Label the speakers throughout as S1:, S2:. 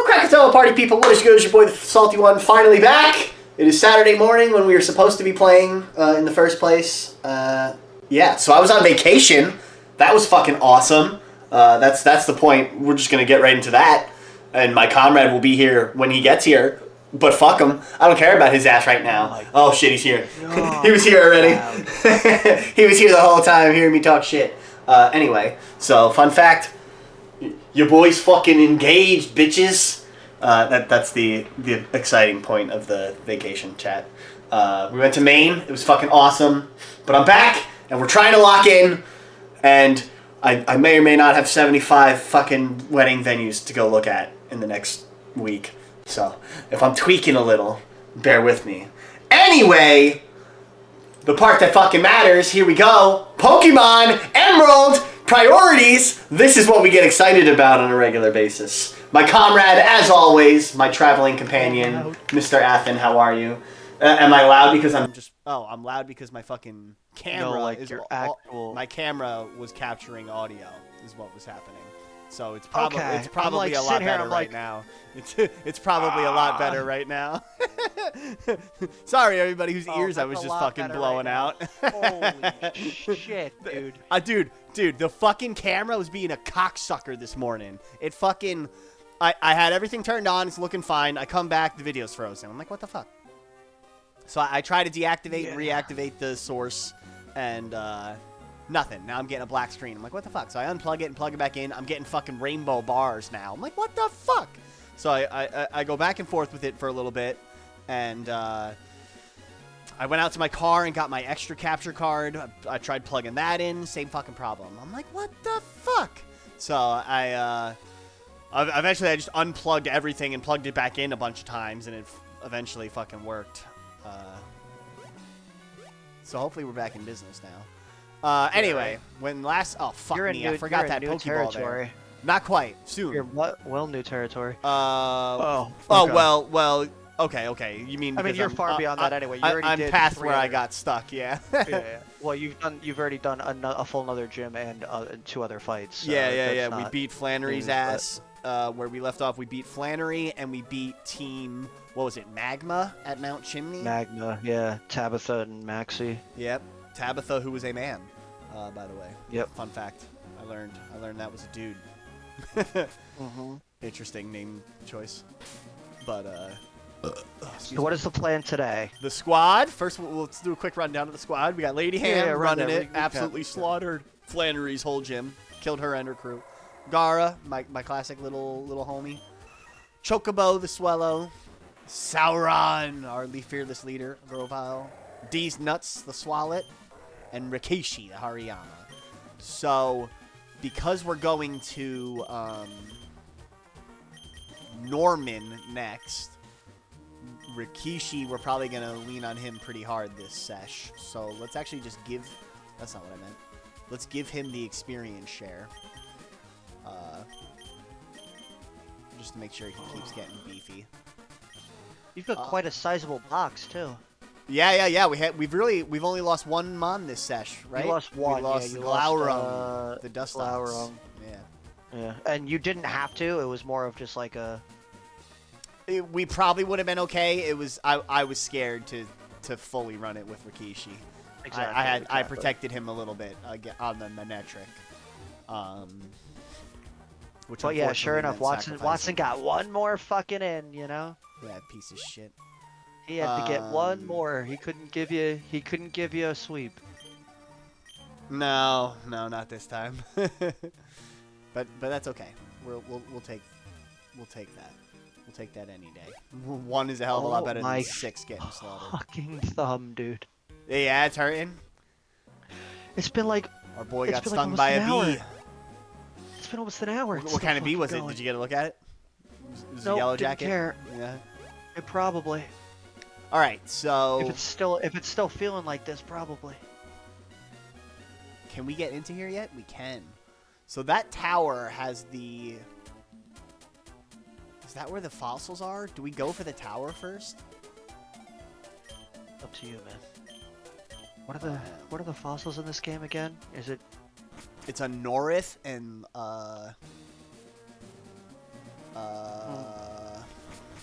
S1: Krakatoa party people, what is good? It's your boy the Salty One, finally back. It is Saturday morning when we were supposed to be playing in the first place. Yeah, so I was on vacation. That was fucking awesome. That's the point. We're just gonna get right into that. And my comrade will be here when he gets here. But fuck him. I don't care about his ass right now. Oh shit, he's here.
S2: Oh,
S1: he was here already. He was here the whole time hearing me talk shit. Anyway, so fun fact. Your boy's fucking engaged, bitches. That's the exciting point of the vacation chat. We went to Maine. It was fucking awesome. But I'm back, and we're trying to lock in. And I may or may not have 75 fucking wedding venues to go look at in the next week. So if I'm tweaking a little, bear with me. Anyway, the part that fucking matters, here we go. Pokemon Emerald priorities. This is what we get excited about on a regular basis. My comrade, as always, my traveling companion, Mr. Athen, how are you? Am I loud because I'm just... Oh, I'm loud because my fucking camera is...
S2: your actual...
S1: My camera was capturing audio, is what was happening. So it's probably
S2: like,
S1: a lot better
S2: like...
S1: right now. It's probably a lot better right now. Sorry, everybody whose ears I was just fucking blowing out.
S2: Holy shit, dude. Dude, the fucking camera was being a cocksucker this morning. It fucking... I had everything turned on. It's looking fine. I come back, the video's frozen. I'm like, what the fuck? So I try to deactivate and reactivate the source, and nothing. Now I'm getting a black screen. I'm like, what the fuck? So I unplug it and plug it back in. I'm getting fucking rainbow bars now. I'm like, what the fuck? So I go back and forth with it for a little bit, and I went out to my car and got my extra capture card. I tried plugging that in. Same fucking problem. I'm like, what the fuck? So eventually I just unplugged everything and plugged it back in a bunch of times, and it eventually fucking worked. So hopefully we're back in business now. Anyway, when last... Oh, fuck me. I forgot that Pokeball there. Not quite. Soon. You're well new territory.
S1: Well, okay. You mean...
S2: I mean, you're far beyond that anyway. You already did
S1: past where I got stuck, yeah.
S2: Yeah. Well, you've already done a full another gym and 2 other fights. So
S1: yeah. We beat Flannery's ass. Where we left off, we beat Flannery, and we beat Team... What was it? Magma at Mount Chimney?
S2: Magma, yeah. Tabitha and Maxie.
S1: Yep. Tabitha, who was a man, by the way.
S2: Yep.
S1: Fun fact. I learned that was a dude. Interesting name choice. But,
S2: so what is the plan today?
S1: The squad. First, let's do a quick rundown of the squad. We got Lady Ham running it. Absolutely slaughtered Flannery's whole gym. Killed her and her crew. Gara, my classic little homie. Chocobo, the Swallow. Sauron, our fearless leader, Grovile. D's Nuts, the Swallet. And Rikishi, the Hariyama. So, because we're going to Norman next, Rikishi, we're probably going to lean on him pretty hard this sesh. So, let's actually just give... That's not what I meant. Let's give him the experience share. Just to make sure he keeps getting beefy.
S2: You've got quite a sizable box too.
S1: Yeah. We've only lost one mon this sesh, right?
S2: You lost one.
S1: We lost Glaurung, the Dust Ox.
S2: Yeah. And you didn't have to. It was more of just like a...
S1: We probably would have been okay. It was I was scared to fully run it with Rikishi.
S2: Exactly.
S1: I protected him a little bit on the Manetric.
S2: But yeah, sure enough, Watson got one more fucking in, you know?
S1: Yeah, piece of shit.
S2: He had to get one more. He couldn't give you a sweep.
S1: No, not this time. but that's okay. We'll take that. We'll take that any day. One is a hell of a lot better than 6 getting slaughtered.
S2: Fucking thumb, dude.
S1: Yeah, it's hurting.
S2: It's been like...
S1: Our boy got stung by a bee.
S2: It's been almost an hour.
S1: What kind of bee was it? Did you get a look at it? It was a yellow jacket?
S2: Didn't care.
S1: Yeah.
S2: It probably.
S1: All right, so...
S2: If it's still feeling like this, probably.
S1: Can we get into here yet? We can. So that tower has the... Is that where the fossils are? Do we go for the tower first?
S2: Up to you, man. What are the fossils in this game again? Is it?
S1: It's a Norith and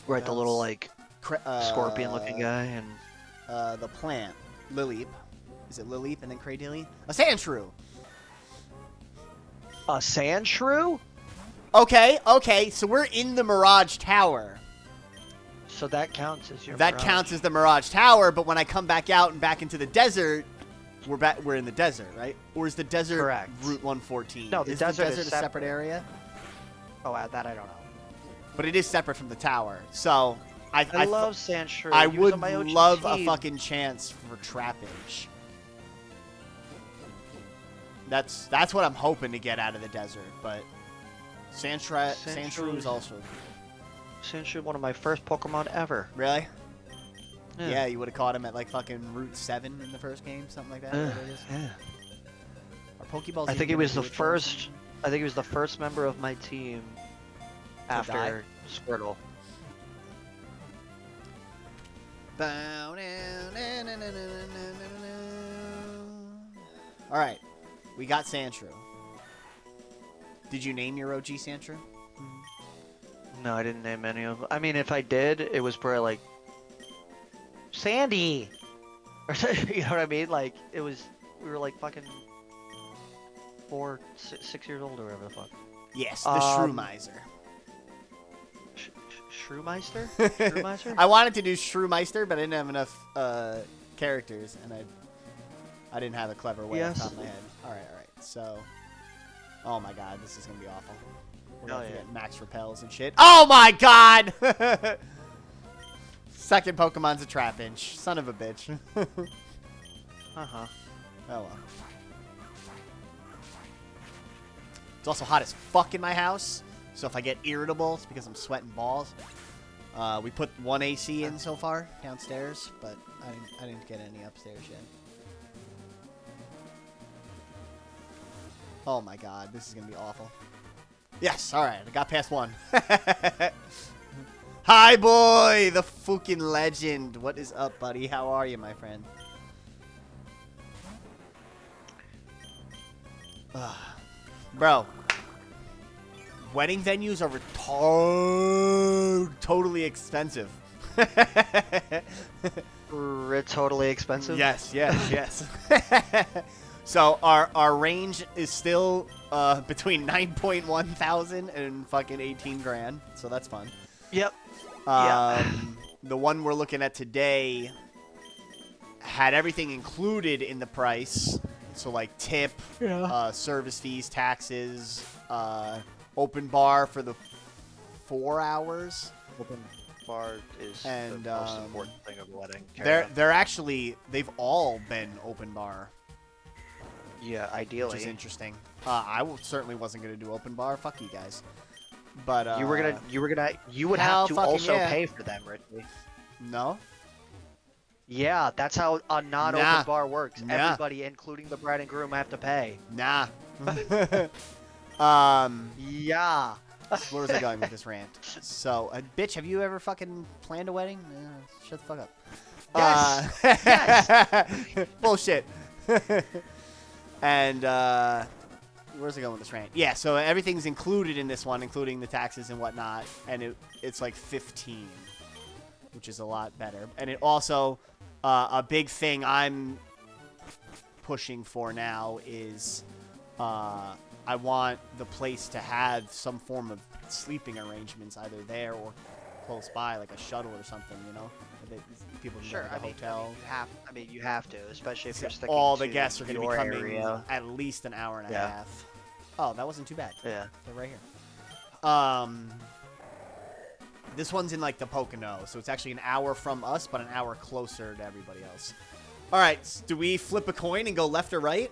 S3: Right, the little like scorpion-looking
S2: uh,
S3: guy, and
S2: the plant, Lileep. Is it Lileep and then Cradilly? A sand shrew.
S3: a sand shrew.
S2: Okay. So we're in the Mirage Tower.
S3: So that counts as your.
S2: That
S3: Mirage.
S2: counts as the Mirage Tower. But when I come back out and back into the desert, we're in the desert, right? Or is the desert
S3: Correct.
S2: Route 114?
S3: No, the
S2: is
S3: desert
S2: the
S3: is
S2: desert a separate area?
S3: Oh, that I don't know.
S2: But it is separate from the tower. So
S3: I love sand shrew.
S2: I
S3: He was
S2: would
S3: on my OG
S2: love a
S3: team.
S2: fucking chance for trappage. That's what I'm hoping to get out of the desert, but sand shrew is also
S3: Sand shrew, one of my first Pokemon ever.
S2: really. Yeah, you would have caught him at like fucking Route 7 in the first game, something like that. Whatever it is.
S3: Yeah.
S2: Are Pokeballs?
S3: I
S2: even
S3: think he
S2: gonna
S3: was
S2: do
S3: the
S2: it for us?
S3: first. I think he was the first member of my team
S2: die?
S3: after Squirtle.
S2: All right, we got Sandshrew. Did you name your OG Sandshrew?
S3: No, I didn't name any of them. I mean, if I did, it was probably like Sandy, or you know what I mean? Like it was. We were like fucking 6 years old or whatever the fuck.
S2: Yes, the Shrewmiser.
S3: Shrewmeister? Shrewmeister?
S2: I wanted to do Shrewmeister, but I didn't have enough characters, and I didn't have a clever way off the top of my head. All right. So, oh my god, this is gonna be awful. We're gonna have to get max repels and shit. Oh my god! Second Pokemon's a Trapinch. Son of a bitch.
S3: Uh-huh.
S2: Oh well. It's also hot as fuck in my house, so if I get irritable, it's because I'm sweating balls. We put one AC in so far downstairs, but I didn't get any upstairs yet. Oh my god, this is gonna be awful. Yes, all right, I got past one. Hi, boy, the fucking legend. What is up, buddy? How are you, my friend? Bro, wedding venues are totally expensive.
S3: Totally expensive?
S2: Yes. So our range is still between 9.1 thousand and fucking 18 grand. So that's fun.
S3: Yep.
S2: The one we're looking at today had everything included in the price. So like tip, service fees, taxes, open bar for the 4 hours.
S3: Open bar is
S2: And,
S3: the most important thing of a wedding.
S2: They've all been open bar.
S3: Yeah, ideally.
S2: Which is interesting. I certainly wasn't gonna do open bar. Fuck you guys. But
S3: you would have to also pay for them, Richie.
S2: No.
S3: Yeah, that's how a non-open bar works.
S2: Nah.
S3: Everybody, including the bride and groom, have to pay.
S2: Nah.
S3: Yeah.
S2: Where was I going with this rant? So, bitch, have you ever fucking planned a wedding? Shut the fuck up.
S3: Yes.
S2: Yes. Bullshit. And where's it going with this rant? Yeah, so everything's included in this one, including the taxes and whatnot, and it's like 15, which is a lot better. And it also a big thing I'm pushing for now is I want the place to have some form of sleeping arrangements, either there or close by, like a shuttle or something, you know? People can go to the hotel.
S3: You have to, especially if you're sticking
S2: all the
S3: to
S2: guests are going to be
S3: your
S2: coming
S3: area.
S2: at least an hour and a half. Oh, that wasn't too bad.
S3: Yeah.
S2: They're right here. This one's in like the Pocono, so it's actually an hour from us, but an hour closer to everybody else. All right, do we flip a coin and go left or right?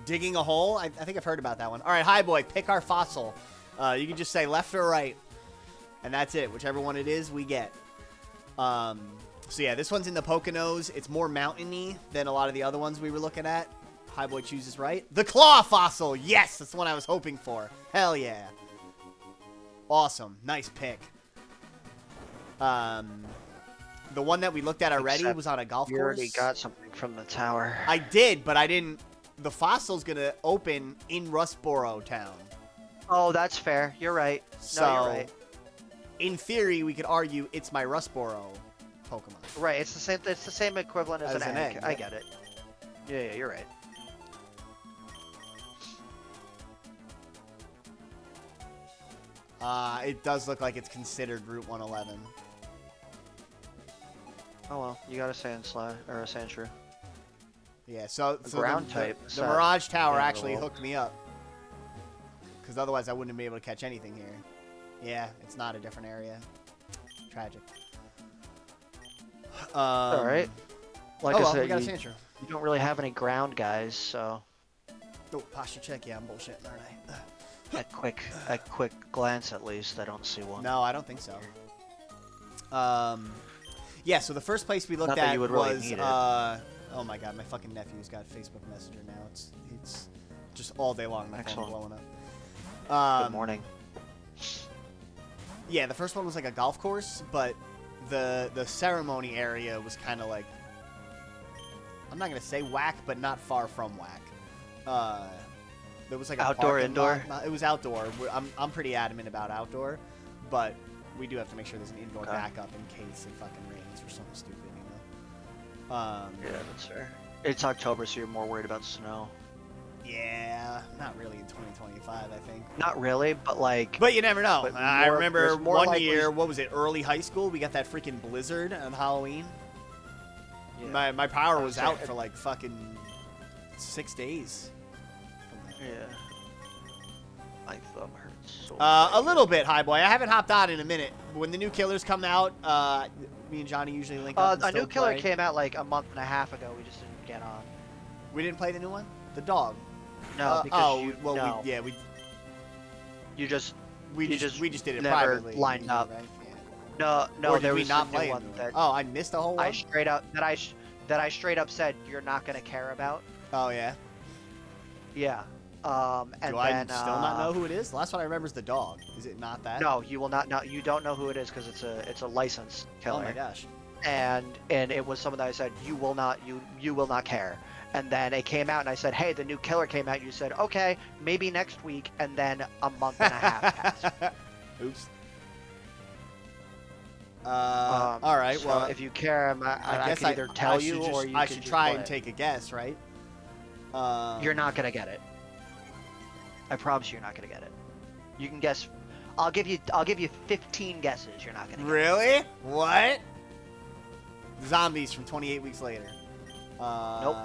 S2: Digging a hole? I think I've heard about that one. All right, hi boy, pick our fossil. You can just say left or right, and that's it. Whichever one it is, we get. So yeah, this one's in the Poconos. It's more mountainy than a lot of the other ones we were looking at. Highboy chooses right. The claw fossil! Yes, that's the one I was hoping for. Hell yeah. Awesome. Nice pick. The one that we looked at already was on a golf course.
S3: You already got something from the tower.
S2: I did, but I didn't. The fossil's going to open in Rustboro Town.
S3: Oh, that's fair. You're right.
S2: So,
S3: No, you're right.
S2: in theory, we could argue it's my Rustboro Pokemon.
S3: Right. It's the same. It's the same equivalent as, an egg. I
S2: yeah.
S3: get it. Yeah, you're right.
S2: It does look like it's considered Route 111.
S3: Oh well, you got a Sandslash or a Sandshrew.
S2: Yeah, so
S3: ground type,
S2: the
S3: so
S2: Mirage Tower
S3: yeah,
S2: actually
S3: well.
S2: hooked me up. Because otherwise I wouldn't have been able to catch anything here. Yeah, it's not a different area. Tragic.
S3: All right. Like
S2: oh
S3: I
S2: well,
S3: said,
S2: we got a
S3: you
S2: Sandshrew.
S3: don't really have any ground guys, so
S2: Oh, posture check. Yeah, I'm bullshitting, aren't I?
S3: at quick glance at least, I don't see one.
S2: No, I don't think so. Yeah, so the first place we looked
S3: Not that
S2: at
S3: you would really
S2: was,
S3: need it.
S2: oh my god, my fucking nephew's got Facebook Messenger now. It's just all day long, my phone's
S3: Excellent.
S2: blowing up.
S3: Good morning.
S2: Yeah, the first one was like a golf course, but the ceremony area was kind of like, I'm not gonna say whack, but not far from whack. There was like a
S3: Outdoor,
S2: parking
S3: indoor?
S2: lot. It was outdoor. I'm pretty adamant about outdoor, but we do have to make sure there's an indoor
S3: Okay.
S2: backup in case it fucking rains or something stupid, you know.
S3: Yeah, that's fair. It's October, so you're more worried about snow.
S2: Yeah, not really in 2025, I think.
S3: Not really, but like.
S2: But you never know.
S3: But
S2: I
S3: more-
S2: remember
S3: there's more
S2: one
S3: likely-
S2: year, what was it, early high school? We got that freaking blizzard on Halloween.
S3: Yeah.
S2: My power
S3: I
S2: was
S3: was
S2: out
S3: saying-
S2: for like fucking 6 days. from that.
S3: Yeah. My thumb hurts so
S2: A
S3: bad.
S2: little bit, High Boy. I haven't hopped on in a minute. When the new killers come out, me and Johnny usually link up. And
S3: A
S2: still
S3: new killer
S2: play.
S3: came out like a month and a half ago. We just didn't get on.
S2: We didn't play the new one. The dog.
S3: No, because you.
S2: well,
S3: no.
S2: we
S3: just.
S2: we
S3: You
S2: just did it
S3: never
S2: privately.
S3: lined up.
S2: Right? Yeah.
S3: No,
S2: Or did
S3: there
S2: we
S3: was
S2: not
S3: a
S2: play
S3: new
S2: a
S3: one
S2: new one?
S3: that
S2: Oh, I missed the whole one.
S3: I straight up straight up said you're not gonna care about.
S2: Oh yeah.
S3: Yeah. And
S2: Do I
S3: then
S2: still not know who it is? The last one I remember is the dog. Is it not that?
S3: No, you will not know. You don't know who it is because it's a licensed killer.
S2: Oh my gosh.
S3: And it was someone that I said you will not care. And then it came out and I said, hey, the new killer came out. You said, okay, maybe next week. And then a month and a half passed.
S2: Oops. All right.
S3: So
S2: Well,
S3: if you care, I
S2: guess
S3: can either tell you or you
S2: I
S3: can
S2: should
S3: just
S2: try
S3: play
S2: and
S3: it.
S2: take a guess, right?
S3: You're not gonna get it. I promise you're not gonna get it. You can guess. I'll give you 15 guesses. You're not gonna get it.
S2: Really? What? Zombies from 28 Weeks Later.
S3: Nope.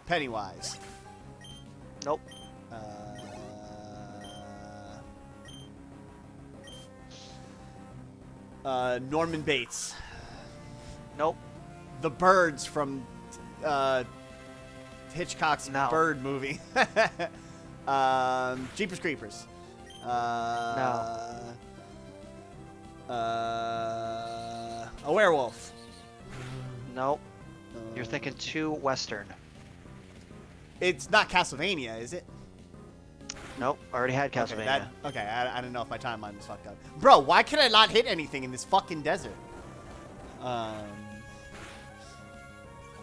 S2: Pennywise.
S3: Nope.
S2: Norman Bates.
S3: Nope.
S2: The birds from Hitchcock's
S3: No.
S2: Bird movie. Jeepers Creepers. A werewolf.
S3: Nope. You're thinking too Western.
S2: It's not Castlevania, is it?
S3: Nope. Already had Castlevania.
S2: Okay, I don't know if my timeline was fucked up. Bro, why can I not hit anything in this fucking desert? What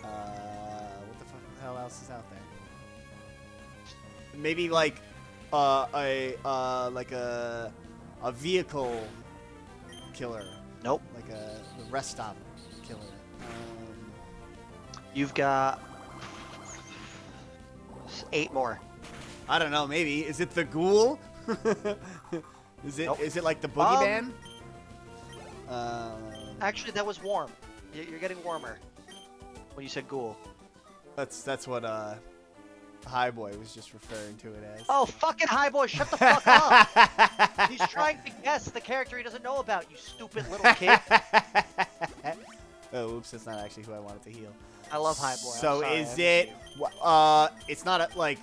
S2: the fuck the hell else is out there? Maybe like a vehicle killer.
S3: Nope.
S2: Like a rest stop killer.
S3: You've got 8 more.
S2: I don't know. Maybe is it the ghoul? Is it
S3: Nope.
S2: is it like the boogeyman?
S3: Actually, that was warm. You're getting warmer when you said ghoul.
S2: That's what High Boy was just referring to it as.
S3: Oh, fucking high boy, shut the fuck up! He's trying to guess the character he doesn't know about, you stupid little kid.
S2: Oh, oops, that's not actually who I wanted to heal.
S3: I love high boy.
S2: So
S3: I'm sorry,
S2: is
S3: I
S2: it?
S3: miss you.
S2: It's not like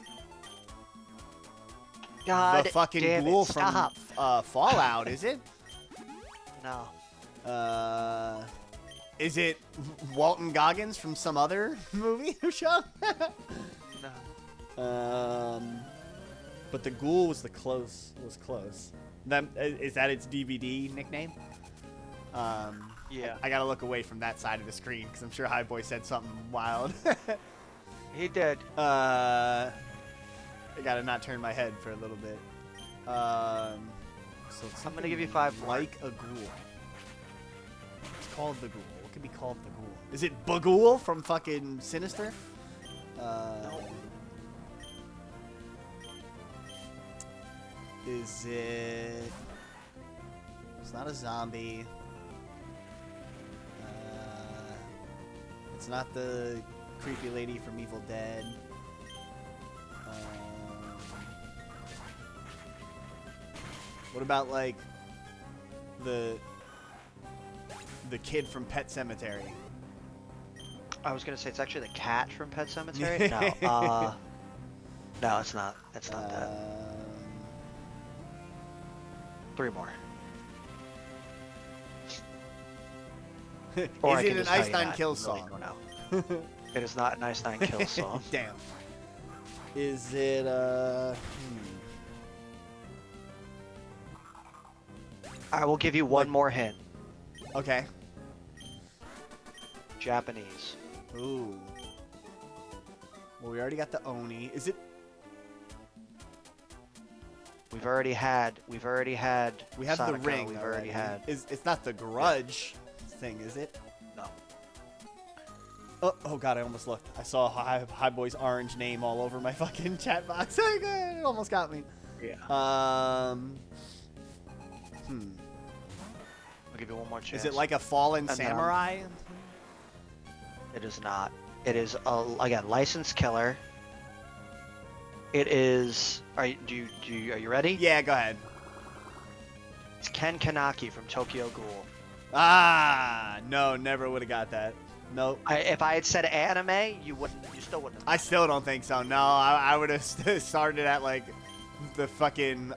S3: God
S2: the fucking
S3: damn
S2: ghoul
S3: it,
S2: from
S3: stop.
S2: Fallout, is it?
S3: No.
S2: Is it Walton Goggins from some other movie or show?
S3: No.
S2: But the ghoul was close. That is that its DVD nickname?
S3: Yeah.
S2: I gotta look away from that side of the screen because I'm sure High Boy said something wild.
S3: He did.
S2: I gotta not turn my head for a little bit. So
S3: I'm gonna give you 5 more.
S2: like a ghoul. It's called the ghoul. What could be called the ghoul? Is it Baghoul from fucking Sinister? Is it? It's not a zombie. It's not the creepy lady from Evil Dead. What about like the kid from Pet Sematary?
S3: I was gonna say it's actually the cat from Pet Sematary. No, no, it's not. It's not that. 3 more. Or I
S2: Is it
S3: can
S2: an
S3: just tell
S2: Ice
S3: you
S2: Nine
S3: that.
S2: Kills
S3: You really
S2: song?
S3: don't know. It is not an Ice Nine Kills song.
S2: Damn. Is it
S3: I will give you one
S2: Like-
S3: more hint.
S2: Okay.
S3: Japanese.
S2: Ooh. Well, we already got the Oni. Is it?
S3: We've already had.
S2: We have the
S3: Sadako,
S2: ring.
S3: We've already had.
S2: It's not the Grudge thing, is it?
S3: No.
S2: Oh god, I almost looked. I saw High Boy's orange name all over my fucking chat box. It almost got me.
S3: Yeah.
S2: I'll
S3: I'll give you one more chance.
S2: Is it like a fallen
S3: And then
S2: samurai?
S3: It is not. It is again licensed killer. It is. Are you ready?
S2: Yeah, go ahead.
S3: It's Ken Kanaki from Tokyo Ghoul.
S2: Ah, no, never would have got that. Nope.
S3: If I had said anime, you still wouldn't.
S2: I still don't think so. No, I would have started at like the fucking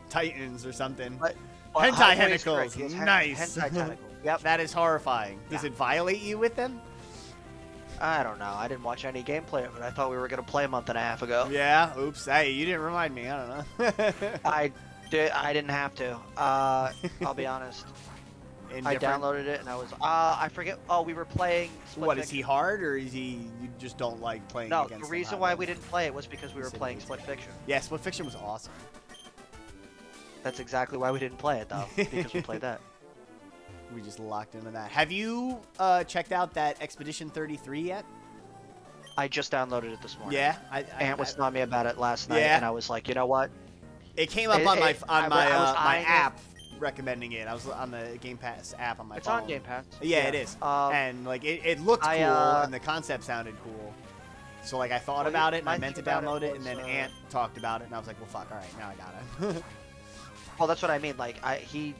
S2: Titans or something.
S3: But
S2: Hentai
S3: High Boy is
S2: tentacles.
S3: correct. He has
S2: Nice.
S3: Hentai tentacles. Yep.
S2: That is horrifying. Does
S3: Yeah.
S2: it violate you with them?
S3: I don't know. I didn't watch any gameplay of it. I thought we were gonna play a month and a half ago.
S2: Yeah. Oops. Hey, you didn't remind me. I don't know.
S3: I didn't have to. I'll be honest. I
S2: Indifferent?
S3: downloaded it and I was. I forget. Oh, we were playing. Split
S2: What is
S3: Fiction.
S2: he hard or is he? You just don't like playing
S3: No,
S2: against
S3: the
S2: him
S3: reason
S2: hard
S3: why
S2: way?
S3: we didn't play it was because we were
S2: Said
S3: playing
S2: easy.
S3: Split Fiction.
S2: Yeah, Split Fiction was awesome.
S3: That's exactly why we didn't play it though, because we played that.
S2: We just locked into that. Have you checked out that Expedition 33 yet?
S3: I just downloaded it this morning.
S2: Yeah,
S3: Aunt was telling me about it last night,
S2: Yeah.
S3: and I was like, you know what?
S2: It came up
S3: It-
S2: on my
S3: it-
S2: on
S3: I
S2: my
S3: was
S2: my
S3: eyeing it.
S2: app recommending it. I was on the Game Pass app on my
S3: It's
S2: phone.
S3: on Game Pass.
S2: Yeah, it is. And like it looked
S3: I,
S2: cool
S3: uh,
S2: and the concept sounded cool. So like I thought
S3: Well,
S2: about it and I
S3: my
S2: meant to
S3: thing about
S2: download
S3: it
S2: it, and then
S3: was,
S2: Aunt talked about it and I was like, well, fuck, all right, now I got it.
S3: Well, that's what I mean. Like, he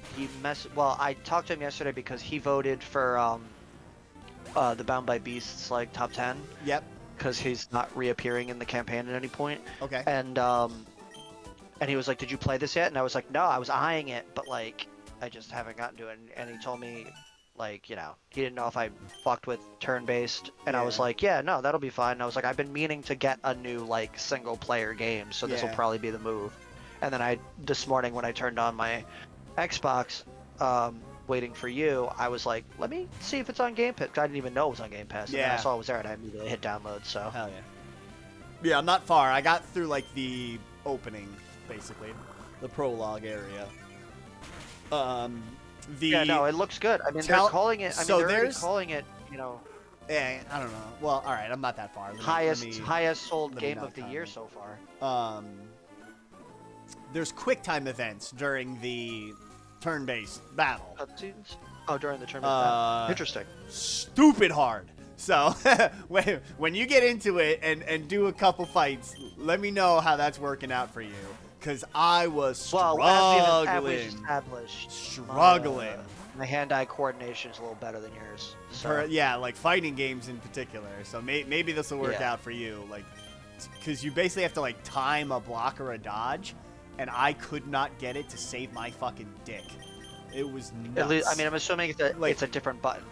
S3: Well, I talked to him yesterday because he voted for the Bound by Beasts like top 10
S2: Yep.
S3: because he's not reappearing in the campaign at any point.
S2: Okay.
S3: And he was like, "Did you play this yet?" And I was like, "No, I was eyeing it, but like, I just haven't gotten to it." And he told me, like, you know, he didn't know if I fucked with turn-based, and I was
S2: Yeah.
S3: like, "Yeah, no, that'll be fine." And I was like, "I've been meaning to get a new like single-player game, so this will
S2: Yeah.
S3: probably be the move." And then this morning when I turned on my Xbox, waiting for you, I was like, "Let me see if it's on Game Pass." I didn't even know it was on Game Pass. And then I
S2: Yeah.
S3: saw it was there, and I immediately hit download. So
S2: Hell yeah. Yeah, I'm not far. I got through like the opening, basically, the prologue area.
S3: yeah, no, it looks good. I mean, they're calling it. I mean,
S2: so
S3: they're already
S2: there's-
S3: calling it. You know.
S2: Yeah, I don't know. Well, all right, I'm not that far. Let me-
S3: Highest sold
S2: let me
S3: game
S2: not
S3: of the year
S2: comment.
S3: so far.
S2: There's quick time events during the turn-based battle.
S3: Cutscenes? Oh, during the tournament. Interesting.
S2: Stupid hard. So when you get into it and do a couple fights, let me know how that's working out for you. Cause I was struggling.
S3: Well, as we've established,
S2: struggling.
S3: my hand-eye coordination is a little better than yours. So.
S2: Yeah, like fighting games in particular. So maybe this will work
S3: Yeah.
S2: out for you. Like, because you basically have to like time a block or a dodge, and I could not get it to save my fucking dick. It was nuts.
S3: At least, I mean, I'm assuming
S2: Like-
S3: it's a different button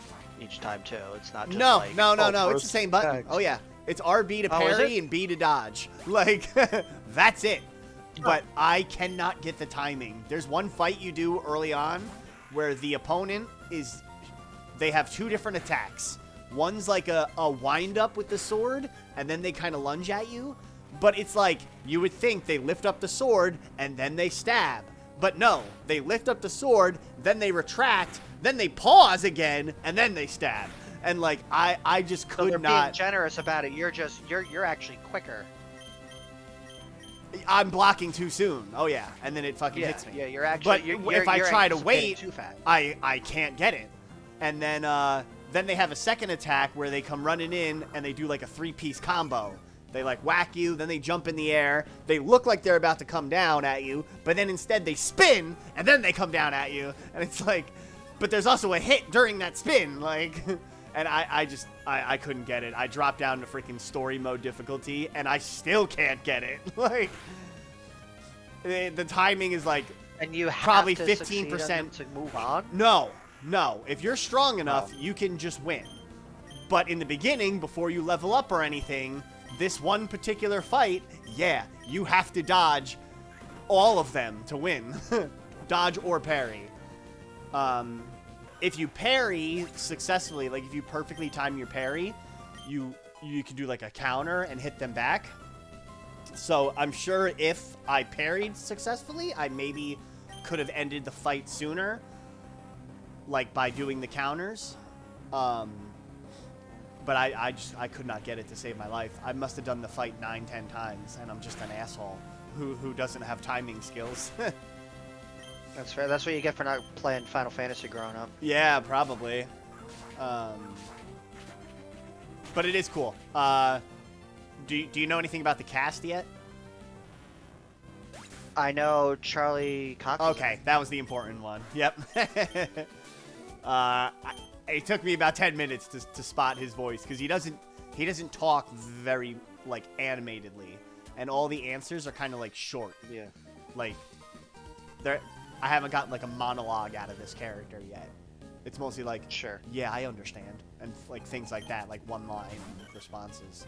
S3: each time too. It's not just
S2: No,
S3: like,
S2: no. It's
S3: first
S2: the same button.
S3: attack.
S2: Oh yeah, it's RB to
S3: Oh, is
S2: parry
S3: it?
S2: and B to dodge. Like that's it. But I cannot get the timing. There's one fight you do early on where the opponent is they have 2 different attacks. One's like a wind up with the sword, and then they kind of lunge at you. But it's like, you would think they lift up the sword, and then they stab. But no, they lift up the sword, then they retract, then they pause again, and then they stab. And like, I just
S3: So
S2: could
S3: they're
S2: not.
S3: being generous about it. You're actually quicker.
S2: I'm blocking too soon. Oh yeah, and then it fucking hits me.
S3: Yeah, you're actually.
S2: But if I try to wait,
S3: too fast.
S2: I can't get it. And then they have a second attack where they come running in and they do like a 3-piece combo. They like whack you, then they jump in the air. They look like they're about to come down at you, but then instead they spin and then they come down at you. And it's like, but there's also a hit during that spin, like. And I couldn't get it. I dropped down to freaking story mode difficulty, and I still can't get it. Like, the timing is like,
S3: and you have
S2: probably
S3: to
S2: 15%
S3: to move on.
S2: No. If you're strong enough, you can just win. But in the beginning, before you level up or anything, this one particular fight, yeah, you have to dodge all of them to win. Dodge or parry. If you parry successfully, like if you perfectly time your parry, you can do like a counter and hit them back. So I'm sure if I parried successfully, I maybe could have ended the fight sooner, like by doing the counters. But I could not get it to save my life. I must have done the fight 9-10 times, and I'm just an asshole who doesn't have timing skills.
S3: That's fair. That's what you get for not playing Final Fantasy growing up.
S2: Yeah, probably. But it is cool. Do you know anything about the cast yet?
S3: I know Charlie Cox.
S2: Okay, that was the important one. Yep. It took me about 10 minutes to spot his voice because he doesn't talk very like animatedly, and all the answers are kind of like short.
S3: Yeah.
S2: Like I haven't gotten like a monologue out of this character yet. It's mostly like,
S3: sure,
S2: yeah, I understand, and like things like that, like one-line responses.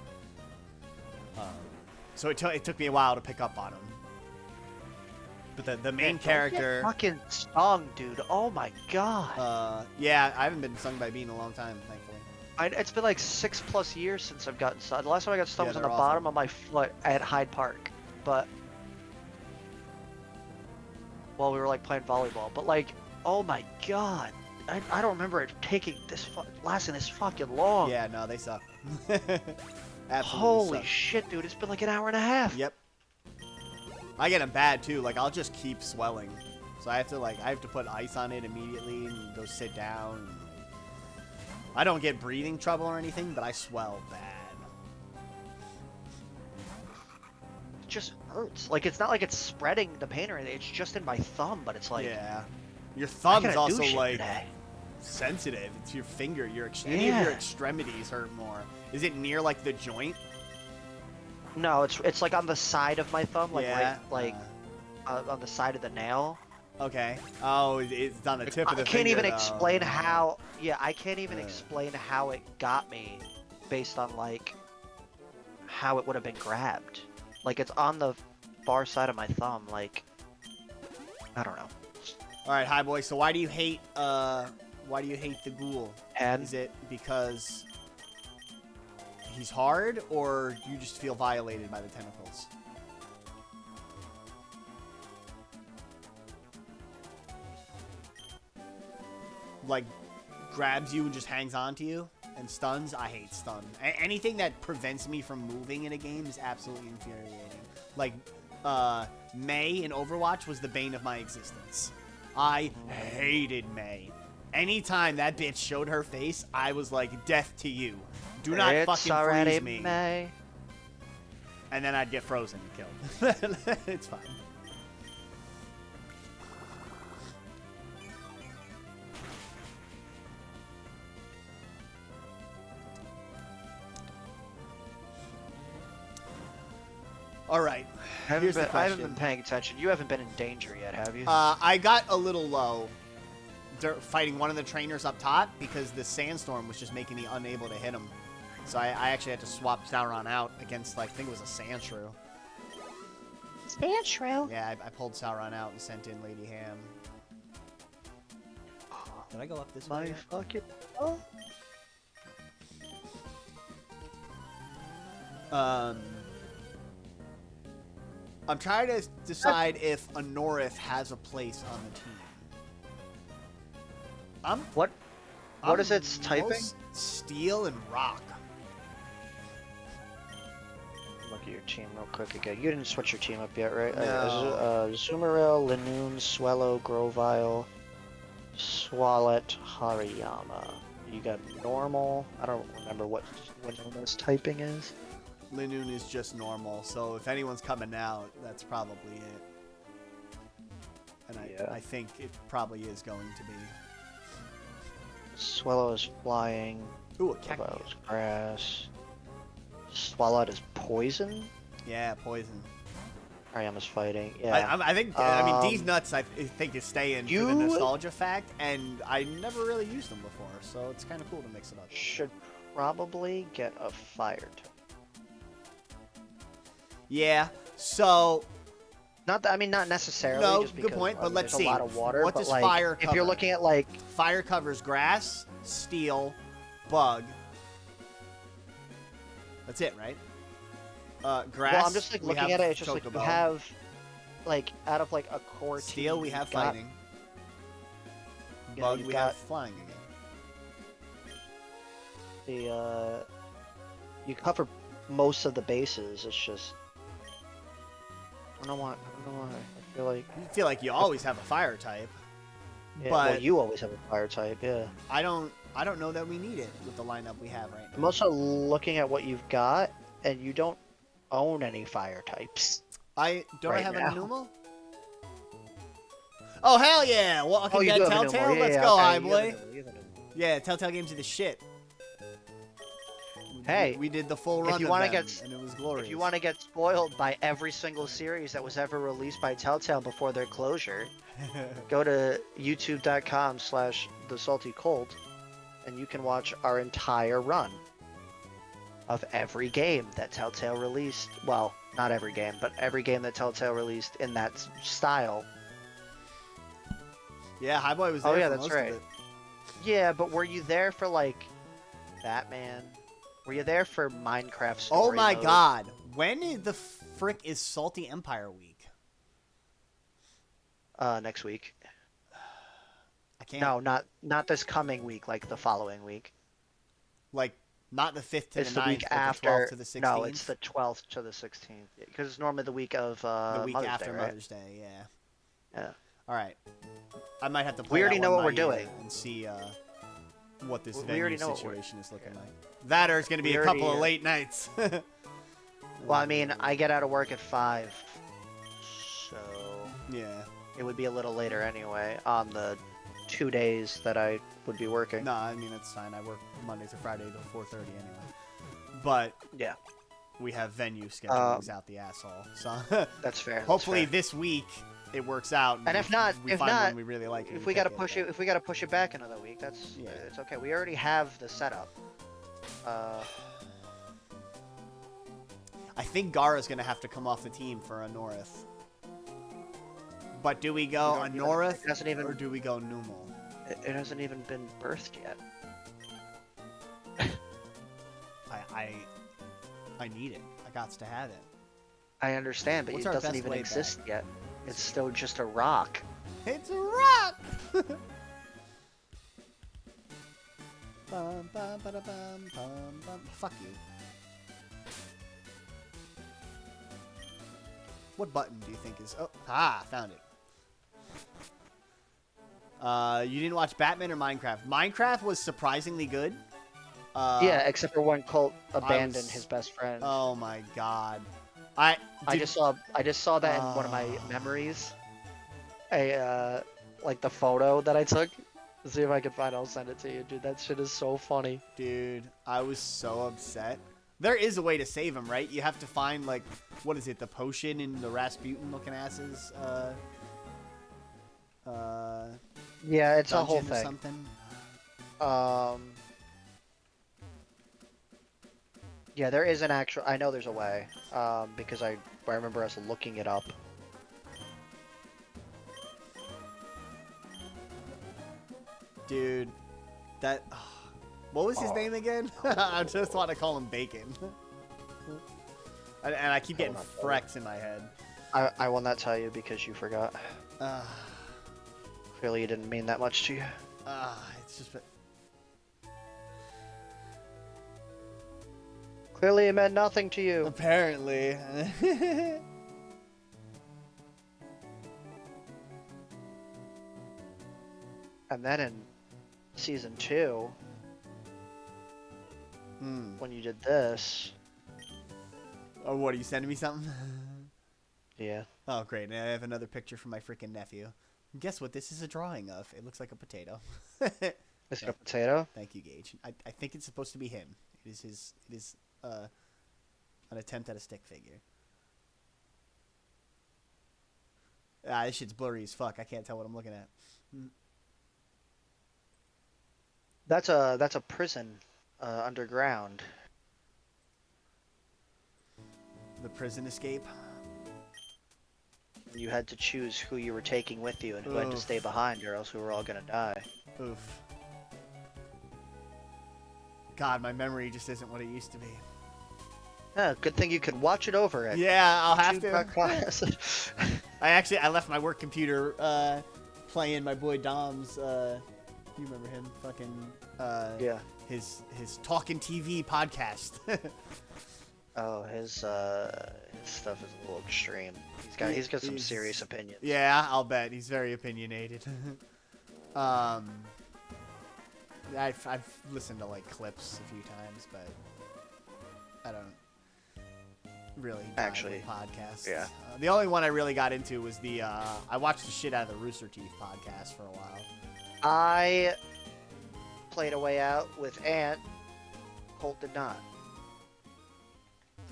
S2: So it took me a while to pick up on him. But the main character,
S3: fucking stung, dude. Oh my god.
S2: Yeah, I haven't been stung by Bee in a long time, thankfully.
S3: It's been like 6+ years since I've gotten stung. The last time I got stung was on the bottom of my foot at Hyde Park, but while we were like playing volleyball. But like, oh my god, I don't remember it lasting this fucking long.
S2: Yeah, no, they suck. Absolutely.
S3: Holy
S2: suck.
S3: shit, dude! It's been like an hour and a half.
S2: Yep. I get them bad too. Like I'll just keep swelling, so I have to put ice on it immediately and go sit down. I don't get breathing trouble or anything, but I swell bad.
S3: It just hurts. Like it's not like it's spreading the pain or anything. It's just in my thumb, but it's like,
S2: yeah, your thumb's also like
S3: today.
S2: sensitive. It's your finger. Any of your extremities hurt more. Is it near like the joint?
S3: No, it's like on the side of my thumb, like
S2: yeah.
S3: on the side of the nail.
S2: Okay. Oh, it's on the tip of the finger.
S3: I can't even explain how. Yeah, I can't even explain how it got me, based on like how it would have been grabbed. Like it's on the far side of my thumb. Like I don't know.
S2: All right, hi boy. So why do you hate the ghoul?
S3: And
S2: is it because he's hard, or you just feel violated by the tentacles? Like, grabs you and just hangs on to you and stuns? I hate stun. Anything that prevents me from moving in a game is absolutely infuriating. Like, Mei in Overwatch was the bane of my existence. I hated Mei. Anytime that bitch showed her face, I was like, death to you. Do not fucking freeze me.
S3: May.
S2: And then I'd get frozen and killed. It's fine. All right.
S3: I haven't been paying attention. You haven't been in danger yet, have you?
S2: I got a little low fighting one of the trainers up top because the sandstorm was just making me unable to hit him. So I actually had to swap Sauron out against, like, I think it was a Sandshrew.
S3: Sandshrew?
S2: Yeah, I pulled Sauron out and sent in Lady Ham. Did I go up this
S3: My
S2: way?
S3: fucking. Oh.
S2: I'm trying to decide if a Norith has a place on the team.
S3: What is its typing?
S2: most steel and rock.
S3: Look at your team real quick again. You didn't switch your team up yet, right?
S2: No.
S3: Zoomeril, Linoon, Swellow, Grovile, Swallet, Hariyama. You got normal. I don't remember what Luna's typing is.
S2: Linoon is just normal, so if anyone's coming out, that's probably it. And I think it probably is going to be.
S3: Swallow is flying.
S2: Ooh, a
S3: Grovile
S2: cactus.
S3: is grass. Swallow is poison.
S2: Yeah, poison.
S3: Hariyama's fighting. Yeah.
S2: I think, I mean, these nuts I think is staying for the
S3: you-
S2: nostalgia fact, and I never really used them before, so it's kind of cool to mix it up.
S3: Should probably get a fire type.
S2: Yeah, so
S3: Not that, I mean, not necessarily.
S2: No,
S3: just
S2: good
S3: because,
S2: point, but let's
S3: there's
S2: see.
S3: a lot of water.
S2: What
S3: but
S2: does
S3: like,
S2: fire
S3: if you're
S2: cover?
S3: looking at like,
S2: fire covers grass, steel, bug. That's it, right? Grass.
S3: well, I'm just like
S2: we
S3: looking
S2: have
S3: at it. It's just like you
S2: chocobo.
S3: have, like, out of like a core
S2: Steel,
S3: team,
S2: we have
S3: you've got-
S2: fighting.
S3: you know,
S2: Bug,
S3: you've
S2: we
S3: got
S2: have flying again.
S3: you cover most of the bases. It's just, I don't know why. I feel like,
S2: I feel like you always have a fire type,
S3: yeah,
S2: but
S3: well, you always have a fire type. Yeah.
S2: I don't know that we need it with the lineup we have right
S3: I'm
S2: now.
S3: also looking at what you've got, and you don't own any fire types.
S2: I
S3: right
S2: have
S3: now.
S2: a Numal? Oh hell yeah! Walking
S3: Oh, you
S2: Dead
S3: do have a
S2: Telltale,
S3: Numal. Yeah,
S2: let's
S3: yeah,
S2: go,
S3: okay,
S2: high
S3: you have a
S2: boy.
S3: Numal, you have a Numal.
S2: Yeah, Telltale games are the shit.
S3: Hey,
S2: we did the full run
S3: if you
S2: of
S3: wanna
S2: them,
S3: get-
S2: and it was glorious.
S3: If you want to get spoiled by every single series that was ever released by Telltale before their closure, go to youtube.com/thesaltycolt and you can watch our entire run of every game that Telltale released. Well, not every game, but every game that Telltale released in that style.
S2: Yeah, High Boy was there
S3: Oh, yeah,
S2: for
S3: that's
S2: most
S3: right.
S2: of it.
S3: Yeah, but were you there for like Batman? Were you there for Minecraft story
S2: Oh my
S3: mode?
S2: god. When the frick is Salty Empire Week?
S3: Next week.
S2: I can't.
S3: No, not this coming week, like the following week.
S2: Like, not the 5th to
S3: It's
S2: the
S3: the
S2: 9th,
S3: week
S2: but the
S3: after.
S2: 12th to the 16th?
S3: No, it's the 12th to the 16th. Because it's normally the week of
S2: the week
S3: Mother's
S2: after
S3: Day, right?
S2: Mother's Day, yeah.
S3: Yeah.
S2: Alright. I might have to play
S3: We already
S2: that
S3: know
S2: one
S3: what
S2: by
S3: we're
S2: ear
S3: doing.
S2: and see what this
S3: We
S2: venue
S3: already know what we're-
S2: situation is looking like. That or it's going to be
S3: We
S2: a couple
S3: already,
S2: of late nights.
S3: Well, I mean, I get out of work at 5, so
S2: Yeah.
S3: it would be a little later anyway on the 2 days that I would be working.
S2: No, I mean, it's fine. I work Monday through Friday till 4:30 anyway. But
S3: Yeah,
S2: we have venue schedulings out the asshole. So
S3: that's fair. that's
S2: hopefully
S3: fair.
S2: this week it works out.
S3: And if not,
S2: we
S3: if
S2: find
S3: not,
S2: one we really like. and
S3: if we gotta
S2: pick
S3: push
S2: but-
S3: it, if we gotta push it back another week, that's
S2: Yeah.
S3: it's okay. We already have the setup.
S2: I think Gara's gonna have to come off the team for a North. But do we go
S3: don't
S2: a
S3: even-
S2: North
S3: it doesn't even-
S2: or do we go Numal?
S3: It hasn't even been birthed yet.
S2: I need it. I got to have it.
S3: I understand, but
S2: What's
S3: it
S2: our
S3: doesn't
S2: best
S3: even
S2: way
S3: exist yet. It's still just a rock.
S2: It's a rock. Bum, bum, ba-da, bum, bum, bum. Fuck you. What button do you think is? Oh, found it. You didn't watch Batman or Minecraft? Minecraft was surprisingly good.
S3: Yeah, except for when Colt abandoned
S2: was-
S3: his best friend.
S2: Oh my god.
S3: I
S2: did-
S3: just saw that in one of my memories. Like the photo that I took. See if I can find it. I'll send it to you, dude. That shit is so funny.
S2: Dude, I was so upset. There is a way to save him, right? You have to find, like, what is it, the potion in the Rasputin-looking asses,
S3: Yeah, it's a whole
S2: dungeon or
S3: thing.
S2: something?
S3: Yeah, there is an actual. I know there's a way. Because I remember us looking it up.
S2: Dude, that... what was his name again? I just want to call him Bacon. And I keep getting Frex in my head.
S3: I will not tell you because you forgot. Clearly, it didn't mean that much to you.
S2: It's just...
S3: Clearly, it meant nothing to you.
S2: Apparently.
S3: And then in season 2, when you did this...
S2: Oh, what, are you sending me something?
S3: Yeah.
S2: Oh, great. Now I have another picture from my freaking nephew. Guess what this is a drawing of? It looks like a potato.
S3: Is it a potato?
S2: Thank you, Gage. I think it's supposed to be him. It is his... It is an attempt at a stick figure. This shit's blurry as fuck. I can't tell what I'm looking at.
S3: That's a prison underground.
S2: The prison escape.
S3: You had to choose who you were taking with you and who had to stay behind, or else we were all gonna die.
S2: Oof. God, my memory just isn't what it used to be.
S3: Yeah, good thing you could watch it over at
S2: Yeah, I'll have to.
S3: I
S2: I left my work computer playing my boy Dom's. You remember him? Fucking.
S3: Yeah.
S2: His Talking TV podcast.
S3: Oh, his stuff is a little extreme. He's got some serious opinions.
S2: Yeah, I'll bet he's very opinionated. I've listened to like clips a few times, but I don't really
S3: actually
S2: podcasts.
S3: Yeah.
S2: The only one I really got into was the I watched the shit out of the Rooster Teeth podcast for a while.
S3: I played A Way Out with Ant. Colt did not.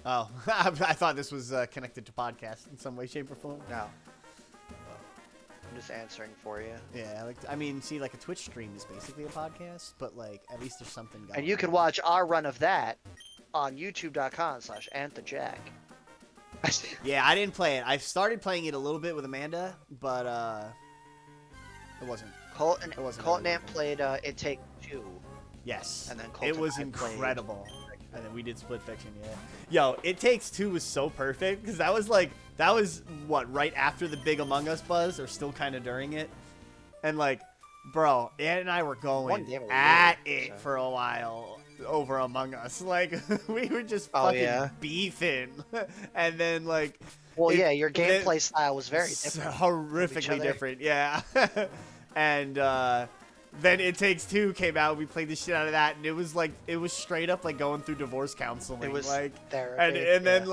S2: Oh, I thought this was connected to podcast in some way, shape, or form.
S3: No. I'm just answering for you.
S2: Yeah, I mean, see, like a Twitch stream is basically a podcast, but like at least there's something going on.
S3: And you can watch our run of that on youtube.com/AntTheJack.
S2: Yeah, I didn't play it. I started playing it a little bit with Amanda, but it wasn't.
S3: Colt and Ant played It Take Two.
S2: Yes.
S3: And then Colt
S2: it was incredible. And then we did Split Fiction, yeah. Yo, It Takes Two was so perfect because that was what, right after the big Among Us buzz, or still kind of during it. And like, bro, Ant and I were going at it for a while over Among Us. Like, we were just fucking beefing. And then like,
S3: well, yeah, your gameplay style was very different.
S2: Horrifically different, yeah. And then It Takes Two came out. We played the shit out of that, and it was straight up like going through divorce counseling.
S3: It was
S2: like
S3: therapy.
S2: And then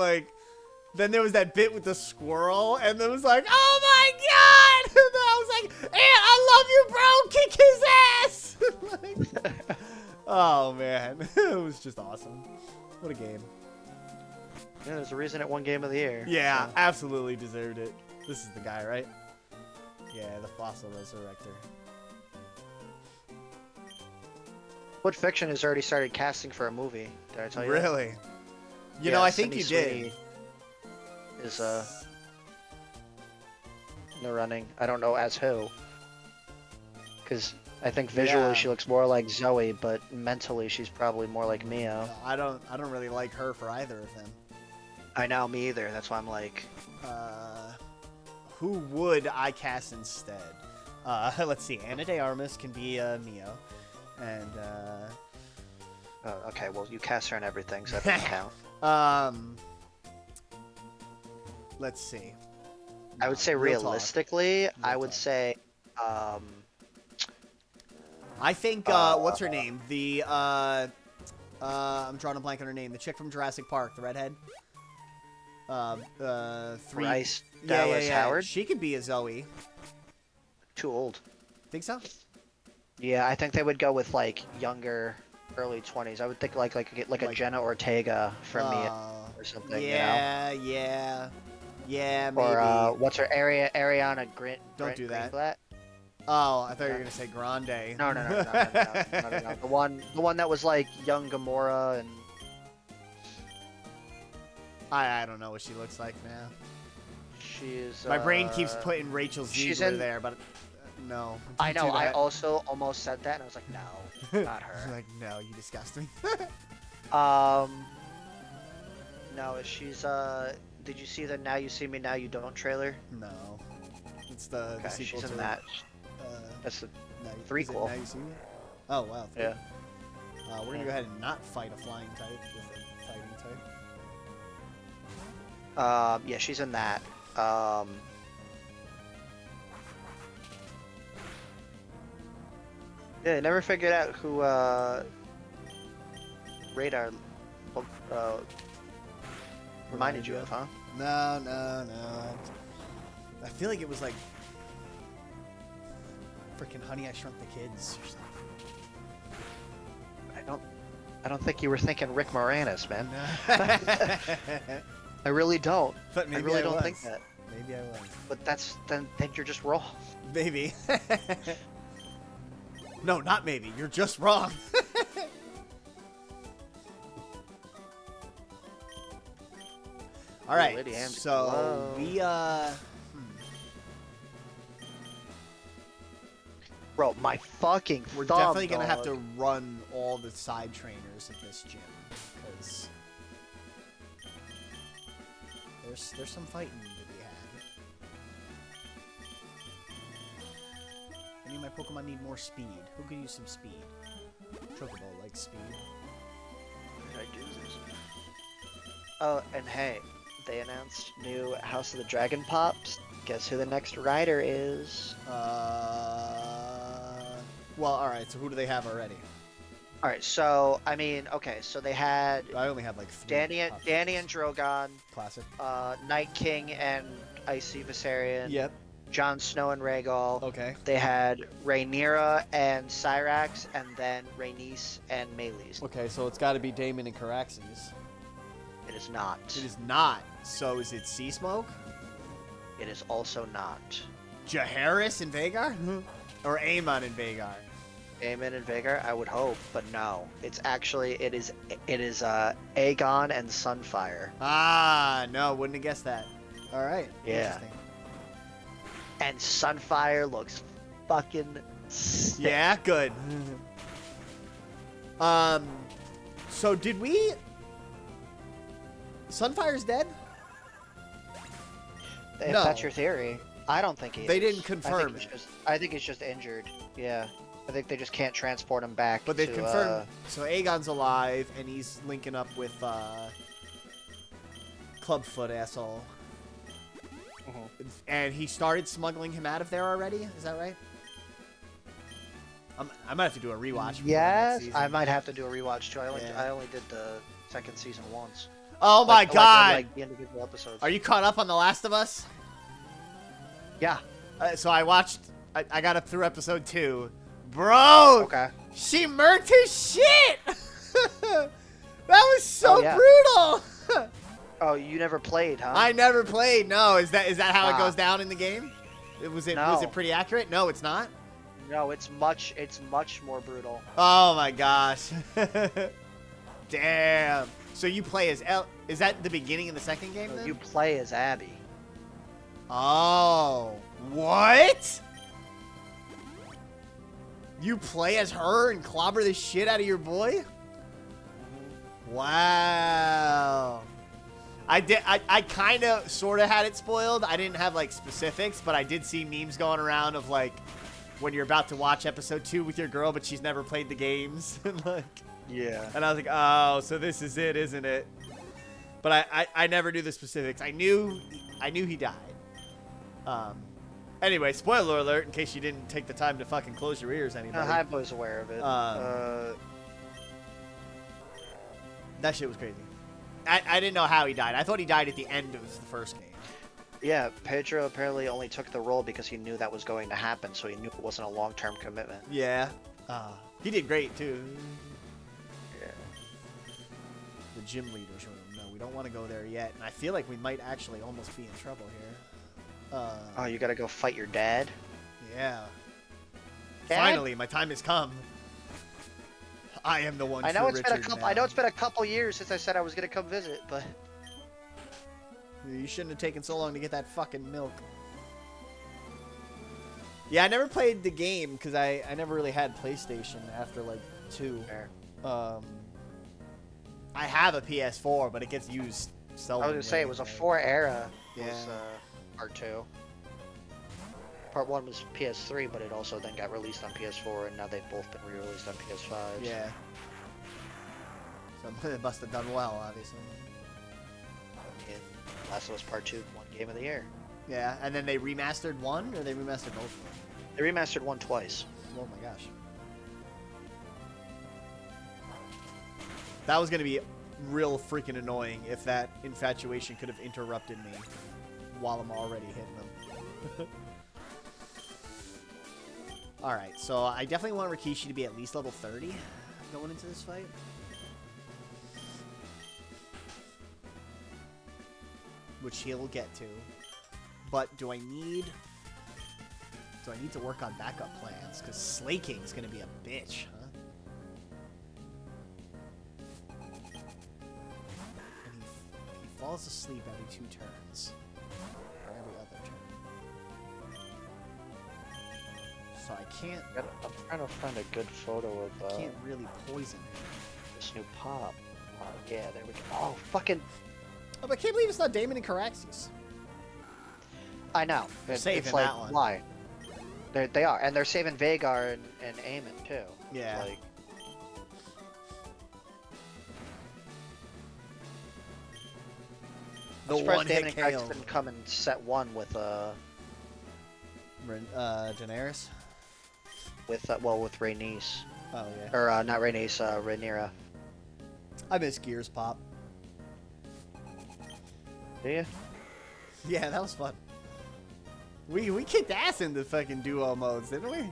S2: then there was that bit with the squirrel, and it was like, oh my god! And then I was like, I love you, bro. Kick his ass. Like, oh man, it was just awesome. What a game.
S3: Yeah, there's a reason it won Game of the Year.
S2: Yeah,
S3: so.
S2: Absolutely deserved it. This is the guy, right? Yeah, the Fossil Resurrector.
S3: Split Fiction has already started casting for a movie. Did I tell you?
S2: Really? You know, I think you did.
S3: Is in the running. I don't know as who. Because I think visually she looks more like Zoe, but mentally she's probably more like Mio.
S2: I don't really like her for either of them.
S3: I know, me either. That's why I'm like.
S2: Who would I cast instead? Let's see. Ana de Armas can be Mio. And
S3: okay, well you cast her and everything, so that doesn't count.
S2: Let's see.
S3: I would say realistically, I would say
S2: I think what's her name? The I'm drawing a blank on her name. The chick from Jurassic Park, the redhead.
S3: Bryce Dallas Howard.
S2: She could be a Zoe.
S3: Too old.
S2: Think so?
S3: Yeah, I think they would go with like younger, early 20s. I would think like a Jenna Ortega for me or something.
S2: Yeah,
S3: you know?
S2: yeah, maybe.
S3: Or what's her Ariana Grant?
S2: Don't do that.
S3: Greenblatt?
S2: Oh, I thought you were gonna say Grande.
S3: No. The one that was like young Gamora and.
S2: I don't know what she looks like now.
S3: She is.
S2: My brain keeps putting Rachel Ziegler there, but No.
S3: I
S2: don't
S3: know.
S2: do
S3: I
S2: that.
S3: also almost said that, and I was like, no, not her.
S2: Like, no, you disgust me.
S3: No, she's Did you see the Now You See Me Now You Don't trailer?
S2: No. It's the
S3: Okay,
S2: sequel
S3: she's
S2: to
S3: in that. That's the threequel.
S2: Now you see me? Oh wow.
S3: Yeah.
S2: We're gonna go ahead and not fight a flying type with a fighting type.
S3: Yeah, she's in that. Yeah, I never figured out who Radar reminded you of, huh?
S2: No. I feel like it was like freaking Honey, I Shrunk the Kids or something.
S3: I don't think you were thinking Rick Moranis, man.
S2: No.
S3: I really don't.
S2: But maybe
S3: I really don't
S2: was.
S3: think that.
S2: Maybe I was.
S3: But then you're just wrong.
S2: Maybe. No, not maybe. You're just wrong. All right.
S3: Lady Hand-
S2: So
S3: Hello.
S2: we
S3: Bro, my fucking
S2: we're
S3: thumb,
S2: definitely gonna have
S3: dog.
S2: to run all the side trainers at this gym because there's some fighting to be had. Any of my Pokemon need more speed. Who could use some speed? Chocobo likes speed.
S3: Did I do this? Oh, and hey, they announced new House of the Dragon Pops. Guess who the next rider is?
S2: Well, all right. So who do they have already?
S3: All right, so I mean, okay, so they had
S2: I only have like 3.
S3: Danny and
S2: options.
S3: Drogon,
S2: Classic.
S3: Night King and Icy Viserion,
S2: Yep.
S3: Jon Snow and Rhaegal.
S2: Okay.
S3: They had Rhaenyra and Cyrax, and then Rhaenys and Meleys.
S2: Okay, so it's got to be Daemon and Caraxes.
S3: It is not.
S2: It is not. So is it Sea Smoke?
S3: It is also not.
S2: Jaehaerys and Vhagar? Or Aemon and Vhagar?
S3: Aemon and Vhagar, I would hope, but no. It's actually it is Aegon and Sunfire.
S2: Ah, no, wouldn't have guessed that. All right.
S3: Yeah.
S2: Interesting.
S3: And Sunfire looks fucking sick.
S2: Yeah, good. So did we? Sunfire's dead?
S3: If
S2: No.
S3: that's your theory, I don't think he
S2: They
S3: is.
S2: didn't confirm it.
S3: I think he's just injured. Yeah. I think they just can't transport him back.
S2: But they've
S3: to,
S2: confirmed. So Aegon's alive, and he's linking up with Clubfoot asshole. And he started smuggling him out of there already. Is that right? I might have to do a rewatch. before the next
S3: Yes,
S2: season.
S3: I might have to do a rewatch too.
S2: Yeah.
S3: I only did the second season once.
S2: Oh my god!
S3: Like the individual episodes.
S2: Are you caught up on The Last of Us?
S3: Yeah.
S2: So I watched. I got up through episode 2. Bro!
S3: Okay.
S2: She murked his shit! That was so
S3: Oh, yeah.
S2: brutal!
S3: Oh, you never played, huh?
S2: I never played. No, is that how it
S3: Ah.
S2: goes down in the game? Was
S3: No.
S2: it pretty accurate? No, it's not.
S3: No, it's much more brutal.
S2: Oh my gosh. Damn. So you play as Is that the beginning of the second game then?
S3: You play as Abby.
S2: Oh. What? You play as her and clobber the shit out of your boy? Wow. I kind of sort of had it spoiled. I didn't have like specifics, but I did see memes going around of like when you're about to watch episode 2 with your girl, but she's never played the games. Like,
S3: Yeah.
S2: and I was like, oh, so this is it, isn't it? But I never knew the specifics. I knew he died. Anyway, spoiler alert, in case you didn't take the time to fucking close your ears, anybody.
S3: I was aware of it.
S2: That shit was crazy. I didn't know how he died. I thought he died at the end of the first game.
S3: Yeah, Pedro apparently only took the role because he knew that was going to happen, so he knew it wasn't a long-term commitment.
S2: Yeah. He did great, too.
S3: Yeah.
S2: The gym leader's room. No, we don't want to go there yet. And I feel like we might actually almost be in trouble here.
S3: Oh, you gotta go fight your dad?
S2: Yeah.
S3: Dad?
S2: Finally, my time has come. I am the one.
S3: I know
S2: true
S3: it's been a
S2: Richard
S3: couple.
S2: now.
S3: I know it's been a couple years since I said I was gonna come visit, but
S2: You shouldn't have taken so long to get that fucking milk. Yeah, I never played the game because I never really had PlayStation after like 2.
S3: Fair.
S2: I have a PS4, but it gets used seldom.
S3: I was gonna say it was a 4 era.
S2: Yeah.
S3: Was part 2. Part 1 was PS3, but it also then got released on PS4, and now they've both been re-released on PS5.
S2: Yeah. So it must have done well, obviously.
S3: And Last of Us Part 2 won Game of the Year.
S2: Yeah, and then they remastered 1, or they remastered both of them?
S3: They remastered 1 twice.
S2: Oh my gosh. That was going to be real freaking annoying if that infatuation could have interrupted me while I'm already hitting them. Alright, so I definitely want Rikishi to be at least level 30 going into this fight. Which he'll get to. But do I need to work on backup plans? Because slaking is going to be a bitch, huh? And he falls asleep every 2 turns. Or every other turn. So I can't...
S3: I'm trying to find a good photo of
S2: can't really poison him.
S3: this new pop. Yeah, there we go. Oh, fucking...
S2: Oh, but I can't believe it's not Damon and Caraxes.
S3: I know.
S2: Saving
S3: it's like,
S2: that one.
S3: why? They are. And they're saving Vagar and Eamon, too.
S2: Yeah.
S3: Like,
S2: The
S3: I'm surprised
S2: one
S3: Damon
S2: hit
S3: and Crax
S2: KO.
S3: didn't come in set 1 with
S2: Daenerys?
S3: with Rhaenys.
S2: Oh, yeah.
S3: Or, not Rhaenys, Rhaenyra.
S2: I miss Gears Pop.
S3: Do you?
S2: Yeah, that was fun. We kicked ass in the fucking duo modes, didn't we?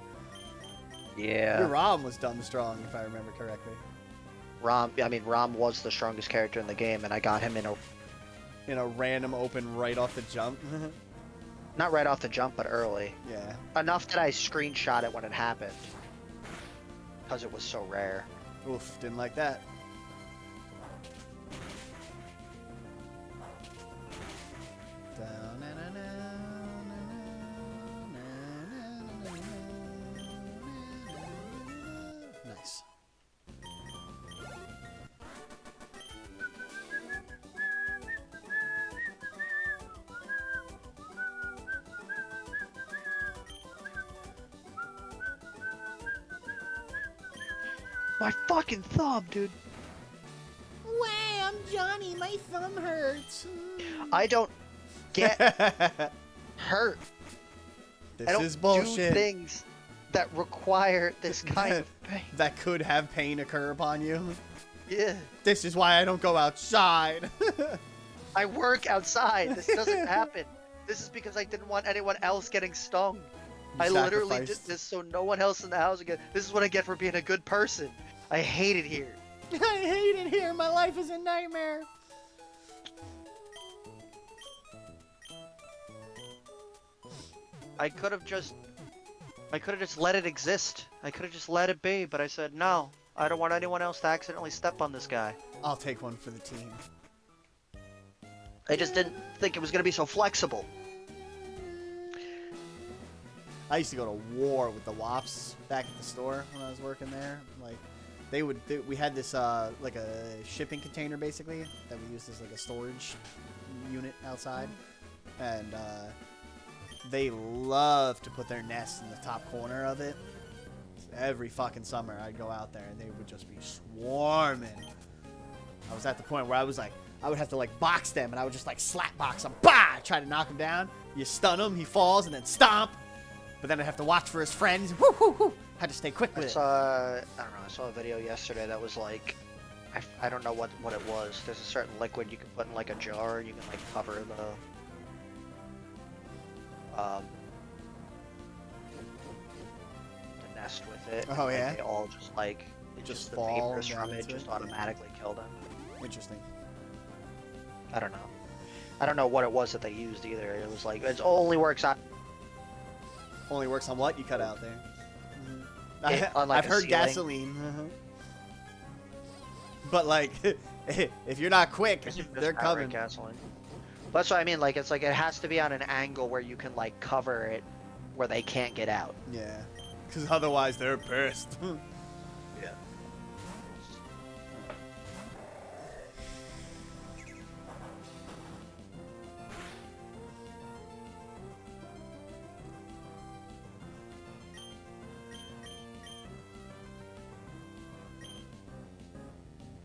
S3: Yeah.
S2: Your Rom was dumb strong, if I remember correctly.
S3: Rom was the strongest character in the game, and I got him
S2: In a random open right off the jump.
S3: not right off the jump, but early.
S2: Yeah.
S3: Enough that I screenshot it when it happened. Because it was so rare.
S2: Oof, didn't like that. Nice.
S3: My fucking thumb, dude.
S2: Wow, I'm Johnny. My thumb hurts.
S3: I don't get hurt.
S2: This
S3: I don't
S2: is bullshit.
S3: do things that require this kind of pain.
S2: That could have pain occur upon you.
S3: Yeah.
S2: This is why I don't go outside.
S3: I work outside. This doesn't happen. This is because I didn't want anyone else getting stung. I literally did this so no one else in the house again. This is what I get for being a good person. I hate it here.
S2: I hate it here. My life is a nightmare.
S3: I could have just let it exist. I could have just let it be, but I said no. I don't want anyone else to accidentally step on this guy.
S2: I'll take one for the team.
S3: I just didn't think it was gonna be so flexible.
S2: I used to go to war with the Wops back at the store when I was working there. Like, we had this like a shipping container basically that we used as like a storage unit outside, and they love to put their nests in the top corner of it. Every fucking summer I'd go out there and they would just be swarming. I was at the point where I was like, I would have to like box them, and I would just like slap box them, bah! Try to knock him down. You stun him, he falls, and then stomp. But then I'd have to watch for his friends. Woo, woo, woo. Had to stay quick with it.
S3: I don't know, I saw a video yesterday that was like, I don't know what it was. There's a certain liquid you can put in like a jar, you can like cover the nest with it.
S2: Oh, yeah?
S3: And they all just like,
S2: Just
S3: the
S2: fall
S3: vapors
S2: down
S3: from it
S2: into
S3: just
S2: it?
S3: automatically kill them.
S2: Interesting.
S3: I don't know. I don't know what it was that they used either. It was like, it only works on...
S2: Only works on what you cut out there.
S3: on, like,
S2: I've
S3: a
S2: heard
S3: ceiling.
S2: gasoline. But like, if you're not quick,
S3: Just
S2: they're
S3: outright
S2: coming.
S3: gasoline. That's what I mean. Like, it's like it has to be on an angle where you can like cover it where they can't get out.
S2: Yeah. Because otherwise they're pissed.
S1: Yeah.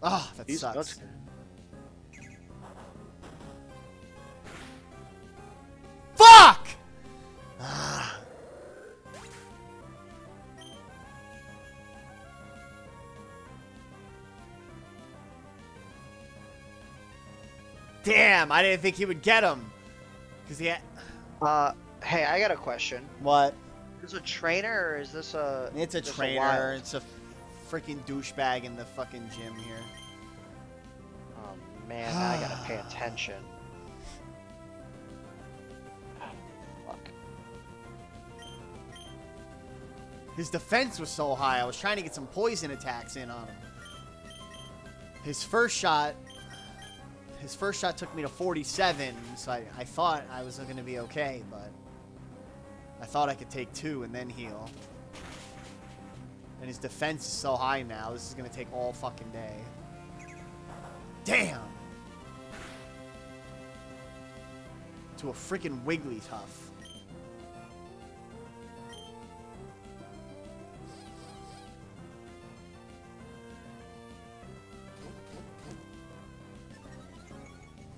S2: Oh, that
S1: These
S2: sucks.
S1: nuts.
S2: Fuck! Ah. Damn, I didn't think he would get him. Cause he had...
S3: Hey, I got a question.
S2: What?
S3: Is this a trainer or is this a?
S2: It's a
S3: just
S2: trainer.
S3: wild?
S2: It's a freaking douchebag in the fucking gym here.
S3: Oh man, now I gotta pay attention. Fuck.
S2: His defense was so high. I was trying to get some poison attacks in on him. His first shot took me to 47, so I thought I was going to be okay, but I thought I could take 2 and then heal. And his defense is so high now, this is going to take all fucking day. Damn! To a freaking Wigglytuff.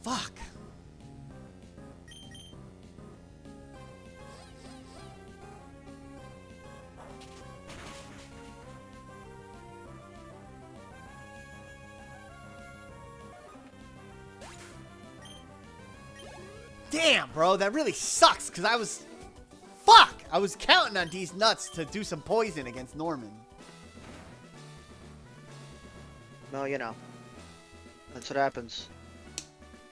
S2: Fuck. Damn, bro, that really sucks, because I was... Fuck! I was counting on these nuts to do some poison against Norman.
S3: No, you know. That's what happens.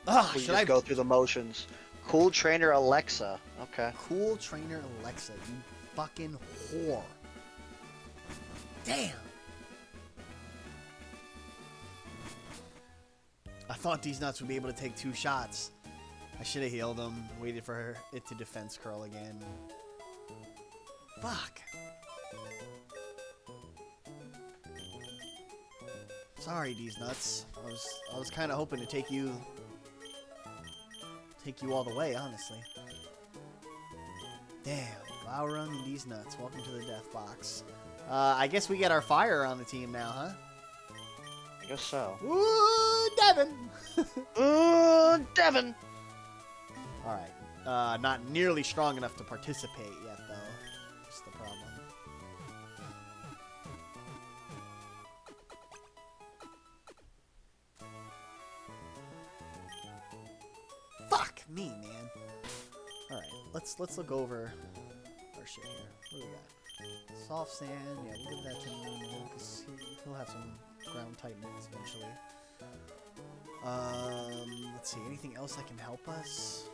S2: Ugh,
S3: We
S2: should
S3: just
S2: I...
S3: go through the motions. Cool trainer Alexa. Okay.
S2: Cool trainer Alexa, you fucking whore. Damn. I thought these nuts would be able to take 2 shots. I should have healed him, waited for it to defense curl again. Fuck. Sorry, these nuts. I was kind of hoping to take you all the way, honestly. Damn, Laurung and these nuts. Welcome to the death box. I guess we get our fire on the team now, huh?
S3: I guess so.
S2: Ooh, Devin.
S3: Ooh, Devin.
S2: All right. Not nearly strong enough to participate yet, though. That's the problem. Fuck me, man. All right, let's look over our shit here. What do we got? Soft sand. Yeah, we'll give that to Nemo because he'll have some ground type moves eventually. Let's see. Anything else that can help us?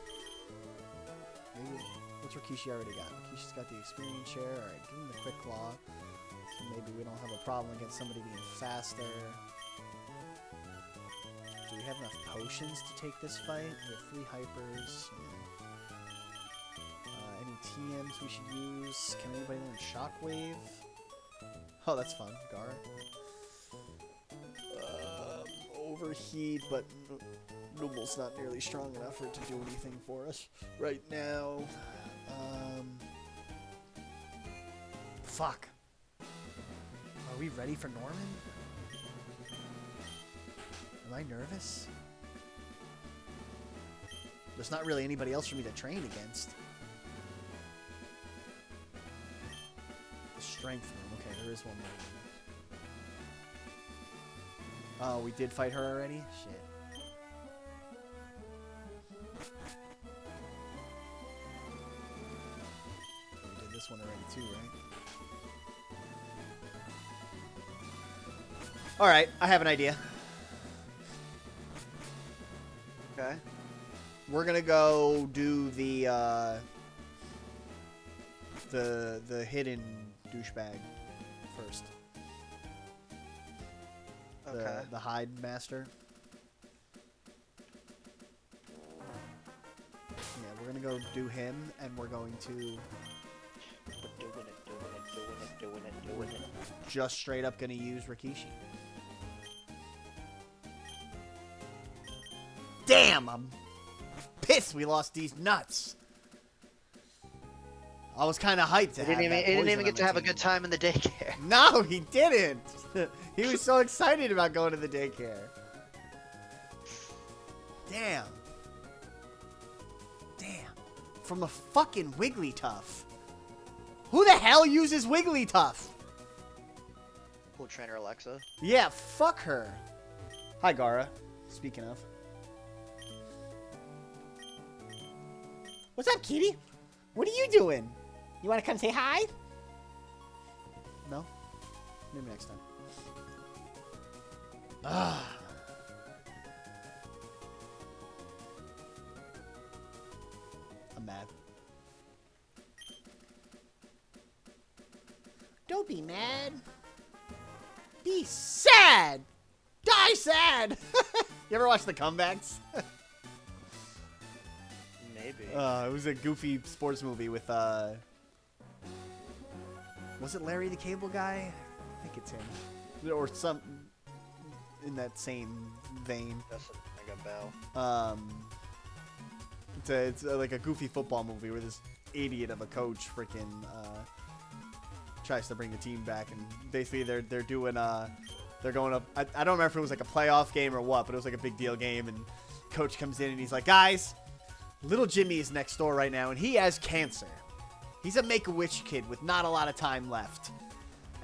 S2: Maybe. What's Rikishi already got? Rikishi's got the experience share. All right, give him the quick claw. So maybe we don't have a problem against somebody being faster. Do we have enough potions to take this fight? We have 3 hypers. Yeah. Any TMs we should use? Can anybody learn Shockwave? Oh, that's fun. Gar. Overheat, but Nubble's not nearly strong enough for it to do anything for us right now. Fuck. Are we ready for Norman? Am I nervous? There's not really anybody else for me to train against. The strength room. Okay, there is one more. Oh, we did fight her already? Shit. We did this one already too, right? Alright, I have an idea.
S3: Okay.
S2: We're gonna go do the hidden douchebag first.
S3: Okay.
S2: The hide master. Yeah, we're gonna go do him, and we're going to just straight up gonna use Rikishi. Damn, I'm pissed we lost these nuts. I was kind of hyped to
S3: He didn't even get to have a good time in the daycare.
S2: No, he didn't. He was so excited about going to the daycare. Damn. Damn. From a fucking Wigglytuff. Who the hell uses Wigglytuff?
S3: Cool trainer Alexa.
S2: Yeah, fuck her. Hi, Gara. Speaking of. What's up, kitty? What are you doing? You want to come say hi? No? Maybe next time. Ah. I'm mad. Don't be mad. Be sad. Die sad. You ever watch The Comebacks?
S3: Maybe.
S2: It was a goofy sports movie with was it Larry the Cable Guy? I think it's him. Or some in that same vein.
S3: Doesn't ring a bell.
S2: It's like a goofy football movie where this idiot of a coach freaking tries to bring the team back, and basically they're doing they're going up. I don't remember if it was like a playoff game or what, but it was like a big deal game, and coach comes in and he's like, guys, little Jimmy is next door right now, and he has cancer. He's a Make-A-Wish kid with not a lot of time left.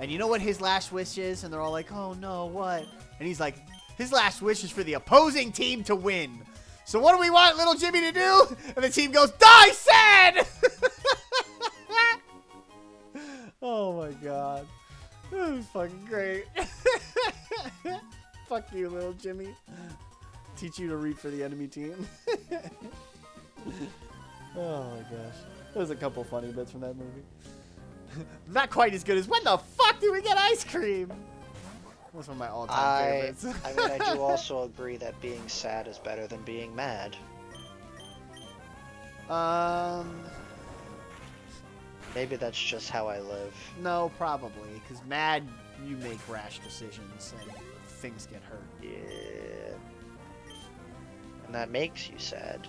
S2: And you know what his last wish is? And they're all like, oh no, what? And he's like, his last wish is for the opposing team to win. So what do we want little Jimmy to do? And the team goes, die sad! Oh my god. That was fucking great. Fuck you, little Jimmy. Teach you to root for the enemy team. Oh my gosh. There's a couple funny bits from that movie. Not quite as good as when the fuck did we get ice cream? That's one of my all-time favorites.
S3: I mean, I do also agree that being sad is better than being mad. Maybe that's just how I live.
S2: No, probably, because mad, you make rash decisions and things get hurt.
S3: Yeah. And that makes you sad.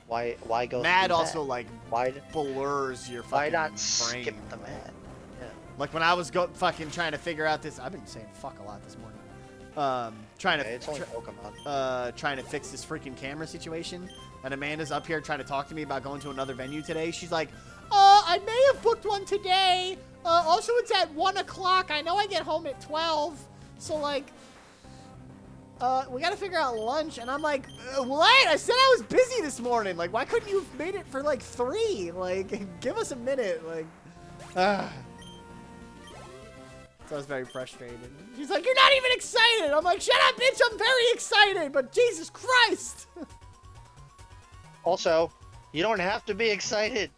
S3: Why go
S2: mad
S3: through
S2: also
S3: that?
S2: like
S3: Why
S2: blurs your fucking
S3: why not
S2: brain.
S3: skip the mad? Yeah.
S2: Like when I was fucking trying to figure out this, I've been saying fuck a lot this morning.
S3: It's only Pokemon.
S2: Trying to fix this freaking camera situation, and Amanda's up here trying to talk to me about going to another venue today. She's like, I may have booked one today. Also, it's at 1 o'clock. I know I get home at 12, so like, we gotta figure out lunch. And I'm like, what? I said I was busy this morning. Like, why couldn't you have made it for like 3? Like, give us a minute. Like, So I was very frustrated. She's like, you're not even excited. I'm like, shut up, bitch. I'm very excited, but Jesus Christ.
S3: Also, you don't have to be excited.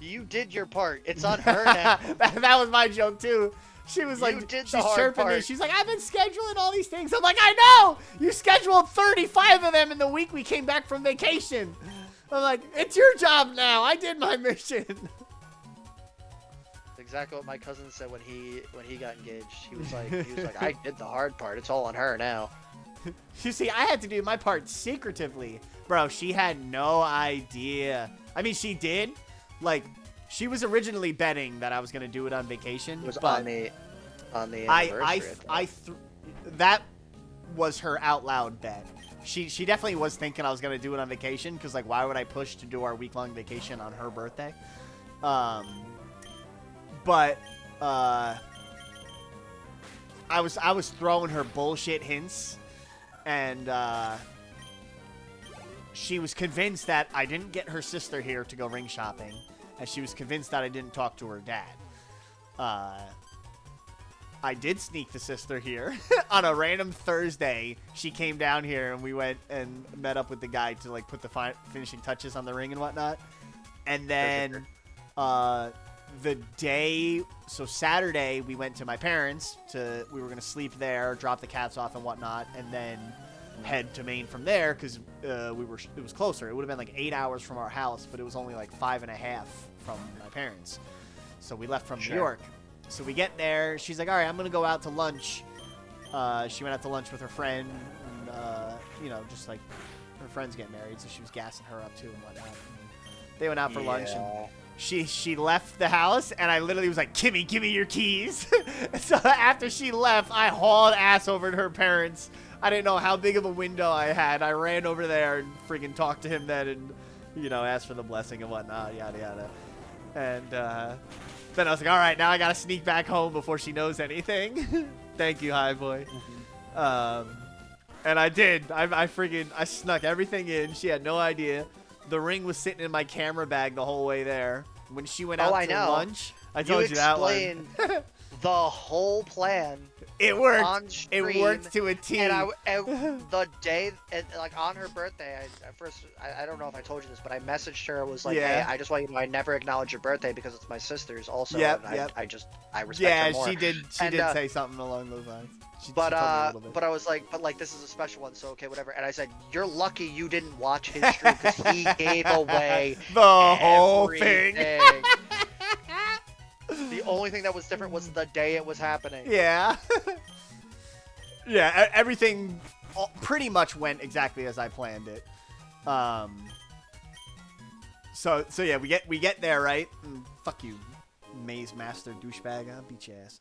S3: You did your part. It's on her now.
S2: That was my joke, too. She was like,
S3: did
S2: she's
S3: the hard
S2: chirping me.
S3: part.
S2: She's like, I've been scheduling all these things. I'm like, I know. You scheduled 35 of them in the week we came back from vacation. I'm like, it's your job now. I did my mission.
S3: Exactly what my cousin said when he got engaged. He was like, I did the hard part. It's all on her now.
S2: You see, I had to do my part secretively. Bro, she had no idea. I mean, she did. Like, she was originally betting that I was going to do it on vacation.
S3: It was
S2: but
S3: on the anniversary.
S2: That was her out loud bet. She definitely was thinking I was going to do it on vacation, because, like, why would I push to do our week-long vacation on her birthday? But I was throwing her bullshit hints, and she was convinced that I didn't get her sister here to go ring shopping, and she was convinced that I didn't talk to her dad. I did sneak the sister here on a random Thursday. She came down here, and we went and met up with the guy to like put the finishing touches on the ring and whatnot. And then the day, so Saturday, we went to my parents. We were going to sleep there, drop the cats off and whatnot, and then head to Maine from there, because it was closer. It would have been like 8 hours from our house, but it was only like 5.5 from my parents. So we left from New York. So we get there. She's like, all right, I'm going to go out to lunch. She went out to lunch with her friend. And, you know, just like her friend's getting married. So she was gassing her up too and whatnot. And they went out for lunch. And she left the house. And I literally was like, Kimmy, give me your keys. So after she left, I hauled ass over to her parents. I didn't know how big of a window I had. I ran over there and freaking talked to him then and, you know, asked for the blessing and whatnot, yada, yada. And then I was like, all right, now I got to sneak back home before she knows anything. Thank you, High Boy. And I did. I snuck everything in. She had no idea. The ring was sitting in my camera bag the whole way there. When she went out to lunch, I told you that one.
S3: You explained the whole plan.
S2: It worked.
S3: On stream,
S2: it worked to a T.
S3: And the day, like on her birthday, I don't know if I told you this, but I messaged her. Was like, hey, I just want you to know I never acknowledge your birthday because it's my sister's also.
S2: Yep,
S3: and I respect her more.
S2: She did say something along those lines.
S3: But I was like, this is a special one, so okay, whatever. And I said, you're lucky you didn't watch his stream because he gave away
S2: the whole thing.
S3: The only thing that was different was the day it was happening.
S2: Yeah. Yeah, everything pretty much went exactly as I planned it. So yeah, we get there, right? And fuck you, Maze Master douchebag. I'll beat your ass.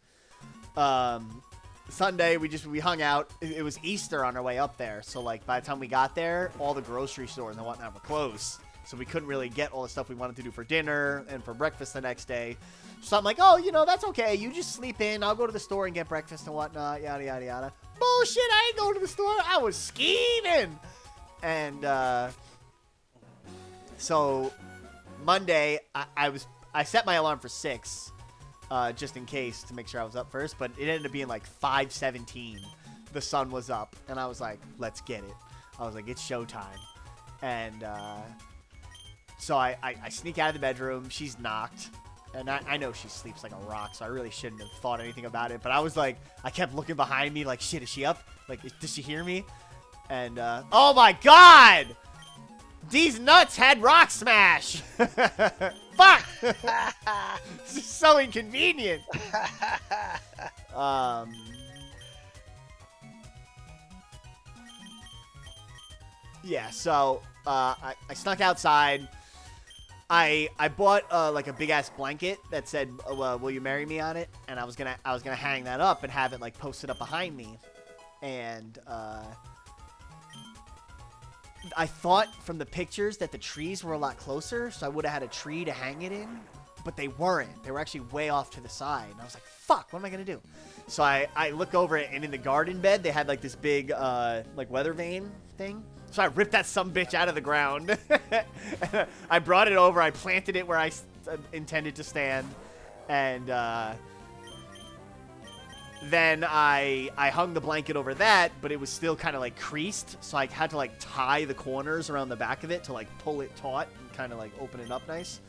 S2: Sunday, we hung out. It was Easter on our way up there. So, like, by the time we got there, all the grocery stores and whatnot were closed. So we couldn't really get all the stuff we wanted to do for dinner and for breakfast the next day. So I'm like, oh, you know, that's okay. You just sleep in. I'll go to the store and get breakfast and whatnot, yada, yada, yada. Bullshit, I ain't going to the store. I was scheming. And so Monday, I set my alarm for 6, just in case to make sure I was up first. But it ended up being like 5:17. The sun was up. And I was like, let's get it. I was like, it's showtime. And so I sneak out of the bedroom. She's knocked. And I know she sleeps like a rock, so I really shouldn't have thought anything about it. But I was like, I kept looking behind me like, shit, is she up? Like, does she hear me? And, oh my god! These nuts had rock smash! Fuck! This is so inconvenient. Yeah, so, I snuck outside. I bought like a big ass blanket that said "Will you marry me?" on it, and I was gonna hang that up and have it like posted up behind me, and I thought from the pictures that the trees were a lot closer, so I would have had a tree to hang it in, but they weren't. They were actually way off to the side, and I was like, "Fuck, what am I gonna do?" So I look over it, and in the garden bed they had like this big like weather vane thing. So I ripped that sumbitch out of the ground. I brought it over. I planted it where I intended to stand. And then I hung the blanket over that, but it was still kind of like creased. So I had to like tie the corners around the back of it to like pull it taut and kind of like open it up nice.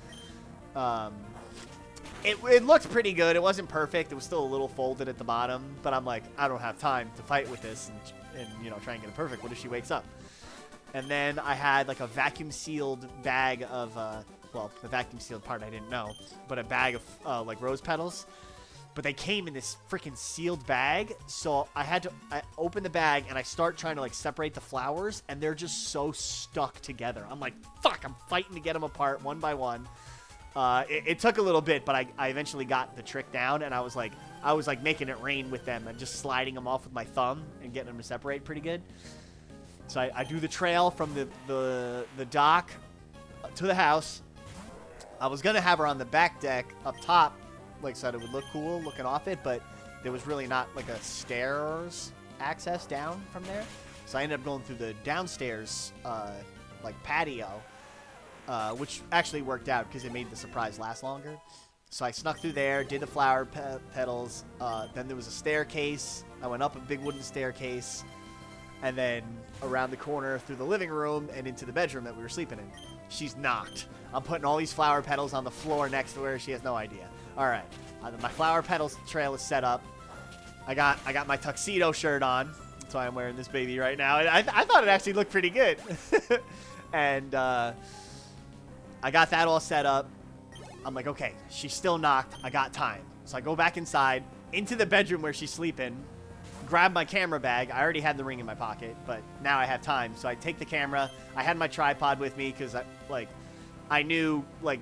S2: It looked pretty good. It wasn't perfect. It was still a little folded at the bottom. But I'm like, I don't have time to fight with this and you know, try and get it perfect. What if she wakes up? And then I had like a vacuum-sealed bag of, well, the vacuum-sealed part I didn't know, but a bag of like rose petals. But they came in this freaking sealed bag, so I open the bag and I start trying to like separate the flowers, and they're just so stuck together. I'm like, fuck, I'm fighting to get them apart one by one. It took a little bit, but I eventually got the trick down, and I was like making it rain with them and just sliding them off with my thumb and getting them to separate pretty good. So I do the trail from the dock to the house. I was going to have her on the back deck up top, like so that it would look cool looking off it, but there was really not like a stairs access down from there. So I ended up going through the downstairs like patio, which actually worked out because it made the surprise last longer. So I snuck through there, did the flower petals. Then there was a staircase. I went up a big wooden staircase. And then around the corner through the living room and into the bedroom that we were sleeping in. She's knocked. I'm putting all these flower petals on the floor next to her. She has no idea. All right. My flower petals trail is set up. I got my tuxedo shirt on. That's why I'm wearing this baby right now. And I thought it actually looked pretty good. And I got that all set up. I'm like, okay, she's still knocked. I got time. So I go back inside, into the bedroom where she's sleeping, grab my camera bag. I already had the ring in my pocket, but now I have time. So I take the camera. I had my tripod with me because I knew, like,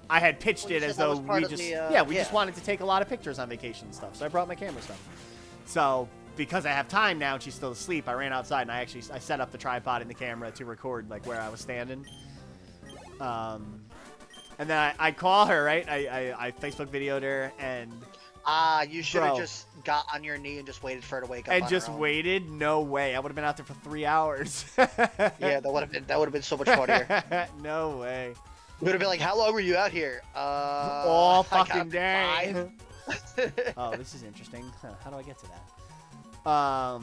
S2: I had pitched it as though we just, just wanted to take a lot of pictures on vacation and stuff. So I brought my camera stuff. So because I have time now and she's still asleep, I ran outside and I set up the tripod and the camera to record, like, where I was standing. And then I call her, right? I Facebook videoed her, and
S3: you should have just got on your knee and just waited for her to wake up.
S2: And just waited? No way. I would have been out there for 3 hours.
S3: Yeah, that would have been so much funnier.
S2: No way.
S3: We would have been like, how long were you out here?
S2: All fucking day. Oh, this is interesting. How do I get to that?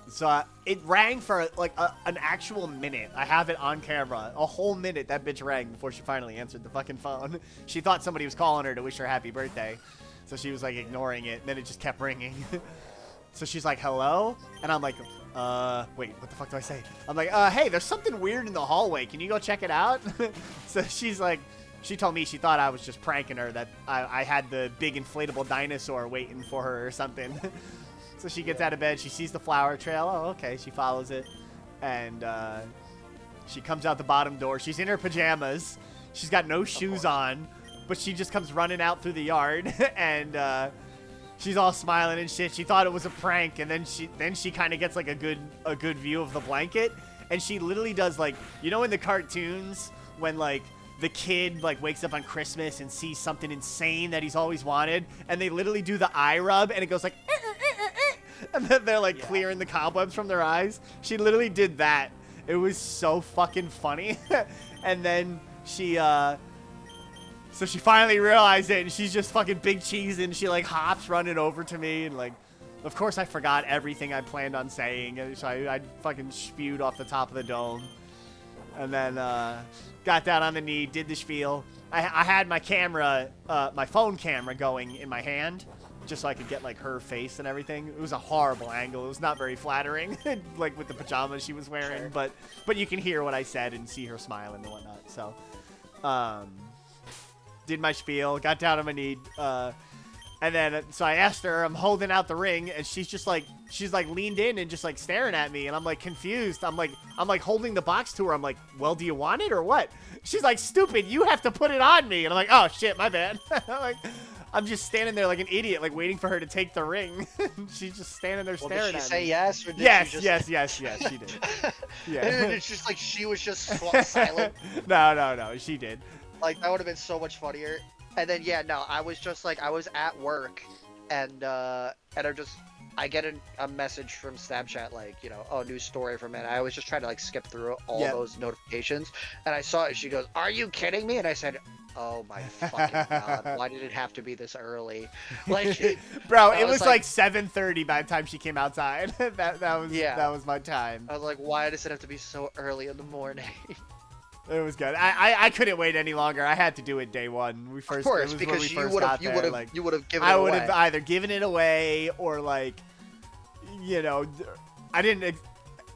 S2: So it rang for like an actual minute. I have it on camera. A whole minute that bitch rang before she finally answered the fucking phone. She thought somebody was calling her to wish her happy birthday. So she was like ignoring it, and then it just kept ringing. So she's like, hello? And I'm like, wait, what the fuck do I say? I'm like, hey, there's something weird in the hallway. Can you go check it out? So she's like, she told me she thought I was just pranking her, that I had the big inflatable dinosaur waiting for her or something. So she gets out of bed, she sees the flower trail. Oh, okay, she follows it. And she comes out the bottom door. She's in her pajamas. She's got no shoes on, but she just comes running out through the yard. And she's all smiling and shit. She thought it was a prank, and then she kind of gets like a good view of the blanket. And she literally does, like, you know in the cartoons when, like, the kid, like, wakes up on Christmas and sees something insane that he's always wanted, and they literally do the eye rub, and it goes like, and then they're like clearing the cobwebs from their eyes. She literally did that. It was so fucking funny. And then she so she finally realized it, and she's just fucking big cheese, and she like hops running over to me, and like, of course I forgot everything I planned on saying, and so I fucking spewed off the top of the dome. And then got down on the knee, did the spiel. I had my camera, my phone camera going in my hand, just so I could get like her face and everything. It was a horrible angle. It was not very flattering, like with the pajamas she was wearing. But you can hear what I said and see her smiling and whatnot. So, did my spiel, got down on my knee, and then so I asked her. I'm holding out the ring, and she's like leaned in and just like staring at me, and I'm like confused. I'm like holding the box to her. I'm like, well, do you want it or what? She's like, stupid, you have to put it on me. And I'm like, oh shit, my bad. I'm just standing there like an idiot, like waiting for her to take the ring. She's just standing there staring at me.
S3: Did she say yes? Or did
S2: yes,
S3: she
S2: yes, she did. Yeah.
S3: It's just like she was just silent.
S2: No, she did.
S3: Like, that would have been so much funnier. And then, yeah, no, I was just like, I was at work, and I get a message from Snapchat, like, you know, oh, new story from it. I was just trying to like skip through all those notifications, and I saw it. She goes, "Are you kidding me?" And I said, "Oh my fucking god, why did it have to be this early?" Like,
S2: bro, it was like 7:30 by the time she came outside. that was my time.
S3: I was like, why does it have to be so early in the morning?
S2: It was good. I couldn't wait any longer. I had to do it day one. Of
S3: course, because you would have given it away.
S2: I would have either given it away or, like, you know, I didn't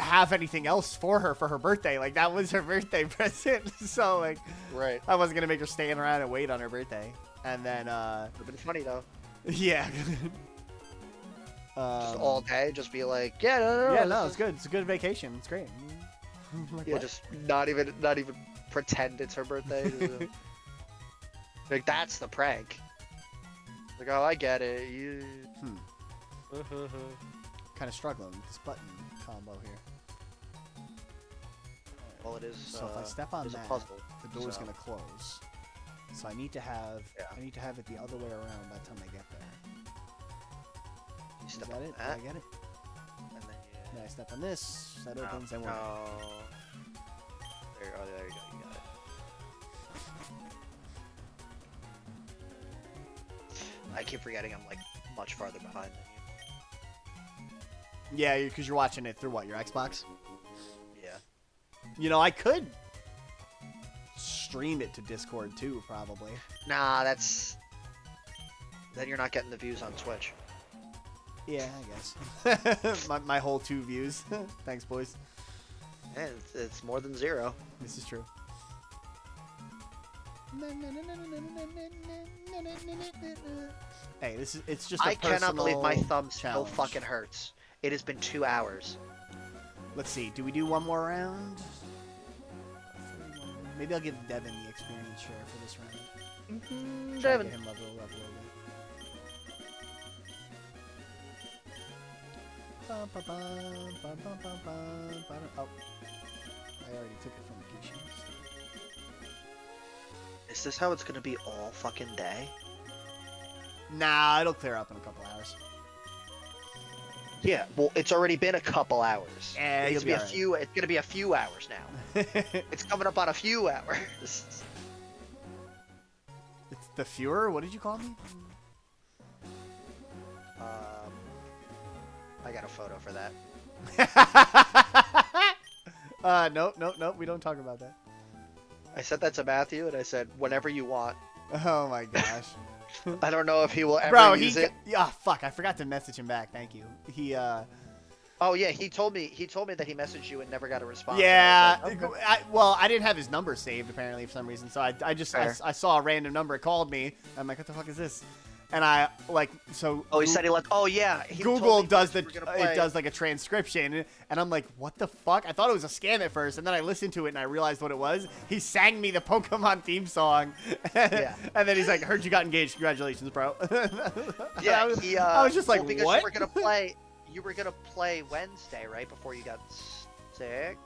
S2: have anything else for her birthday. Like, that was her birthday present. So, like,
S3: right.
S2: I wasn't gonna make her stand around and wait on her birthday. And then
S3: Would've been funny though.
S2: Yeah.
S3: Just all day, just be like, no,
S2: it's good. It's a good vacation. It's great. Like,
S3: yeah, what? Just not even pretend it's her birthday. Like, that's the prank. Like, oh, I get it. You...
S2: Kind of struggling with this button combo here.
S3: Well, it is.
S2: So if I step on that, the door's gonna close. So I need to have it the other way around by the time I get there. Is that it? Did I get it?
S3: And then
S2: I step on this. That opens and we're.
S3: There you go. You got it. I keep forgetting I'm like much farther behind than you.
S2: Yeah, because you're watching it through what, your Xbox?
S3: Yeah.
S2: You know, I could stream it to Discord too, probably.
S3: Nah, then you're not getting the views on Twitch.
S2: Yeah, I guess. my whole 2 views. Thanks, boys.
S3: Yeah, it's more than 0.
S2: This is true. Hey, it's just a
S3: I cannot believe my
S2: personal
S3: thumb still
S2: challenge.
S3: fucking hurts. It has been 2 hours.
S2: Let's see. Do we do one more round? Maybe I'll give Devin the experience share for this round. Try to
S3: Devin.
S2: get him level up a little bit. Oh, I already took it from Kishi.
S3: Is this how it's gonna be all fucking day?
S2: Nah, it'll clear up in a couple hours.
S3: Yeah, well, it's already been a couple hours.
S2: Yeah,
S3: it's
S2: you'll be
S3: gonna be
S2: alright.
S3: It's gonna be a few hours now. It's coming up on a few hours.
S2: It's the Fuhrer? What did you call me?
S3: I got a photo for that.
S2: Nope. We don't talk about that.
S3: I said that to Matthew, and I said, whenever you want.
S2: Oh my gosh.
S3: I don't know if he will ever use it.
S2: Yeah, fuck. I forgot to message him back. Thank you.
S3: Oh yeah, he told me that he messaged you and never got a response.
S2: Yeah.
S3: I was like, okay.
S2: I didn't have his number saved apparently for some reason, so I saw a random number. It called me. I'm like, what the fuck is this? And I so.
S3: Oh, he said he left. Oh yeah. He
S2: Google
S3: told me
S2: does
S3: we were gonna play.
S2: it does like a transcription, and I'm like, what the fuck? I thought it was a scam at first, and then I listened to it and I realized what it was. He sang me the Pokemon theme song.
S3: Yeah.
S2: And then he's like, heard you got engaged. Congratulations, bro.
S3: Yeah.
S2: I was just like,
S3: well, because
S2: what?
S3: You were gonna play Wednesday, right before you got sick.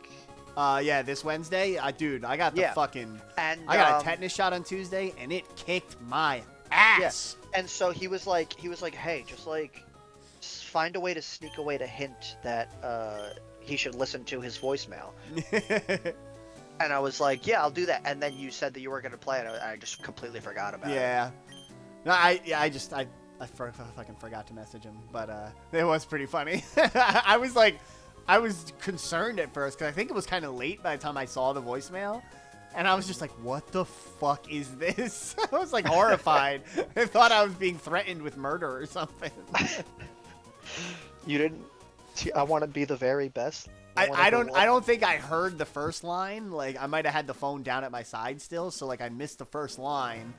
S2: Yeah, this Wednesday, dude, I got the fucking,
S3: And
S2: I got a tetanus shot on Tuesday, and it kicked my ass.
S3: Yes. And so he was like, hey, just like, find a way to sneak away to hint that he should listen to his voicemail. And I was like, yeah, I'll do that. And then you said that you were gonna play it. I just completely forgot about it.
S2: Yeah. No, I fucking forgot to message him, but it was pretty funny. I was concerned at first because I think it was kind of late by the time I saw the voicemail, and I was just like, "What the fuck is this?" I was like horrified. I thought I was being threatened with murder or something.
S3: You didn't. I want to be the very best.
S2: I don't think I heard the first line. Like I might have had the phone down at my side still, so like I missed the first line.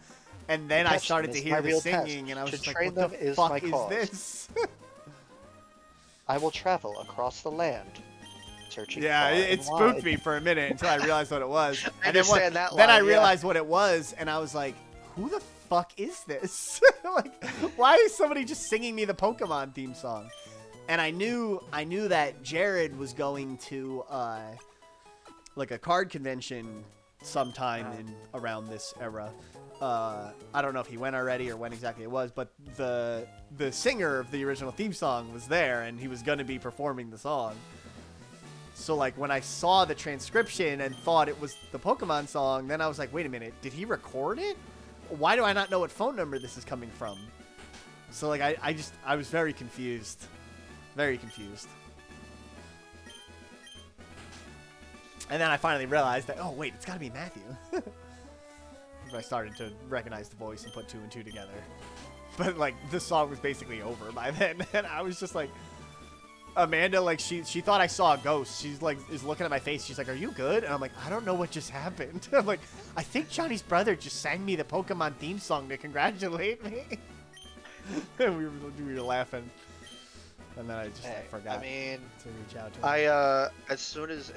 S2: And then I started to hear the singing, and I was just like, what the fuck is this?
S3: I will travel across the land, searching.
S2: Yeah, it spooked me for a minute until I realized what it was. And then I realized what it was, and I was like, who the fuck is this? Like, why is somebody just singing me the Pokemon theme song? And I knew that Jared was going to like a card convention sometime in around this era. I don't know if he went already or when exactly it was, but the singer of the original theme song was there, and he was going to be performing the song. So, like, when I saw the transcription and thought it was the Pokemon song, then I was like, wait a minute, did he record it? Why do I not know what phone number this is coming from? So, like, I was very confused. Very confused. And then I finally realized that, oh, wait, it's got to be Matthew. I started to recognize the voice and put 2 and 2 together. But, like, the song was basically over by then. And I was just like, Amanda, like, she thought I saw a ghost. She's like, is looking at my face. She's like, are you good? And I'm like, I don't know what just happened. I'm like, I think Johnny's brother just sang me the Pokemon theme song to congratulate me. And we were laughing. And then I just forgot to reach out to him.
S3: As soon as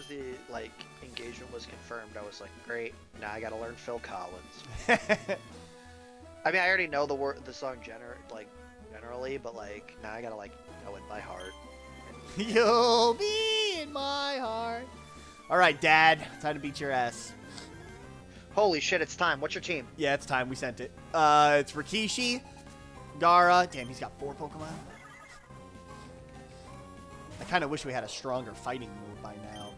S3: the like engagement was confirmed, I was like, great, now I gotta learn Phil Collins. I mean, I already know the song generally, but like now I gotta like know it by heart.
S2: You'll be in my heart. All right, Dad, time to beat your ass.
S3: Holy shit, it's time. What's your team?
S2: Yeah, it's time. We sent it. It's Rikishi, Gara. Damn, he's got 4 Pokemon. I kind of wish we had a stronger fighting move by now,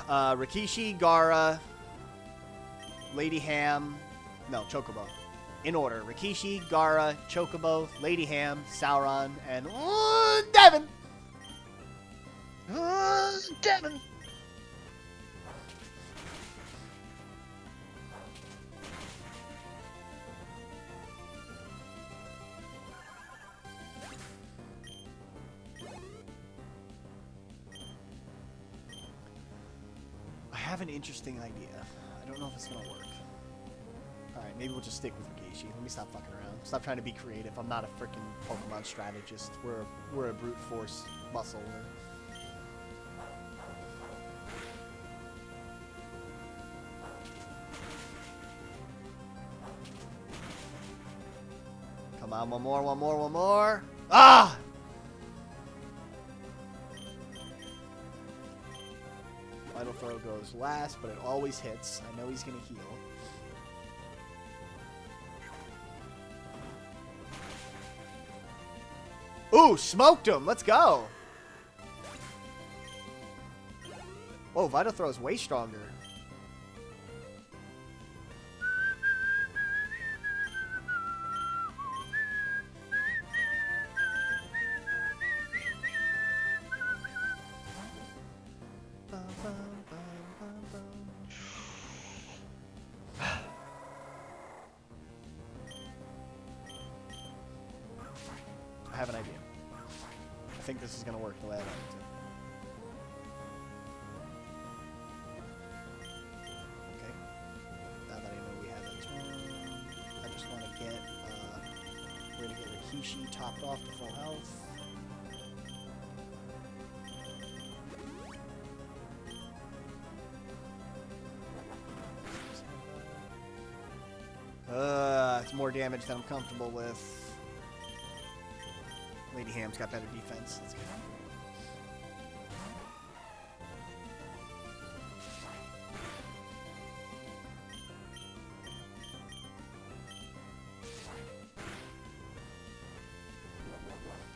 S2: but... Rikishi, Gara, Lady Ham... No, Chocobo. In order. Rikishi, Gara, Chocobo, Lady Ham, Sauron, and... Devin!
S3: Devin!
S2: have an interesting idea. I don't know if it's gonna work. Alright, maybe we'll just stick with Rikishi. Let me stop fucking around. Stop trying to be creative. I'm not a freaking Pokemon strategist. We're a brute force muscle. Come on, one more. Ah! Final throw goes last, but it always hits. I know he's gonna heal. Ooh, smoked him. Let's go. Oh, Vital Throw is way stronger. I have an idea. I think this is going to work the way I want it to. Okay. Now that I know we have a turn, I just want to get, we're going to get Rikishi topped off to full health. It's more damage than I'm comfortable with. Lady Ham's got better defense. Let's go.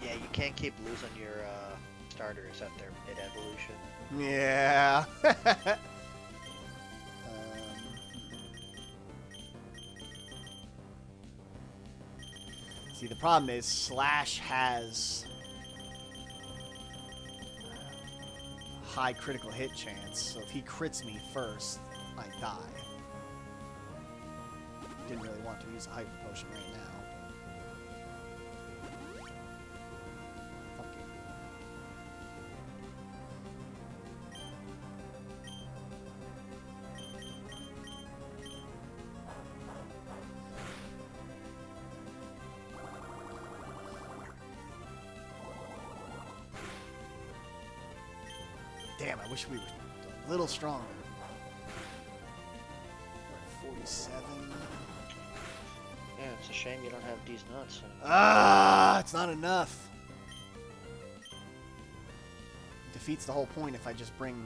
S3: Yeah, you can't keep losing your starters at their mid-evolution.
S2: Yeah. See, the problem is Slash has high critical hit chance, so if he crits me first, I die. Didn't really want to use a Hyper Potion right now. Fuck you. Damn, I wish we were a little stronger. We're at 47.
S3: Yeah, it's a shame you don't have these nuts.
S2: Ah, it's not enough. It defeats the whole point if I just bring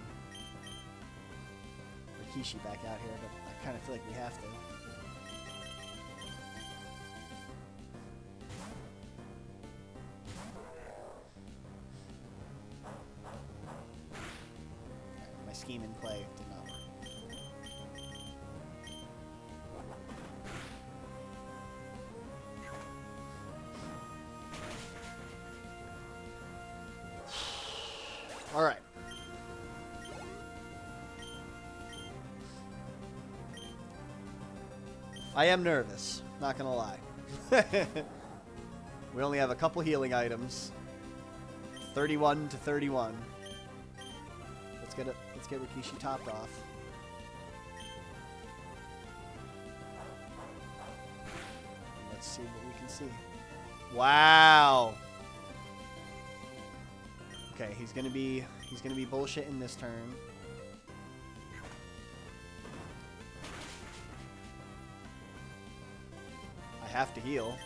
S2: Rikishi back out here, but I kind of feel like we have to. My scheme in play did not work. All right. I am nervous, not gonna lie. We only have a couple healing items. 31 to 31. Let's get Rikishi topped off. Let's see what we can see. Wow. Okay, he's gonna be bullshitting this turn. I have to heal.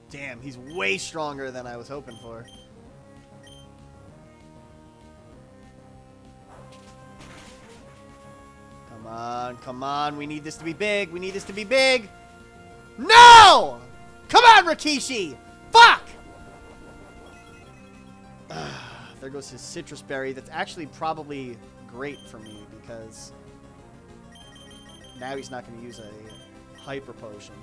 S2: Damn, he's way stronger than I was hoping for. Come on, come on. We need this to be big. We need this to be big. No! Come on, Rikishi! Fuck! There goes his citrus berry. That's actually probably great for me because now he's not going to use a hyper potion.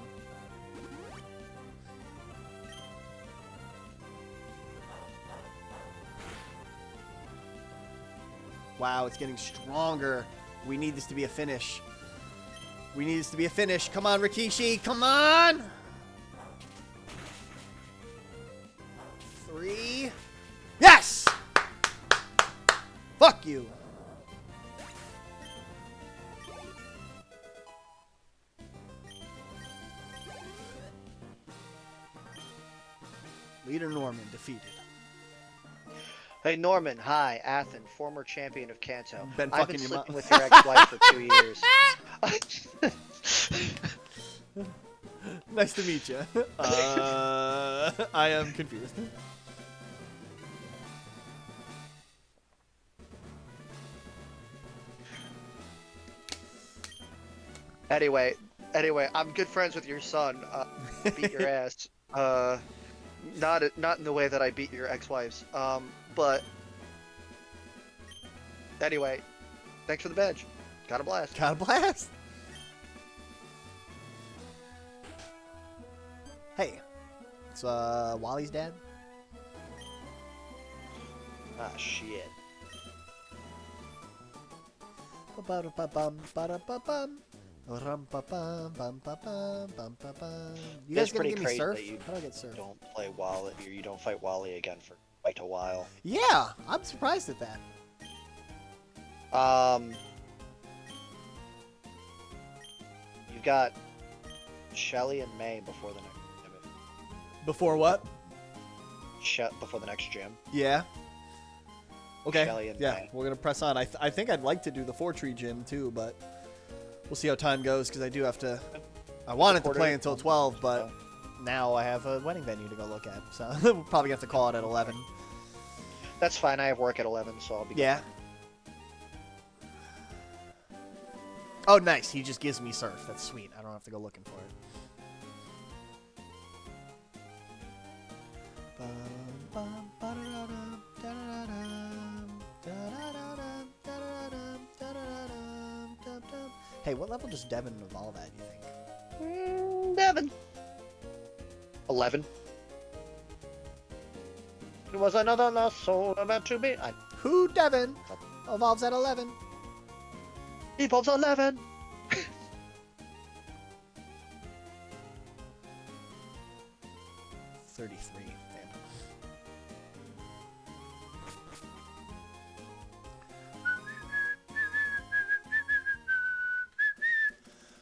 S2: Wow, it's getting stronger. We need this to be a finish. We need this to be a finish. Come on, Rikishi. Come on. 3. Yes! Fuck you. Leader Norman defeated.
S3: Hey Norman, hi, Athen, former champion of Kanto.
S2: Been
S3: I've
S2: fucking
S3: been
S2: your
S3: sleeping
S2: mom.
S3: with your ex-wife for 2 years.
S2: Nice to meet you. I am confused.
S3: Anyway, I'm good friends with your son. Beat your ass. Not in the way that I beat your ex-wives. But anyway, thanks for the badge. Got a blast.
S2: Got a blast. Hey, it's Wally's dad.
S3: Ah, shit.
S2: Ba-ba-da-ba-bum, ba-da-ba-bum. Rum-ba-bum-bum-ba-bum-bum-ba-bum. You
S3: It's
S2: guys gonna
S3: pretty
S2: give me
S3: crazy
S2: surf?
S3: that you
S2: How do I get surf?
S3: don't play Wally, or you don't fight Wally again for quite a while.
S2: Yeah, I'm surprised at that.
S3: You've got Shelly and May before the next
S2: Before what?
S3: before the next gym.
S2: Yeah. Okay.
S3: Shelly and
S2: Yeah,
S3: May.
S2: we're gonna press on. I think I'd like to do the 4-tree gym too, but we'll see how time goes because I do have to. I wanted to play until 12, but now I have a wedding venue to go look at, so we'll probably have to call it at 11.
S3: That's fine. I have work at 11, so I'll be.
S2: Yeah. Oh, nice. He just gives me surf. That's sweet. I don't have to go looking for it. Hey, what level does Devin evolve at, you think?
S3: Devin. 11. It was another lost soul about to be.
S2: Who Devin evolves at 11?
S3: Evolves 11.
S2: 33. Damn.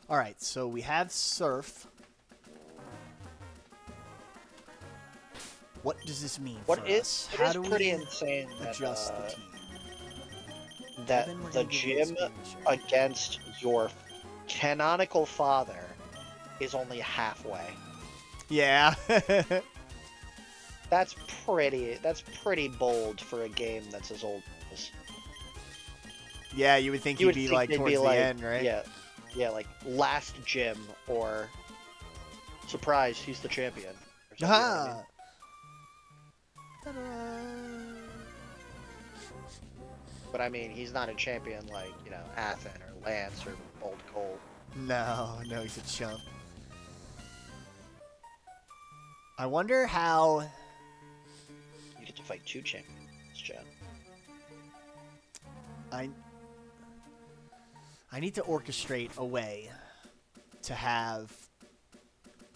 S2: All right, so we have surf. What does this mean
S3: What
S2: for
S3: is
S2: us?
S3: it
S2: How
S3: is
S2: do
S3: pretty
S2: we
S3: insane that,
S2: adjust the team?
S3: that
S2: Devin, we're
S3: the
S2: gonna give you
S3: gym
S2: experience share.
S3: against your canonical father is only halfway.
S2: Yeah.
S3: That's pretty bold for a game that's as old as.
S2: Yeah, you would think
S3: You
S2: he'd
S3: would
S2: be
S3: think
S2: like
S3: they'd
S2: towards
S3: be
S2: the
S3: like,
S2: end, right?
S3: Yeah, like last gym or surprise, he's the champion. Or something, you know what I mean?
S2: Ta-da.
S3: But I mean, he's not a champion like, Athen or Lance or Old Cole.
S2: No, he's a chump. I wonder how.
S3: You get to fight 2 champions, Jen.
S2: I need to orchestrate a way to have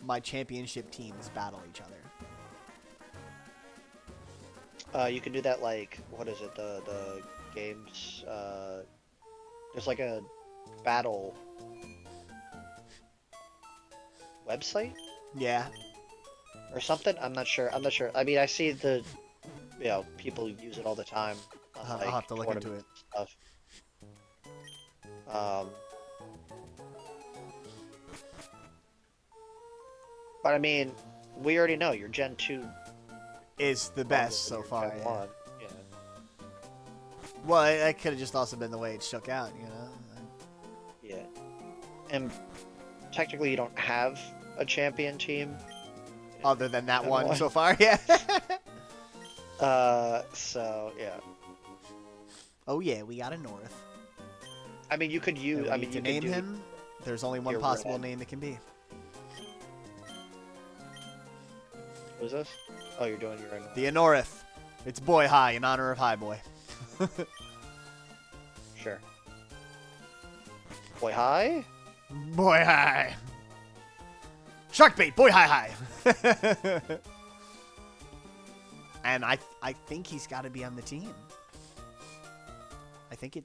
S2: my championship teams battle each other.
S3: You can do that like, what is it, the games, there's like a battle website
S2: Yeah.
S3: or something? I'm not sure. I mean, I see the, people use it all the time. On,
S2: I'll
S3: like,
S2: have to look into it.
S3: Stuff. But I mean, we already know your Gen 2
S2: Is the best so
S3: your
S2: far.
S3: Gen
S2: Yeah.
S3: 1. Yeah.
S2: Well, that could have just also been the way it shook out,
S3: Yeah. And technically you don't have a champion team.
S2: Other than that
S3: Gen
S2: one
S3: 1.
S2: so far, yeah.
S3: So, yeah.
S2: Oh yeah, we got a North.
S3: I mean, you could use,
S2: And we
S3: I
S2: need
S3: mean,
S2: to
S3: you
S2: name
S3: could do
S2: him. There's only one
S3: your
S2: possible
S3: red.
S2: name it can be.
S3: Who's this? Oh, you're doing your own.
S2: The Anorith. It's Boy High in honor of High Boy.
S3: Sure. Boy, hi?
S2: Boy hi. Shark bait, boy hi. And I think he's got to be on the team. I think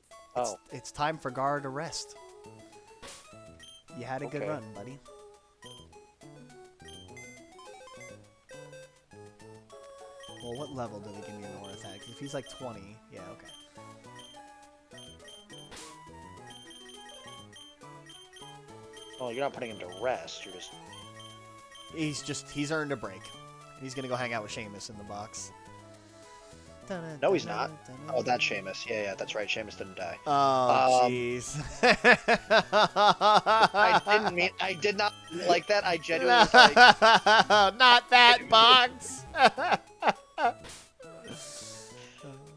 S2: it's time for Gar to rest. You had a good run, buddy. Well, what level do they give me an aura attack? If he's like 20, yeah, okay.
S3: Well, you're not putting him to rest. You're just.
S2: He's earned a break. He's gonna go hang out with Seamus in the box.
S3: No, he's not. Oh, that's Seamus. Yeah, that's right. Seamus didn't die.
S2: Oh, jeez.
S3: I did not like that. I genuinely was like,
S2: not that box.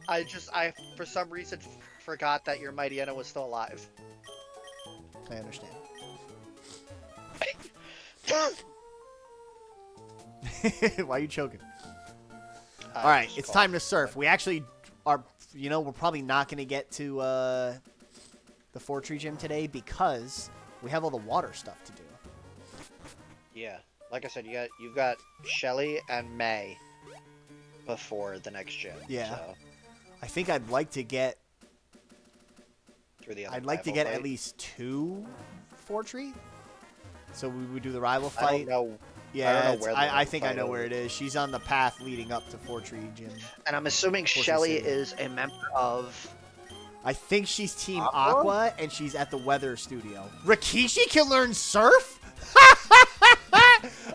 S3: I for some reason forgot that your Mighty Enna was still alive.
S2: I understand. Why are you choking? All right, it's time to surf. We actually are, we're probably not going to get to the Fortree Gym today because we have all the water stuff to do.
S3: Yeah, like I said, you've got Shelly and May before the next gym.
S2: Yeah,
S3: so.
S2: I think I'd like to get.
S3: Through the
S2: I'd like to get at least 2 Fortree. So we would do the rival fight.
S3: I don't know.
S2: Yeah, I think I know where it is. She's on the path leading up to Fortree Gym.
S3: And I'm assuming Shelly is a member of...
S2: I think she's Team Aqua, and she's at the Weather Studio. Rikishi can learn surf?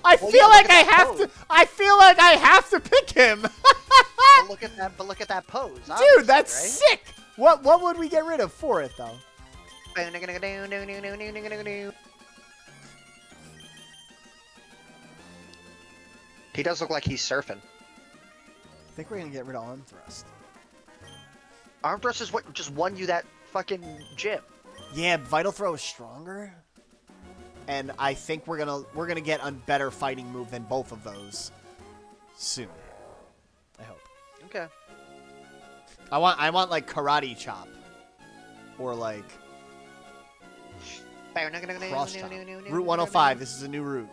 S2: I feel like I have to pick him.
S3: But look at that pose.
S2: Dude, that's sick. What would we get rid of for it though?
S3: He does look like he's surfing.
S2: I think we're gonna get rid of Arm Thrust.
S3: Arm Thrust is what just won you that fucking gym.
S2: Yeah, Vital Throw is stronger, and I think we're gonna get a better fighting move than both of those soon. I hope.
S3: Okay.
S2: I want like Karate Chop, or like Cross Chop. Route 105. This is a new route.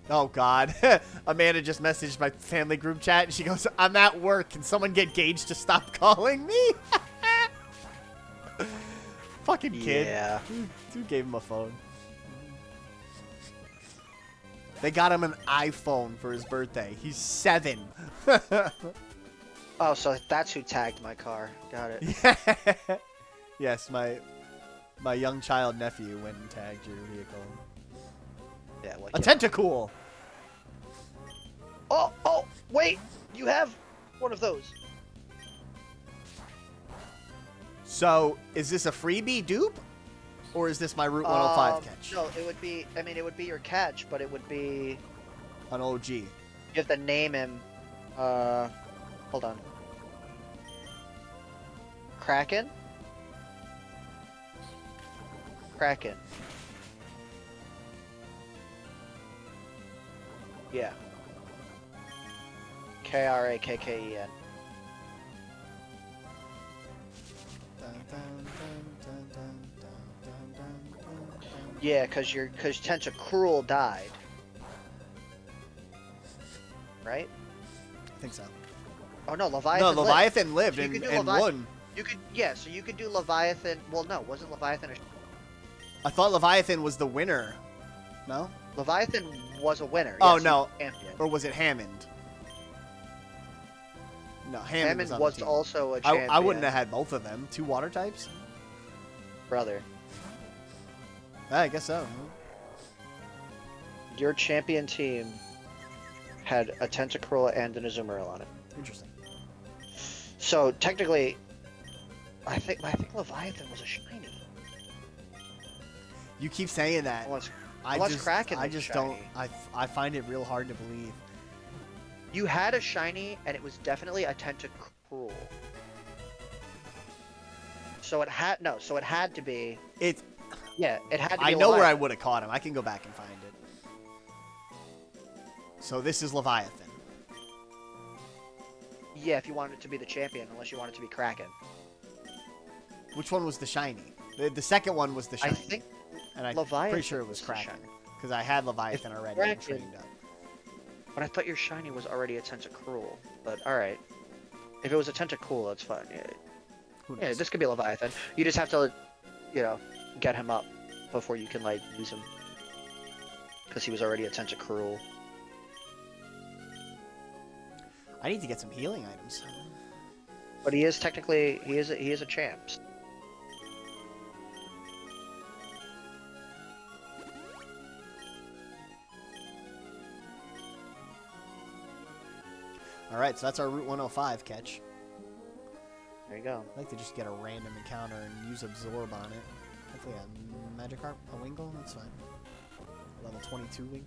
S2: Oh, God. Amanda just messaged my family group chat, and she goes, I'm at work. Can someone get Gage to stop calling me? Fucking kid.
S3: Yeah.
S2: Dude gave him a phone. They got him an iPhone for his birthday. He's 7.
S3: Oh, so that's who tagged my car. Got it.
S2: Yes, my young child nephew went and tagged your vehicle.
S3: Yeah, well,
S2: A tentacool!
S3: Oh, wait! You have one of those.
S2: So, is this a freebie dupe? Or is this my Route 105 catch?
S3: No, it would be, it would be your catch, but it would be...
S2: An OG.
S3: You have to name him, hold on. Kraken? Kraken. Yeah. Krakken. Yeah, cause Tentacruel died. Right?
S2: I think so.
S3: Oh no, Leviathan.
S2: No, Leviathan lived
S3: and
S2: won.
S3: You could, yeah. So you could do Leviathan. Well, no, wasn't Leviathan?
S2: I thought Leviathan was the winner. No.
S3: Leviathan was a winner.
S2: Oh
S3: yes,
S2: no.
S3: Champion.
S2: Or was it Hammond? No, Hammond
S3: was also a champion.
S2: I wouldn't have had both of them. 2 water types.
S3: Brother.
S2: I guess so.
S3: Your champion team had a Tentacruel and an Azumarill on it.
S2: Interesting.
S3: So technically, I think Leviathan was a shiny.
S2: You keep saying that. I just don't. I find it real hard to believe.
S3: You had a shiny, and it was definitely a Tentacruel. So it had to be.
S2: It.
S3: Yeah, it had to be.
S2: I know where I would have caught him. I can go back and find it. So this is Leviathan.
S3: Yeah, if you want it to be the champion, unless you want it to be Kraken.
S2: Which one was the shiny? The second one was the shiny.
S3: I think
S2: and I'm
S3: Leviathan
S2: pretty sure it was
S3: was the
S2: Kraken.
S3: shiny.
S2: Because I had Leviathan already and trained up.
S3: But I thought your shiny was already a Tentacruel. But alright. If it was a Tentacruel, that's fine. Yeah, this could be Leviathan. You just have to, you know, get him up before you can, like, use him. Because he was already a Tentacruel.
S2: I need to get some healing items.
S3: But he is technically, he is a champ.
S2: Alright, so that's our Route 105 catch.
S3: There you go.
S2: I'd like to just get a random encounter and use Absorb on it. Hopefully a Magikarp, a Wingull, that's fine. Level 22 Wingull.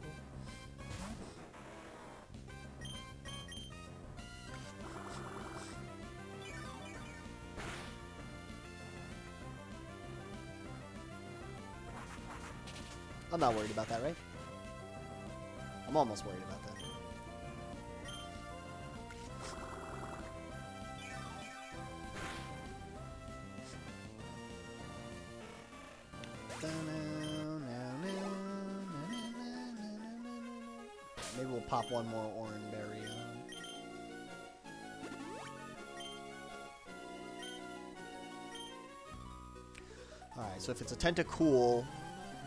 S2: I'm not worried about that, right? I'm almost worried about that. Maybe we'll pop one more orange berry on. Alright, so if it's a Tentacool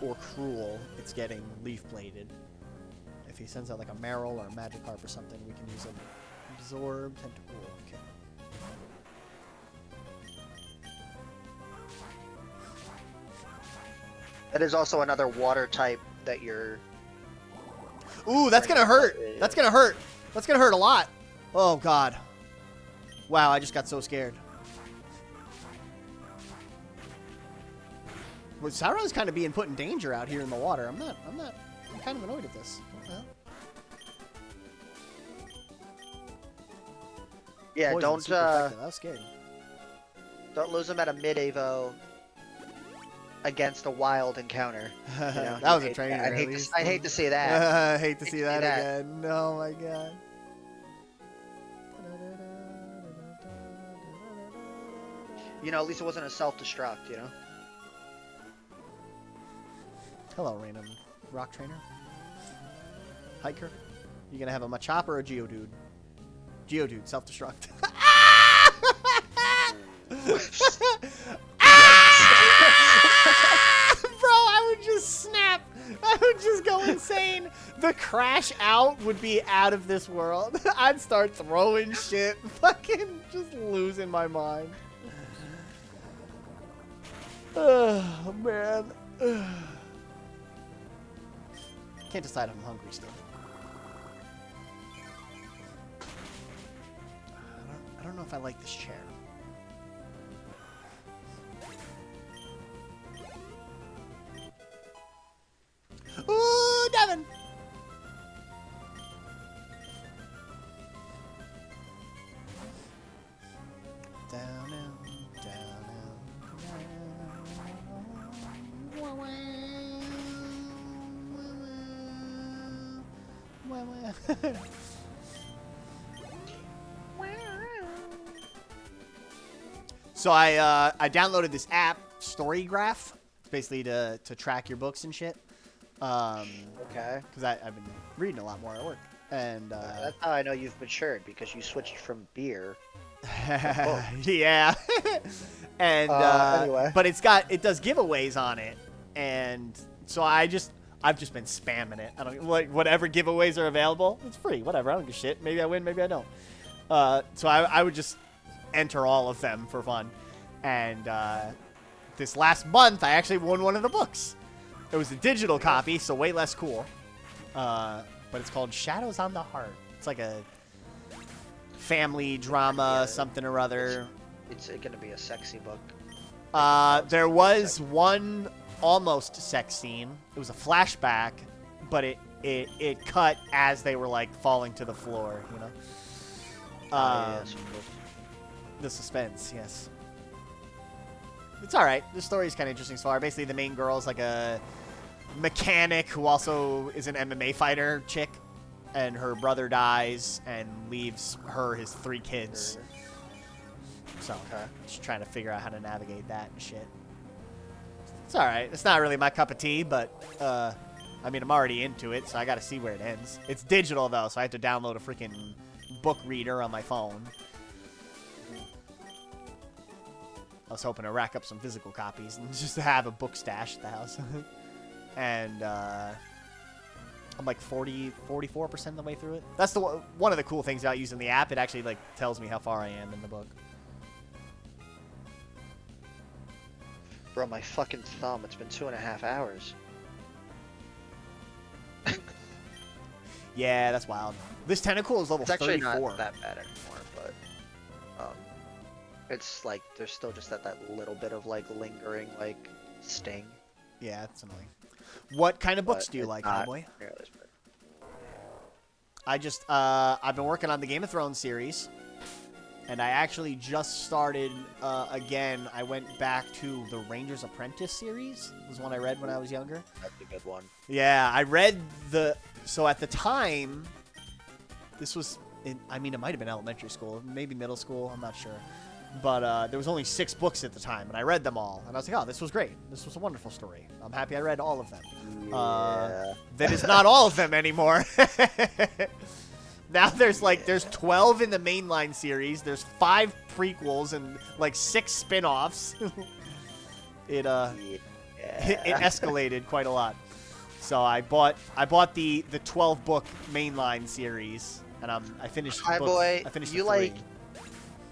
S2: or Cruel, it's getting Leaf Bladed. If he sends out like a Marill or a Magikarp or something, we can use a Absorb Tentacool. Okay.
S3: That is also another water type that you're...
S2: Ooh, that's gonna hurt! That's gonna hurt! That's gonna hurt a lot! Oh, God. Wow, I just got so scared. Well, Sauron's kind of being put in danger out here in the water. I'm kind of annoyed at this. What the hell?
S3: Yeah,
S2: Poison,
S3: don't,
S2: super effective. I was scared.
S3: don't lose him at a mid-Evo against a wild encounter. You know,
S2: that was a training.
S3: I hate to see that.
S2: I hate to see that again. Oh my God.
S3: You know, at least it wasn't a self-destruct, you know?
S2: Hello, random rock trainer. Hiker. You gonna have a Machop or a Geodude? Geodude, self-destruct. Bro, I would just snap. I would just go insane. The crash out would be out of this world. I'd start throwing shit. Fucking just losing my mind. Oh, man. Can't decide if I'm hungry still. I don't know if I like this chair. Ooh, Devin! Down, down, down. So I downloaded this app, Storygraph. It's basically to track your books and shit.
S3: Okay.
S2: Because I've been reading a lot more at work. And
S3: That's how I know you've matured, because you switched from beer.
S2: yeah. And
S3: anyway.
S2: but it does giveaways on it, and so I've just been spamming it. I don't like whatever giveaways are available. It's free, whatever. I don't give a shit. Maybe I win, maybe I don't. So I would just enter all of them for fun. And this last month, I actually won one of the books. It was a digital copy, so way less cool. But it's called Shadows on the Heart. It's like a family drama, something or other.
S3: It's gonna be a sexy book.
S2: There was one almost sex scene. It was a flashback, but it cut as they were like falling to the floor, you know? The suspense, yes. It's alright. The story's kind of interesting so far. Basically, the main girl is like a mechanic who also is an MMA fighter chick. and her brother dies and leaves her his 3 kids. So, just trying to figure out how to navigate that and shit. It's alright. It's not really my cup of tea, but, I mean, I'm already into it, so I gotta see where it ends. It's digital, though, so I have to download a freaking book reader on my phone. I was hoping to rack up some physical copies and just to have a book stash at the house. And, I'm like 44% of the way through it. That's one of the cool things about using the app. It actually, like, tells me how far I am in the book.
S3: Bro, my fucking thumb. It's been 2.5 hours.
S2: Yeah, that's wild. This tentacle is level 34.
S3: It's actually not that bad anymore, but it's like there's still just that little bit of like lingering like sting.
S2: Yeah, it's annoying. What kind of books do you like, Cowboy? I just I've been working on the Game of Thrones series, and I actually just started again. I went back to the Ranger's Apprentice series. It was one I read when I was younger.
S3: That's a good one.
S2: Yeah, I read so at the time, this was I mean, it might have been elementary school, maybe middle school, I'm not sure. But there was only 6 books at the time, and I read them all. And I was like, oh, this was great. This was a wonderful story. I'm happy I read all of them.
S3: Yeah.
S2: That is not all of them anymore. Now there's 12 in the mainline series. There's 5 prequels and like 6 spin-offs. It escalated quite a lot. So I bought the 12-book mainline series, and I finished.
S3: Hi,
S2: books.
S3: boy.
S2: I finished
S3: You
S2: the 3.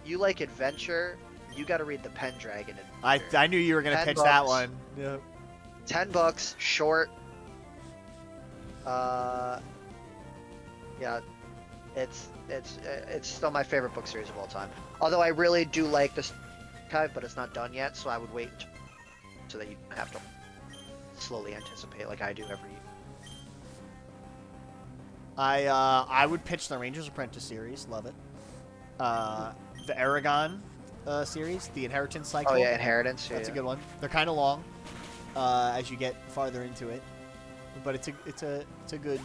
S3: You like adventure? You got to read the Pendragon Adventure.
S2: I knew you were gonna pitch that one. Yeah.
S3: $10, short. Yeah, it's still my favorite book series of all time. Although I really do like this type, but it's not done yet, so I would wait so that you don't have to slowly anticipate like I do every year.
S2: I would pitch the Ranger's Apprentice series. Love it. The Aragon series, the Inheritance Cycle.
S3: Oh yeah, Inheritance.
S2: That's a good one. They're kind of long as you get farther into it, but it's a good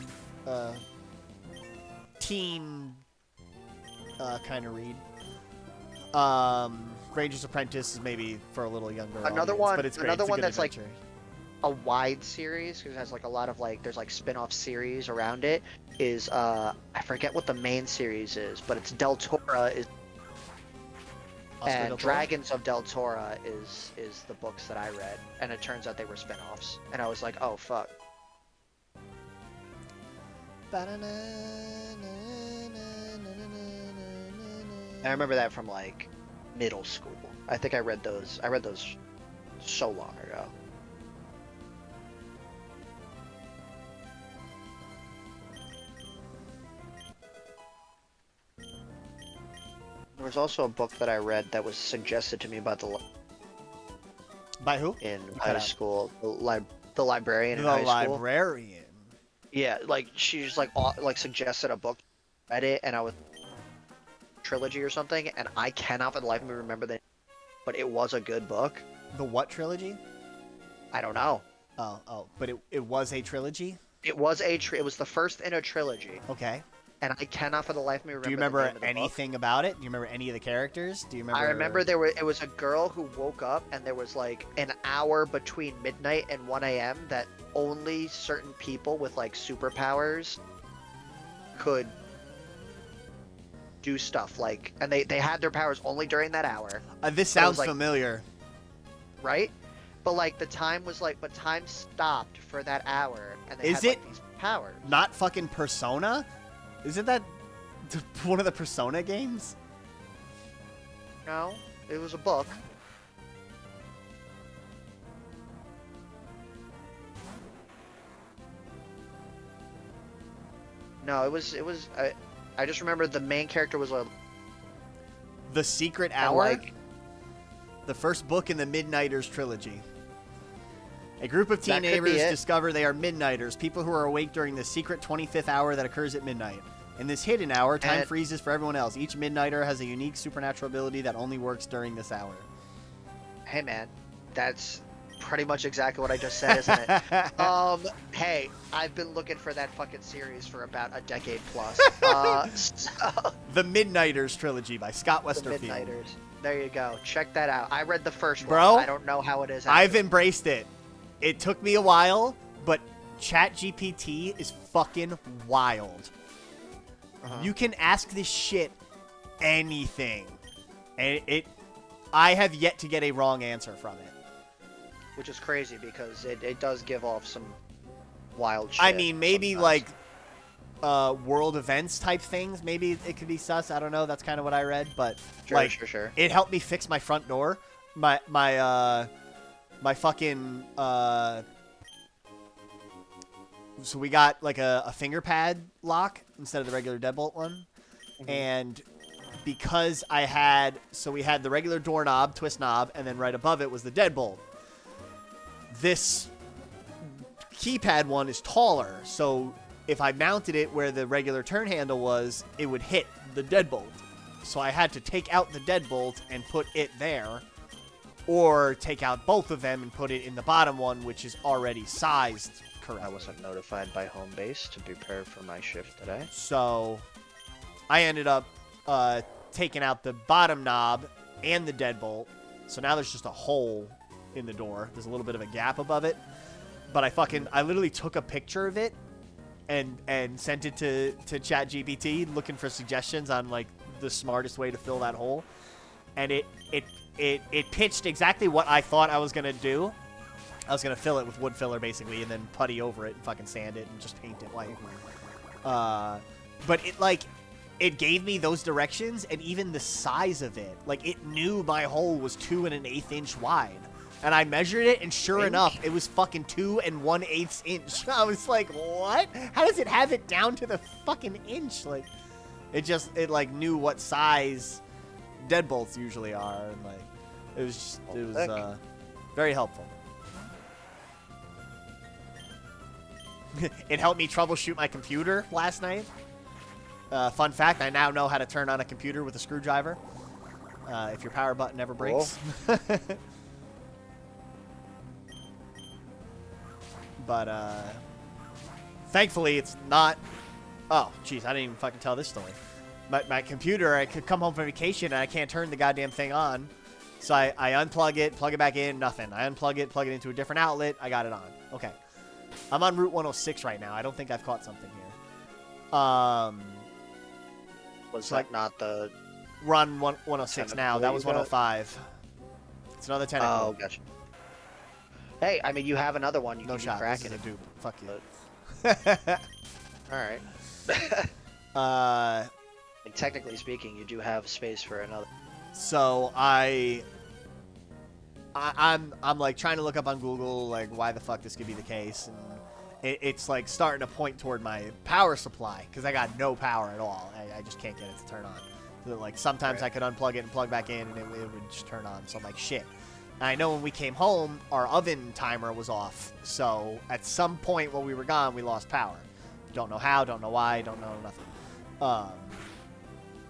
S2: teen kind of read. Ranger's Apprentice is maybe for a little younger
S3: Another
S2: audience,
S3: one.
S2: but it's great.
S3: Another
S2: it's a
S3: one
S2: good
S3: that's
S2: adventure.
S3: like a wide series because it has like a lot of like there's like spin-off series around it. Is I forget what the main series is, but it's Del Tora is.
S2: Oscar
S3: And
S2: Del Toro?
S3: Dragons of Del Tora is the books that I read, and it turns out they were spin-offs, and I was like, oh fuck. I remember that from like middle school. I think I read those so long ago. There was also a book that I read that was suggested to me by
S2: By who?
S3: in high school. The librarian in high
S2: The
S3: school.
S2: librarian.
S3: Yeah, like she just like suggested a book, read it, and I was trilogy or something, and I cannot for the life of me remember the, but it was a good book.
S2: The what trilogy?
S3: I don't know.
S2: Oh, but it was a trilogy.
S3: It was it was the first in a trilogy,
S2: Okay.
S3: and I cannot for the life of me remember.
S2: Do you
S3: the
S2: remember
S3: name of the book.
S2: anything about it? Do you remember any of the characters? Do you remember?
S3: I remember it was a girl who woke up and there was like an hour between midnight and 1 a.m. that only certain people with like superpowers could do stuff like, and they had their powers only during that hour.
S2: This
S3: But it
S2: sounds
S3: was, like,
S2: familiar.
S3: Right? But like the time was like, but time stopped for that hour, and they
S2: Is
S3: had
S2: it-
S3: like, these powers.
S2: Not fucking Persona? Isn't that one of the Persona games?
S3: No, it was a book. No, it was. I just remember the main character was a.
S2: The Secret
S3: and,
S2: Hour?
S3: like,
S2: The first book in the Midnighters trilogy. A group of
S3: That could be
S2: teenagers
S3: it.
S2: discover they are Midnighters, people who are awake during the secret 25th hour that occurs at midnight. In this hidden hour, time
S3: And-
S2: freezes for everyone else. Each Midnighter has a unique supernatural ability that only works during this hour.
S3: Hey man, that's pretty much exactly what I just said, isn't it? Hey, I've been looking for that fucking series for about a decade plus.
S2: The Midnighters trilogy by Scott
S3: The
S2: Westerfield.
S3: Midnighters. There you go. Check that out. I read the first
S2: Bro,
S3: one. I don't know how it is.
S2: I've embraced it. It took me a while, but ChatGPT is fucking wild. You can ask this shit anything, and I have yet to get a wrong answer from it.
S3: Which is crazy because it does give off some wild shit.
S2: I mean, maybe
S3: sometimes.
S2: like world events type things. Maybe it could be sus. I don't know. That's kind of what I read, but
S3: Sure.
S2: it helped me fix my front door. My fucking so we got like a finger pad lock instead of the regular deadbolt one, and because we had the regular doorknob, twist knob, and then right above it was the deadbolt. This keypad one is taller, so if I mounted it where the regular turn handle was, it would hit the deadbolt. So I had to take out the deadbolt and put it there, or take out both of them and put it in the bottom one, which is already sized correctly.
S3: I wasn't notified by home base to prepare for my shift today.
S2: So I ended up taking out the bottom knob and the deadbolt. So now there's just a hole in the door. There's a little bit of a gap above it. But I literally took a picture of it and sent it to ChatGPT looking for suggestions on like the smartest way to fill that hole. And it pitched exactly what I thought I was gonna do. I was gonna fill it with wood filler basically, and then putty over it and fucking sand it and just paint it white. But it gave me those directions, and even the size of it. Like, it knew my hole was 2 1/8 inch wide. And I measured it, and sure enough, it was fucking 2 1/8 inch. I was like, what? How does it have it down to the fucking inch? Like, it like knew what size deadbolts usually are, and like, it was very helpful. It helped me troubleshoot my computer last night. Fun fact, I now know how to turn on a computer with a screwdriver. If your power button ever breaks. But, thankfully it's not... Oh, jeez, I didn't even fucking tell this story. My computer, I could come home from vacation and I can't turn the goddamn thing on. So I unplug it, plug it back in, nothing. I unplug it, plug it into a different outlet, I got it on. Okay. I'm on Route 106 right now. I don't think I've caught something here.
S3: Was that not the...
S2: We're on 106 now. That was 105. It's another 10.
S3: Oh, gotcha. Hey, I mean, you have another one. You
S2: no
S3: can
S2: shot.
S3: crack
S2: This
S3: it.
S2: is a dupe. Fuck you.
S3: All right. Like, technically speaking, you do have space for another.
S2: So I'm like trying to look up on Google like why the fuck this could be the case, and it's like starting to point toward my power supply because I got no power at all. I just can't get it to turn on. So like sometimes I could unplug it and plug back in and it would just turn on. So I'm like, shit. And I know when we came home, our oven timer was off. So at some point while we were gone, we lost power. Don't know how, don't know why, don't know nothing.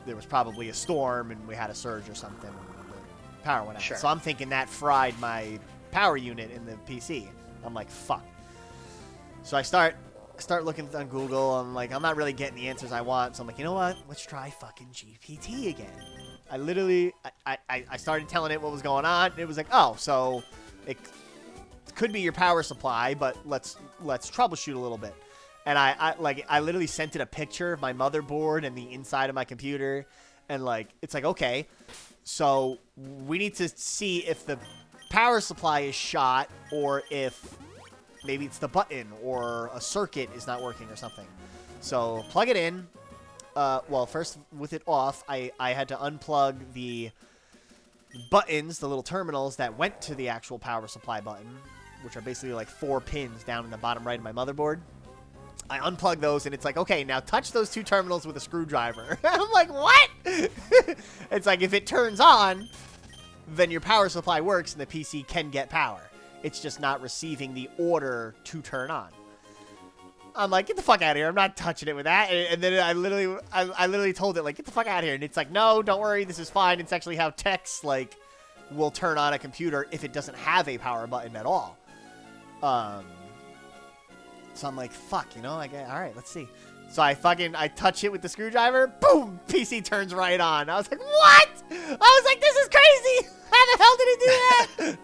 S2: There was probably a storm and we had a surge or something. The power went out.
S3: Sure.
S2: So I'm thinking that fried my power unit in the PC. I'm like, fuck. So I start looking on Google. I'm like, I'm not really getting the answers I want. So I'm like, you know what? Let's try fucking GPT again. I literally, I started telling it what was going on. And it was like, oh, so it could be your power supply, but let's troubleshoot a little bit. And I literally sent it a picture of my motherboard and the inside of my computer. And like, it's like, okay, so we need to see if the power supply is shot or if maybe it's the button or a circuit is not working or something. So plug it in. Well, first with it off, I had to unplug the buttons, the little terminals that went to the actual power supply button, which are basically like 4 pins down in the bottom right of my motherboard. I unplug those, and it's like, okay, now touch those 2 terminals with a screwdriver. I'm like, what? It's like, if it turns on, then your power supply works, and the PC can get power. It's just not receiving the order to turn on. I'm like, get the fuck out of here. I'm not touching it with that. And then I literally told it, like, get the fuck out of here. And it's like, no, don't worry. This is fine. It's actually how techs, like, will turn on a computer if it doesn't have a power button at all. So I'm like, fuck, you know, all right, let's see. So I touch it with the screwdriver, boom, PC turns right on. I was like, what? I was like, this is crazy. How the hell did it do that?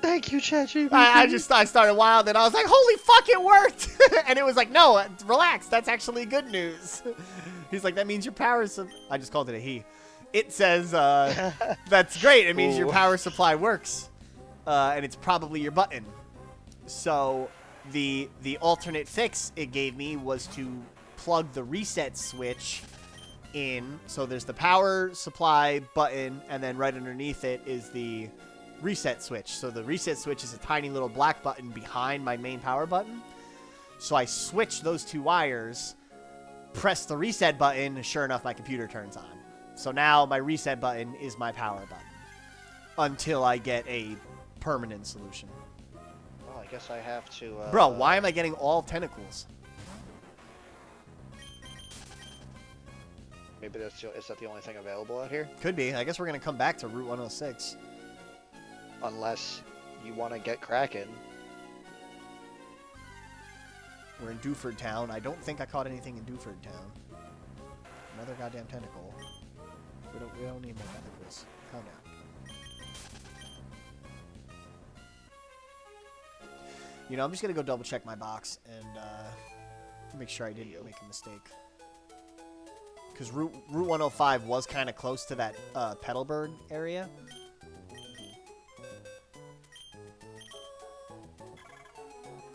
S3: Thank you, ChatGPT.
S2: I started wild, and I was like, holy fuck, it worked. And it was like, no, relax, that's actually good news. He's like, that means your power I just called it a he. It says, that's great. It means your power supply works. And it's probably your button. So the alternate fix it gave me was to plug the reset switch in. So there's the power supply button, and then right underneath it is the reset switch. So the reset switch is a tiny little black button behind my main power button. So I switch those two wires, press the reset button, sure enough, my computer turns on. So now my reset button is my power button until I get a permanent solution.
S3: Well, I guess I have to...
S2: Bro, why am I getting all tentacles?
S3: Maybe is that the only thing available out here?
S2: Could be. I guess we're going to come back to Route 106.
S3: Unless you want to get cracking.
S2: We're in Dewford Town. I don't think I caught anything in Dewford Town. Another goddamn tentacle. We don't need more tentacles. Calm down. You know, I'm just going to go double check my box and make sure I didn't make a mistake. Because Route 105 was kind of close to that Petalburg area.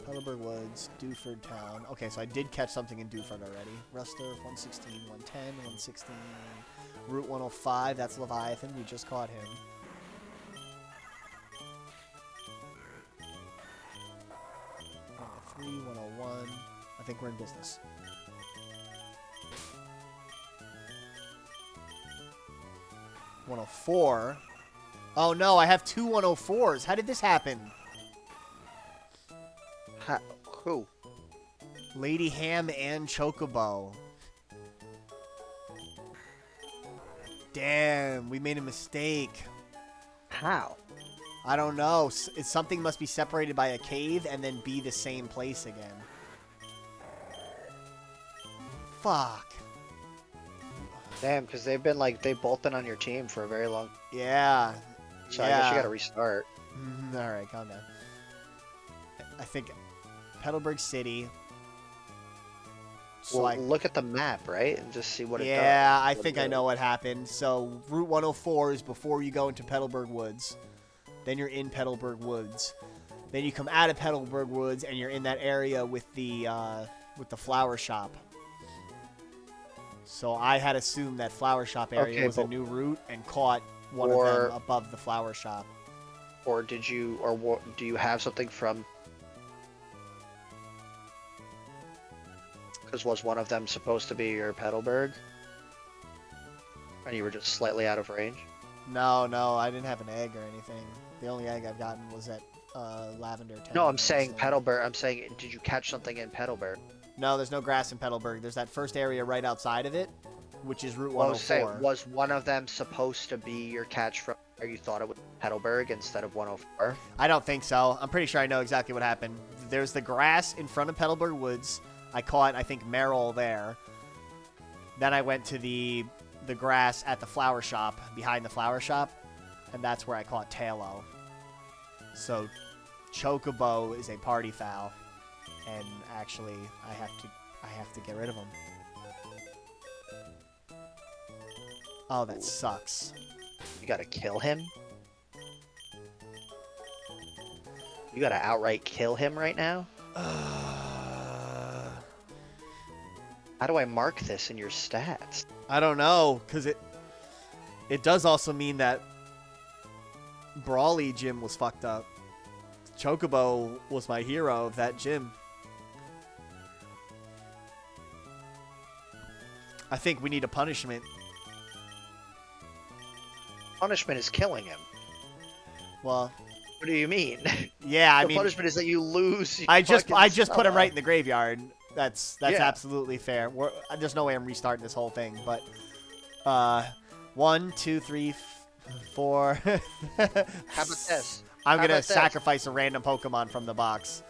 S2: Petalburg Woods, Dewford Town. Okay, so I did catch something in Dewford already. Ruster, 116, 110, 116. Route 105, that's Leviathan. We just caught him. Three, 101. I think we're in business. $104. Oh no, I have two 104s. How did this happen?
S3: Who?
S2: Lady Ham and Chocobo. Damn, we made a mistake.
S3: How?
S2: I don't know. Something must be separated by a cave and then be the same place again. Fuck.
S3: Damn, because they've both been on your team for a very long...
S2: Yeah.
S3: So I guess you gotta restart.
S2: Alright, calm down. I think Petalburg City. So
S3: Well, look at the map, right? And just see what it does.
S2: Yeah, I think I know what happened. So Route 104 is before you go into Petalburg Woods. Then you're in Petalburg Woods. Then you come out of Petalburg Woods and you're in that area with the flower shop. So I had assumed that flower shop area was a new route and caught one of them above the flower shop.
S3: Or do you have something from... Because was one of them supposed to be your Petalburg? And you were just slightly out of range?
S2: No, I didn't have an egg or anything. The only egg I've gotten was at Lavender Town.
S3: No, I'm saying Petalburg. I'm saying, did you catch something in Petalburg?
S2: No, there's no grass in Petalburg. There's that first area right outside of it, which is Route 104.
S3: Was one of them supposed to be your catch from where you thought it was Petalburg instead of 104?
S2: I don't think so. I'm pretty sure I know exactly what happened. There's the grass in front of Petalburg Woods. I caught, I think, Merrill there. Then I went to the grass at the flower shop, behind the flower shop, and that's where I caught Talo. So Chocobo is a party foul, and actually I have to get rid of him. Oh, that sucks.
S3: You gotta kill him? You gotta outright kill him right now? How do I mark this in your stats?
S2: I don't know, because it does also mean that Brawly gym was fucked up. Chocobo was my hero of that gym. I think we need a punishment.
S3: Punishment is killing him.
S2: Well,
S3: what do you mean?
S2: Yeah, I
S3: the
S2: mean,
S3: punishment is that you lose.
S2: I just put him right in the graveyard. That's
S3: Yeah.
S2: absolutely fair. There's no way I'm restarting this whole thing, but 1, 2, 3, For
S3: How about this?
S2: I'm
S3: How
S2: gonna
S3: about this?
S2: sacrifice a random Pokemon from the box.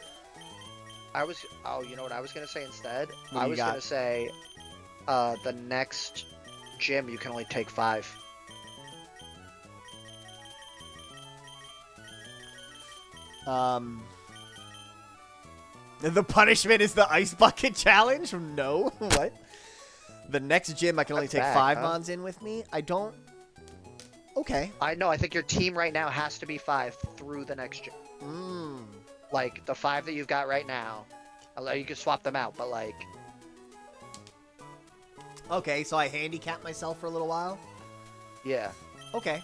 S3: Oh, you know what I was gonna say instead?
S2: What do
S3: I
S2: you
S3: was
S2: got?
S3: gonna say, the next gym you can only take 5.
S2: The punishment is the ice bucket challenge? No. What? The next gym I can only
S3: That's
S2: take
S3: bad,
S2: 5
S3: huh?
S2: mons in with me? I don't... Okay.
S3: I know. I think your team right now has to be 5 through the next gym.
S2: Mm.
S3: Like the 5 that you've got right now. Although you can swap them out, but like,
S2: Okay, so I handicap myself for a little while?
S3: yeah.
S2: Okay.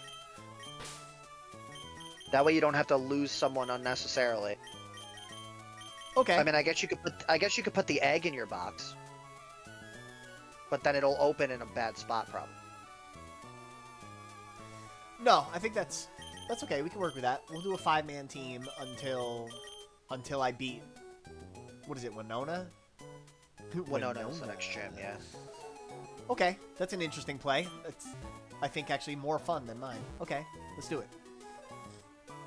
S3: That way you don't have to lose someone unnecessarily.
S2: Okay.
S3: I mean, I guess you could put the egg in your box, but then it'll open in a bad spot, probably.
S2: No, I think that's okay. We can work with that. We'll do a 5-man team until I beat, what is it, Winona?
S3: Winona's the next gym, yeah.
S2: Okay, that's an interesting play. It's, I think, actually more fun than mine. Okay, let's do it.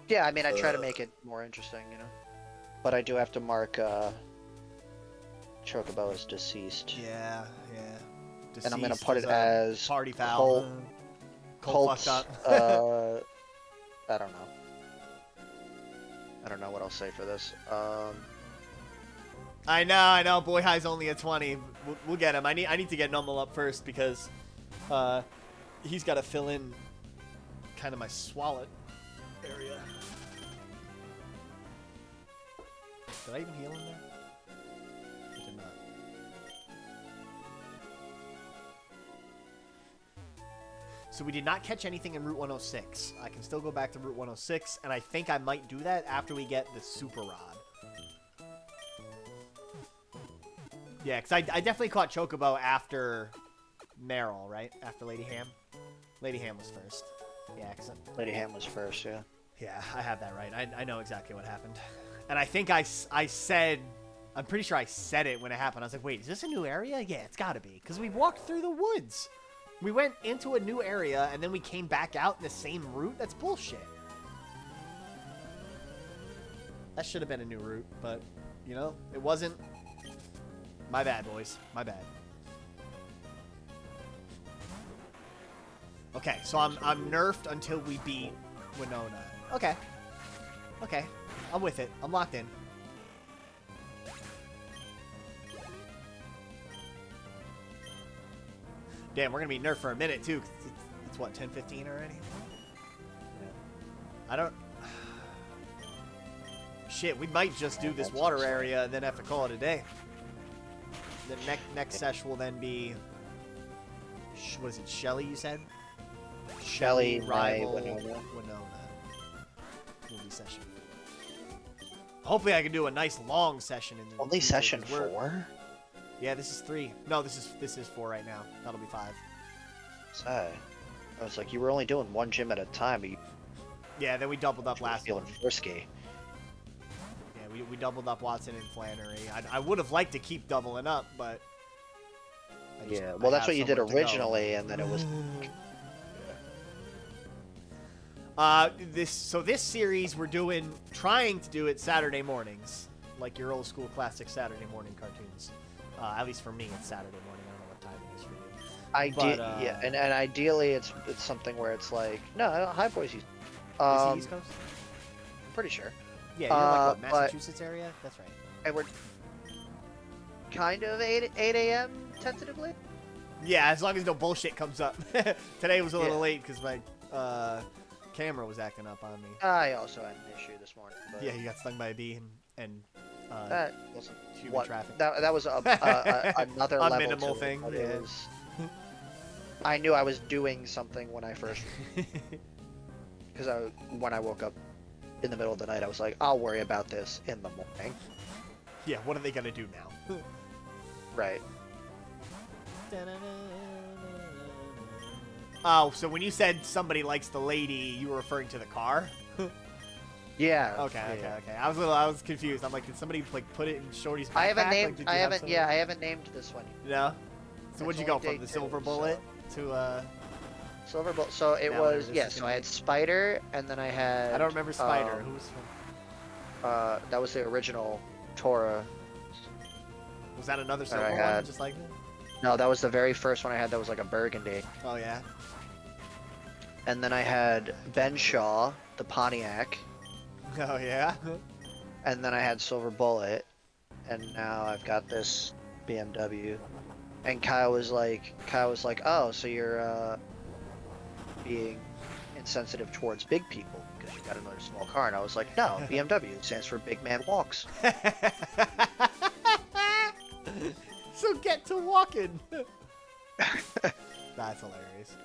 S3: Yeah, I mean, I try to make it more interesting, you know. But I do have to mark Chocobo as deceased.
S2: Yeah.
S3: And I'm gonna
S2: Deceased
S3: put
S2: is
S3: it
S2: a
S3: as
S2: party foul. Colt
S3: Colt's,
S2: fucked up.
S3: I don't know. I don't know what I'll say for this.
S2: I know. Boy High's only a 20. We'll get him. I need to get Numble up first because he's got to fill in kind of my Swalot area. Did I even heal him there? I did not. So we did not catch anything in Route 106. I can still go back to Route 106, and I think I might do that after we get the Super Rod. Yeah, because I definitely caught Chocobo after Meryl, right? After Lady Ham. Lady Ham was first. Yeah,
S3: Lady Ham was first, yeah.
S2: yeah, I have that right. I know exactly what happened. And I think I said, I'm pretty sure I said it when it happened. I was like, wait, is this a new area? Yeah, it's got to be. Because we walked through the woods. We went into a new area, and then we came back out in the same route? That's bullshit. That should have been a new route, but, you know, it wasn't. My bad, boys. My bad. Okay, so I'm nerfed until we beat Winona. Okay. Okay. I'm with it. I'm locked in. Damn, we're going to be nerfed for a minute, too. 'Cause it's what, 10:15 already? I don't... Shit, we might just do this water area and then have to call it a day. The next sesh will then be... What is it, Shelly, you said?
S3: Shelly,
S2: Rival,
S3: Winona.
S2: Will be session 4. Hopefully I can do a nice long session in the
S3: Only
S2: future,
S3: session
S2: 'cause we're-
S3: 4?
S2: Yeah, this is 3. No, this is 4 right now. That'll be 5.
S3: Say. I was like, you were only doing one gym at a time, but you
S2: Yeah, then we doubled up
S3: were
S2: last
S3: feeling
S2: one.
S3: frisky.
S2: Yeah, we doubled up Watson and Flannery. I would have liked to keep doubling up, but...
S3: Yeah, well, that's what you did originally, and then it was...
S2: This series we're trying to do it Saturday mornings, like your old school classic Saturday morning cartoons. At least for me, it's Saturday morning. I don't know what time it is for you.
S3: Yeah, and ideally it's something where it's like, no, High Boys used...
S2: Is it East Coast?
S3: Pretty sure.
S2: Yeah, you're like what,
S3: but-
S2: Massachusetts area? That's right.
S3: And we're kind of 8 a.m. tentatively?
S2: Yeah, as long as no bullshit comes up. Today was a little
S3: Yeah.
S2: late because my camera was acting up on me.
S3: I also had an issue this morning. But
S2: Yeah, you got stung by a bee and
S3: that wasn't
S2: human
S3: what
S2: traffic.
S3: that was another
S2: A
S3: level
S2: minimal
S3: to it,
S2: thing,
S3: but
S2: yeah.
S3: it was, I knew I was doing something when I first, because when I woke up in the middle of the night, I was like, I'll worry about this in the morning.
S2: Yeah, what are they gonna do now?
S3: Right.
S2: Oh, so when you said somebody likes the lady, you were referring to the car?
S3: Yeah.
S2: Okay. I was confused. I'm like, did somebody like put it in Shorty's backpack?
S3: I haven't
S2: Like,
S3: named.
S2: did you
S3: I
S2: have
S3: haven't.
S2: somebody-
S3: Yeah, I haven't named this one.
S2: No. So
S3: It's
S2: what'd you go
S3: only
S2: from
S3: day
S2: the silver
S3: 2,
S2: bullet to
S3: Silver Bullet. So it
S2: Now,
S3: was,
S2: this
S3: yeah,
S2: is
S3: so
S2: gonna
S3: I
S2: be-
S3: had Spider, and then I had...
S2: I don't remember Spider. Who was?
S3: That was the original Tora.
S2: Was that another silver
S3: I
S2: one,
S3: had-
S2: just like it?
S3: No, that was the very first one I had that was like a burgundy.
S2: Oh yeah.
S3: And then I had Ben Shaw, the Pontiac,
S2: Oh yeah.
S3: and then I had Silver Bullet, and now I've got this BMW. And Kyle was like, oh, so you're being insensitive towards big people because you got another small car. And I was like, no, BMW stands for Big Man Walks.
S2: So get to walking. That's hilarious.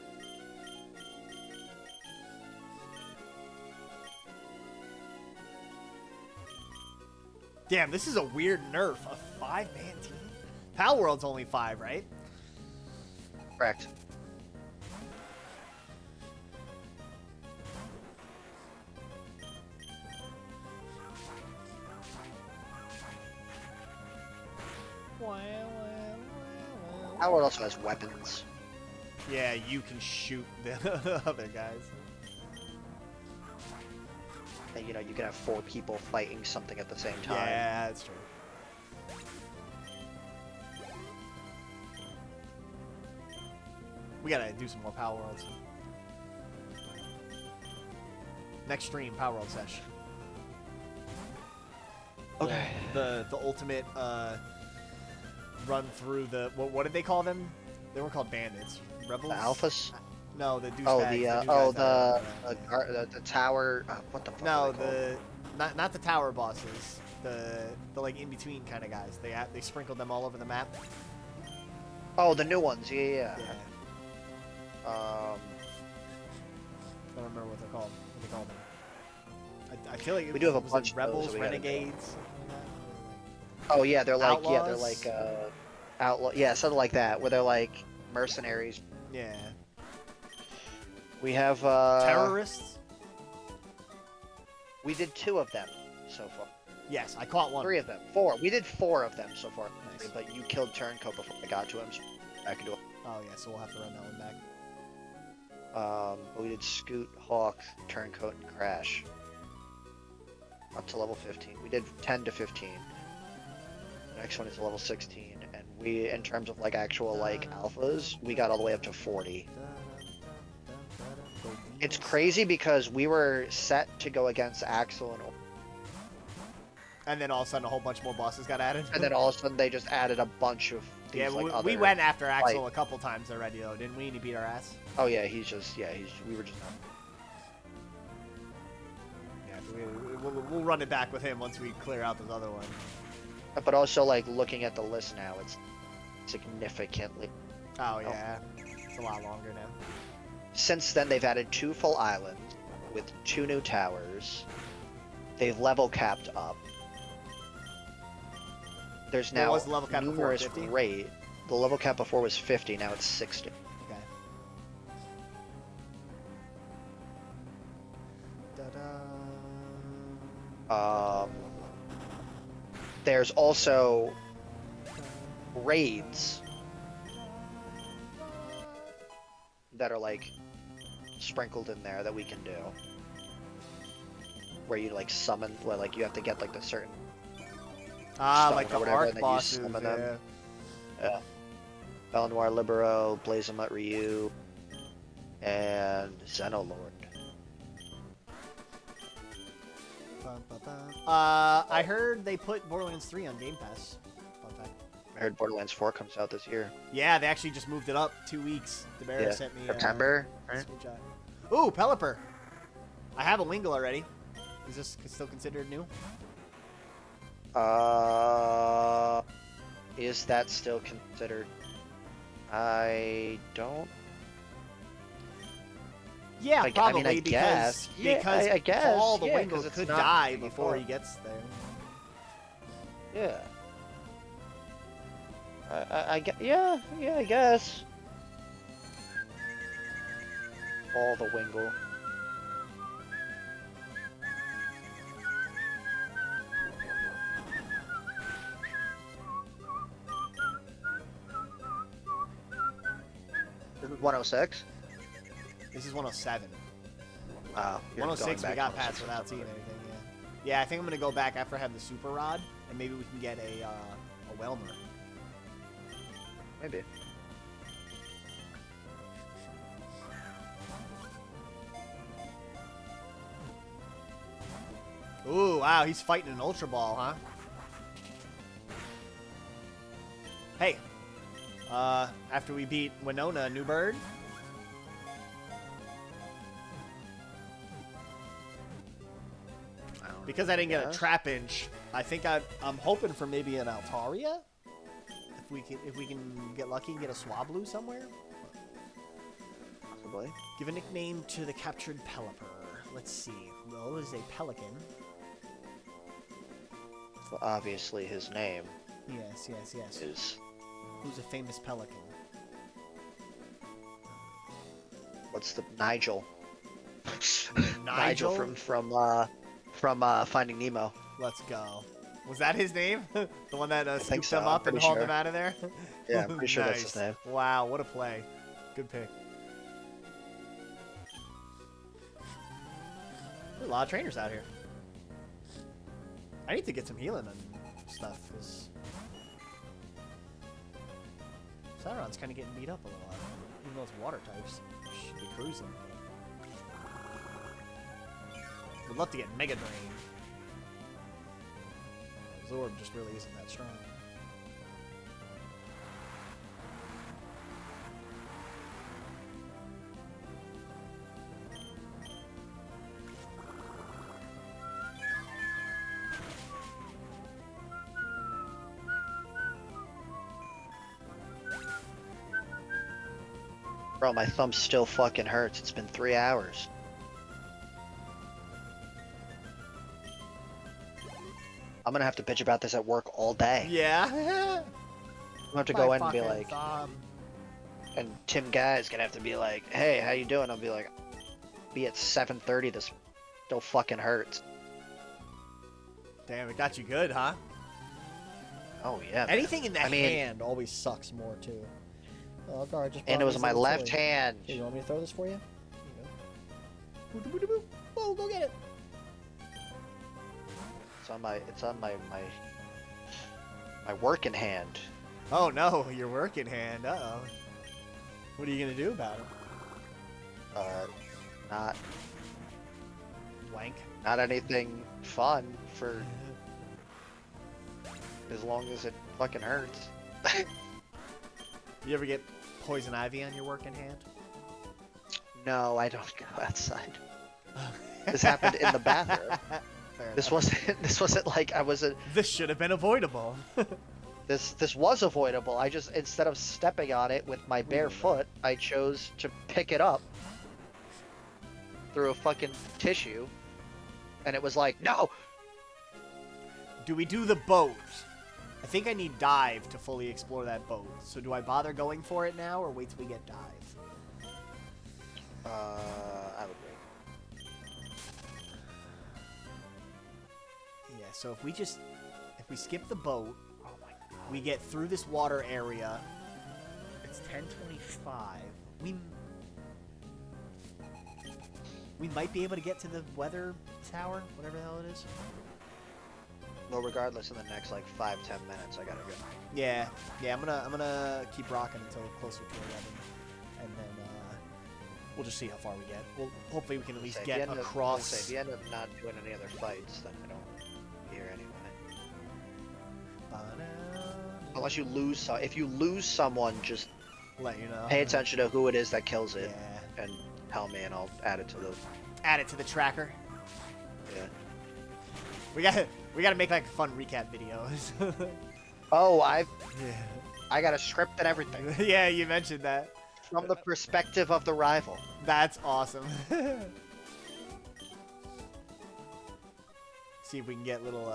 S2: Damn, this is a weird nerf. A 5-man team? Pal World's only 5, right?
S3: Correct. Howard also has weapons.
S2: Yeah, you can shoot the other guys.
S3: And, you know, you can have 4 people fighting something at the same time.
S2: Yeah, that's true. We gotta do some more Power Worlds. Next stream, Power World sesh.
S3: Okay.
S2: The ultimate run through the what did they call them? They were called bandits. Rebels.
S3: The Alphas?
S2: No, the douchebags.
S3: Oh,
S2: new
S3: the tower. What the fuck?
S2: No,
S3: are they called?
S2: not the tower bosses. The like in between kind of guys. They sprinkled them all over the map.
S3: Oh, the new ones. Yeah.
S2: Yeah. I don't remember what they're called. What they call them. I feel like
S3: We do have a
S2: was
S3: bunch
S2: it
S3: of
S2: rebels,
S3: those that we gotta
S2: renegades.
S3: Oh yeah, they're like
S2: Outlaws?
S3: outlaw. Yeah, something like that, where they're like mercenaries.
S2: Yeah.
S3: We have
S2: Terrorists.
S3: We did 2 of them so far.
S2: Yes, I caught one.
S3: 3 of them. 4. We did 4 of them so far.
S2: Nice.
S3: But you killed Turncoat before I got to him. So I could do it.
S2: Oh yeah, so we'll have to run that one back.
S3: But we did Scoot, Hawk, Turncoat, and Crash. Up to level 15. We did 10 to 15. The next one is level 16, and we, in terms of like actual like alphas, we got all the way up to 40. It's crazy because we were set to go against Axel
S2: And then all of a sudden, a whole bunch more bosses got added.
S3: and then all of a sudden they just added a bunch of these,
S2: yeah,
S3: like,
S2: we
S3: other...
S2: went after Axel a couple times already, though, didn't we? And he beat our ass.
S3: Oh yeah, we were just...
S2: Yeah, we'll run it back with him once we clear out those other ones.
S3: But also, like, looking at the list now, it's significantly...
S2: Oh yeah, it's a lot longer now.
S3: Since then, they've added 2 full islands with 2 new towers. They've level capped up. There's
S2: What
S3: now
S2: was the level cap before,
S3: numerous
S2: 50?
S3: raid. The level cap before was 50, now it's 60.
S2: Okay. Ta-da.
S3: There's also raids that are like sprinkled in there that we can do, where you like summon, where like you have to get like the certain stone
S2: Like
S3: or
S2: the
S3: whatever, and
S2: arc
S3: then you
S2: bosses.
S3: summon
S2: Yeah.
S3: them. Yeah. Belnoir Libero, Blazamut Ryu, and Xenolord.
S2: I heard they put Borderlands 3 on Game Pass. Fun fact.
S3: I heard Borderlands 4 comes out this year.
S2: Yeah, they actually just moved it up 2 weeks. DeBera sent me
S3: September,
S2: a
S3: right?
S2: screenshot. Ooh, Pelipper. I have a Wingle already. Is this still considered new?
S3: Is that still considered? I don't.
S2: Yeah,
S3: I
S2: probably
S3: mean, I
S2: because
S3: guess. Yeah, I guess.
S2: Paul the
S3: Yeah,
S2: Wingle
S3: 'cause it's
S2: could
S3: not
S2: die
S3: before.
S2: before he gets there.
S3: Yeah. Yeah, I guess. All the Wingle. This is 106.
S2: This is 107.
S3: Oh, you're
S2: 106
S3: going
S2: we
S3: back
S2: got past without seeing anything. Yeah. Yeah, I think I'm gonna go back after I have the super rod, and maybe we can get a Whelmer.
S3: Maybe.
S2: Ooh, wow, he's fighting an Ultra Ball, huh? Hey, after we beat Winona, new bird. Because I didn't get a Trapinch, I think I'm hoping for maybe an Altaria. If we can get lucky and get a Swablu somewhere.
S3: Possibly.
S2: Give a nickname to the captured Pelipper. Let's see. Well, it is a pelican.
S3: So obviously his name.
S2: Yes.
S3: Is.
S2: Who's a famous pelican?
S3: What's the Nigel?
S2: Nigel?
S3: from Finding Nemo.
S2: Let's go. Was that his name? The one that scooped
S3: so.
S2: him up and hauled him out of there?
S3: Yeah, I'm pretty sure
S2: Nice.
S3: that's his name.
S2: Wow, what a play. Good pick. There's a lot of trainers out here. I need to get some healing and stuff, because Sauron's kind of getting beat up a little lot. Even though it's water types. Should be cruising. Would love to get Mega Drain. Zorb just really isn't that strong.
S3: Bro, my thumb still fucking hurts. It's been 3 hours. I'm gonna have to bitch about this at work all day.
S2: Yeah.
S3: I'm gonna have to go in and be like, and Tim Guy's gonna have to be like, hey, how you doing? I'll be like, be at 7:30. This still fucking hurts.
S2: Damn, it got you good, huh?
S3: Oh yeah.
S2: Anything in the
S3: I mean,
S2: hand always sucks more too. Oh, God, just
S3: and it was my left hand.
S2: Hey, you want me to throw this for you? Here you go. Whoa, go get it.
S3: It's on my working hand.
S2: Oh no, your working hand. Uh-oh. What are you gonna do about it?
S3: Not
S2: Wank.
S3: Not anything fun for as long as it fucking hurts.
S2: You ever get poison ivy on your working hand?
S3: No, I don't go outside. This happened in the bathroom. This wasn't like I was a.
S2: This should have been avoidable.
S3: This was avoidable. I just, instead of stepping on it with my bare foot, I chose to pick it up through a fucking tissue, and it was like, no.
S2: Do we do the boat? I think I need dive to fully explore that boat. So do I bother going for it now, or wait till we get dive?
S3: I would wait.
S2: Yeah. So if we skip the boat, we get through this water area. It's 10:25. We might be able to get to the weather tower, whatever the hell it is.
S3: Well, regardless, in the next like 5-10 minutes, I gotta go.
S2: Yeah. I'm gonna keep rocking until closer to 11, and then we'll just see how far we get. Well, hopefully we can at least get across.
S3: If you end up not doing any other fights, then I don't hear anyway. Unless you lose if you lose someone, just
S2: let you know.
S3: Pay attention to who it is that kills it,
S2: yeah.
S3: and tell me, and I'll add it to the
S2: tracker.
S3: Yeah.
S2: We gotta make like fun recap videos.
S3: Oh, I got a script and everything.
S2: Yeah, you mentioned that.
S3: From the perspective of the rival.
S2: That's awesome. See if we can get little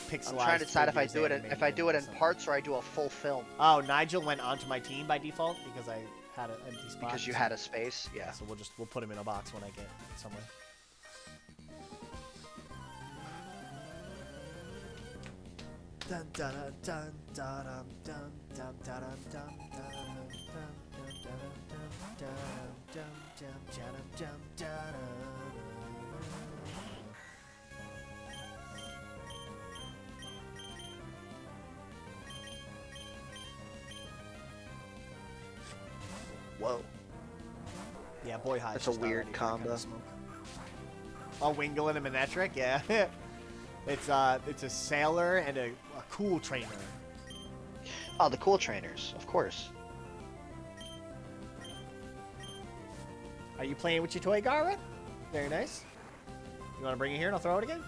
S2: pixelized.
S3: I'm trying to decide if I do it in
S2: something.
S3: parts or I do a full film.
S2: Oh, Nigel went onto my team by default because I had an empty spot.
S3: Because you had a space, yeah.
S2: So we'll put him in a box when I get somewhere. Dun dun dun dun dun dun dun dun dun dun dun dun dun dun dun.
S3: Whoa.
S2: Yeah, boy high.
S3: That's a weird combo.
S2: A Wingle and a Manetric, yeah. It's a sailor and a cool trainer.
S3: Oh, the cool trainers, of course.
S2: Are you playing with your toy, Garwin? Very nice. You want to bring it here and I'll throw it again?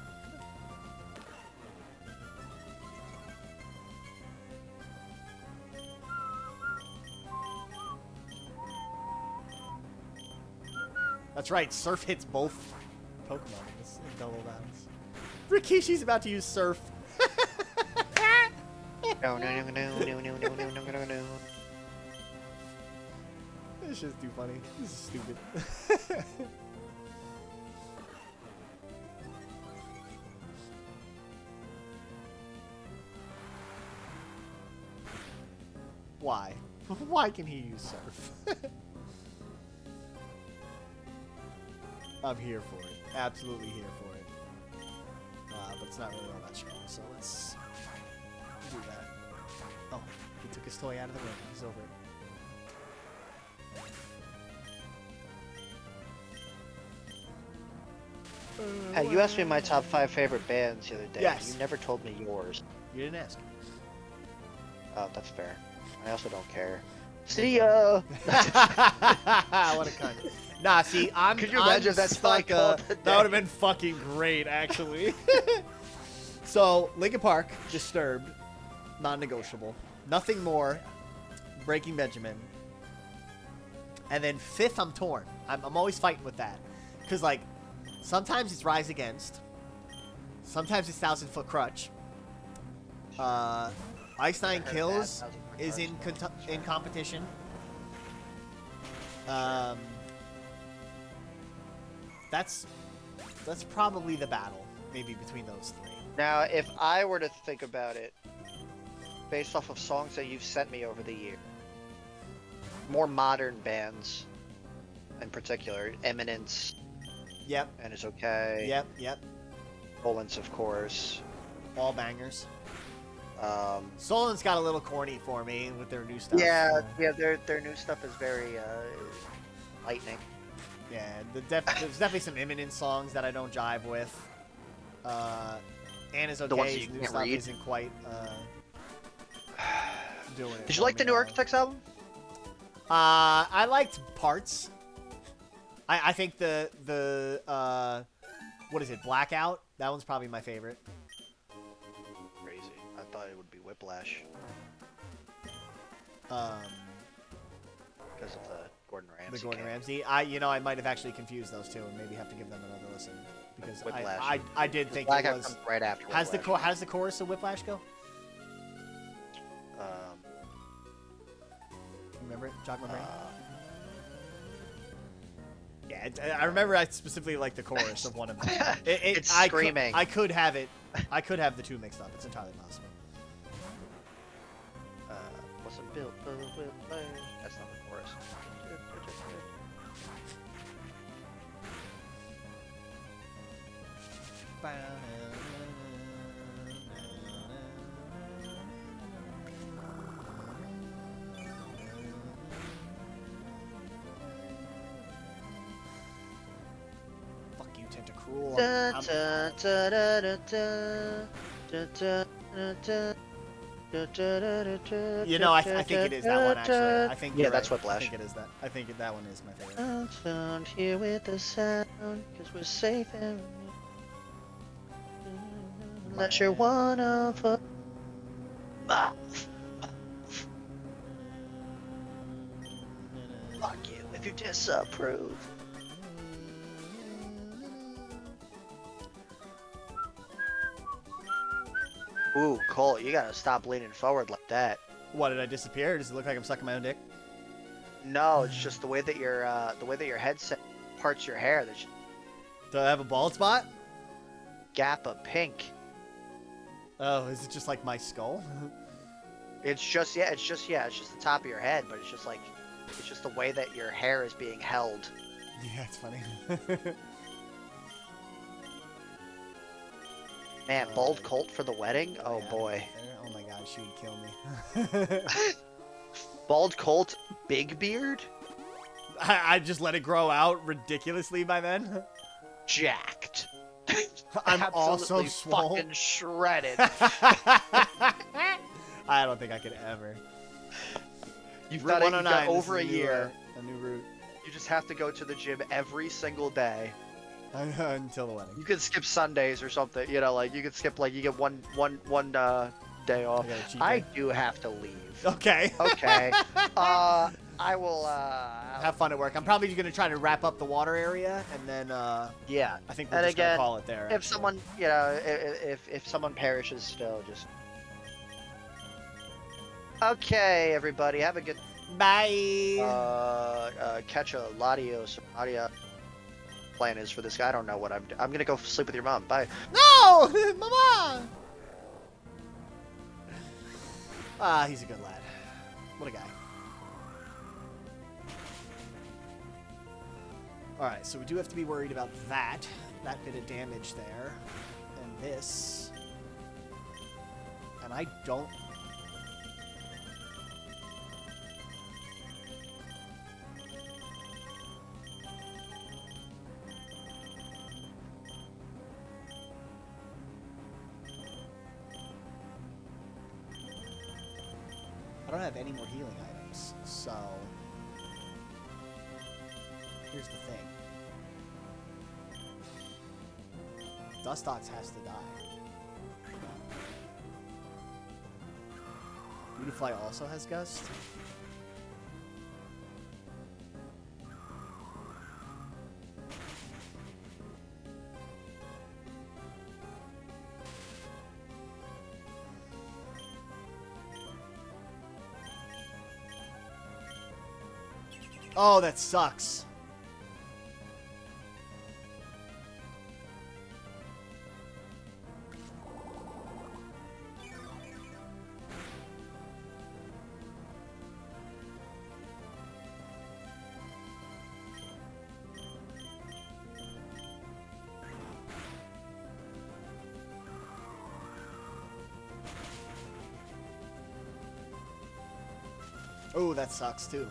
S2: That's right, Surf hits both Pokemon in this double battles. Rikishi's about to use Surf.
S3: No.
S2: This is too funny. This is stupid. Why? Why can he use Surf? I'm here for it. Absolutely here for it. But it's not really all that strong, so let's do that. Oh, he took his toy out of the ring. He's over it.
S3: Hey, you asked me my top 5 favorite bands the other day.
S2: Yes.
S3: You never told me yours.
S2: You didn't ask.
S3: Oh, that's fair. I also don't care. See ya!
S2: What a cunt. Nah, see,
S3: Could you imagine if that's
S2: stuck,
S3: called
S2: that would have been fucking great, actually. So, Linkin Park, Disturbed, non-negotiable. Nothing More, Breaking Benjamin. And then 5th, I'm torn. I'm always fighting with that. Because, like, sometimes it's Rise Against. Sometimes it's 1,000-Foot Crutch. Ice Nine Kills is in competition. That's probably the battle, maybe between those 3.
S3: Now, if I were to think about it, based off of songs that you've sent me over the year, more modern bands, in particular, Eminence.
S2: Yep.
S3: And It's Okay.
S2: Yep.
S3: Solence, of course.
S2: All bangers. Solon's got a little corny for me with their new stuff.
S3: Yeah, their new stuff is very lightning.
S2: Yeah, there's definitely some Imminent songs that I don't jive with. Anna's
S3: The ones
S2: Okay,
S3: you
S2: new
S3: can't
S2: stuff
S3: read.
S2: isn't quite doing it.
S3: Did you
S2: for
S3: like the
S2: me
S3: new
S2: now.
S3: Architects album?
S2: I liked parts. I think the what is it, Blackout? That one's probably my favorite.
S3: Crazy. I thought it would be Whiplash
S2: Um,
S3: because of the Gordon Ramsay.
S2: the Gordon
S3: cameo.
S2: Ramsay. I might have actually confused those two and maybe have to give them another listen because
S3: Whiplash.
S2: I did think it
S3: Blackout
S2: was.
S3: comes right after
S2: How's the
S3: Whiplash.
S2: how's the chorus of Whiplash go? Remember it? Jog my brain. Yeah, I remember I specifically liked the chorus of one of them.
S3: It's screaming.
S2: I could have it. I could have the two mixed up. It's entirely possible.
S3: Wasn't built for Whiplash. That's not the chorus.
S2: Fuck you, Tentacruel.
S3: Da,
S2: I'm-
S3: da, da, da, da, da, da, da, da,
S2: You know, I think it is that one actually. I think
S3: Yeah,
S2: you're
S3: that's
S2: right.
S3: Whiplash.
S2: I think it is that. I think that one is my favorite.
S3: I'm found here with the sound, cause we're safe and that you're one of us. Fuck you if you disapprove. Ooh, Cole, you gotta stop leaning forward like that.
S2: What, did I disappear? Does it look like I'm sucking my own dick?
S3: No, it's just the way that your headset parts your hair. There's
S2: Do I have a bald spot?
S3: gap of pink.
S2: Oh, is it just like my skull?
S3: It's just the top of your head, but it's just the way that your hair is being held.
S2: Yeah, it's funny.
S3: Man, bald colt for the wedding? Oh
S2: yeah,
S3: boy.
S2: Oh my god, she would kill me.
S3: Bald colt, big beard?
S2: I just let it grow out ridiculously by then.
S3: Jacked.
S2: I'm also
S3: Absolutely
S2: swole.
S3: fucking shredded.
S2: I don't think I could ever.
S3: You've
S2: Route
S3: got, you've
S2: 109,
S3: got over a
S2: this is
S3: year.
S2: A new route.
S3: You just have to go to the gym every single day.
S2: Until the wedding.
S3: You could skip Sundays or something. You know, like you could skip like you get one day off. I do have to leave.
S2: Okay.
S3: Okay. I will.
S2: Have fun at work. I'm probably gonna try to wrap up the water area, and then
S3: Yeah.
S2: I think we're
S3: And
S2: just
S3: again,
S2: gonna call it there.
S3: if
S2: actually.
S3: someone, you know, if someone perishes, still just. Okay, everybody, have a good.
S2: Bye.
S3: Catch a Latios. Plan is for this guy. I don't know what I'm gonna go sleep with your mom. Bye.
S2: No, Mama. Ah, he's a good lad. What a guy. All right, so we do have to be worried about that bit of damage there, and this, and I don't. I don't have any more healing items, so here's the thing. Dustox has to die. Beautifly also has Gust. Oh, that sucks. Oh, that sucks too.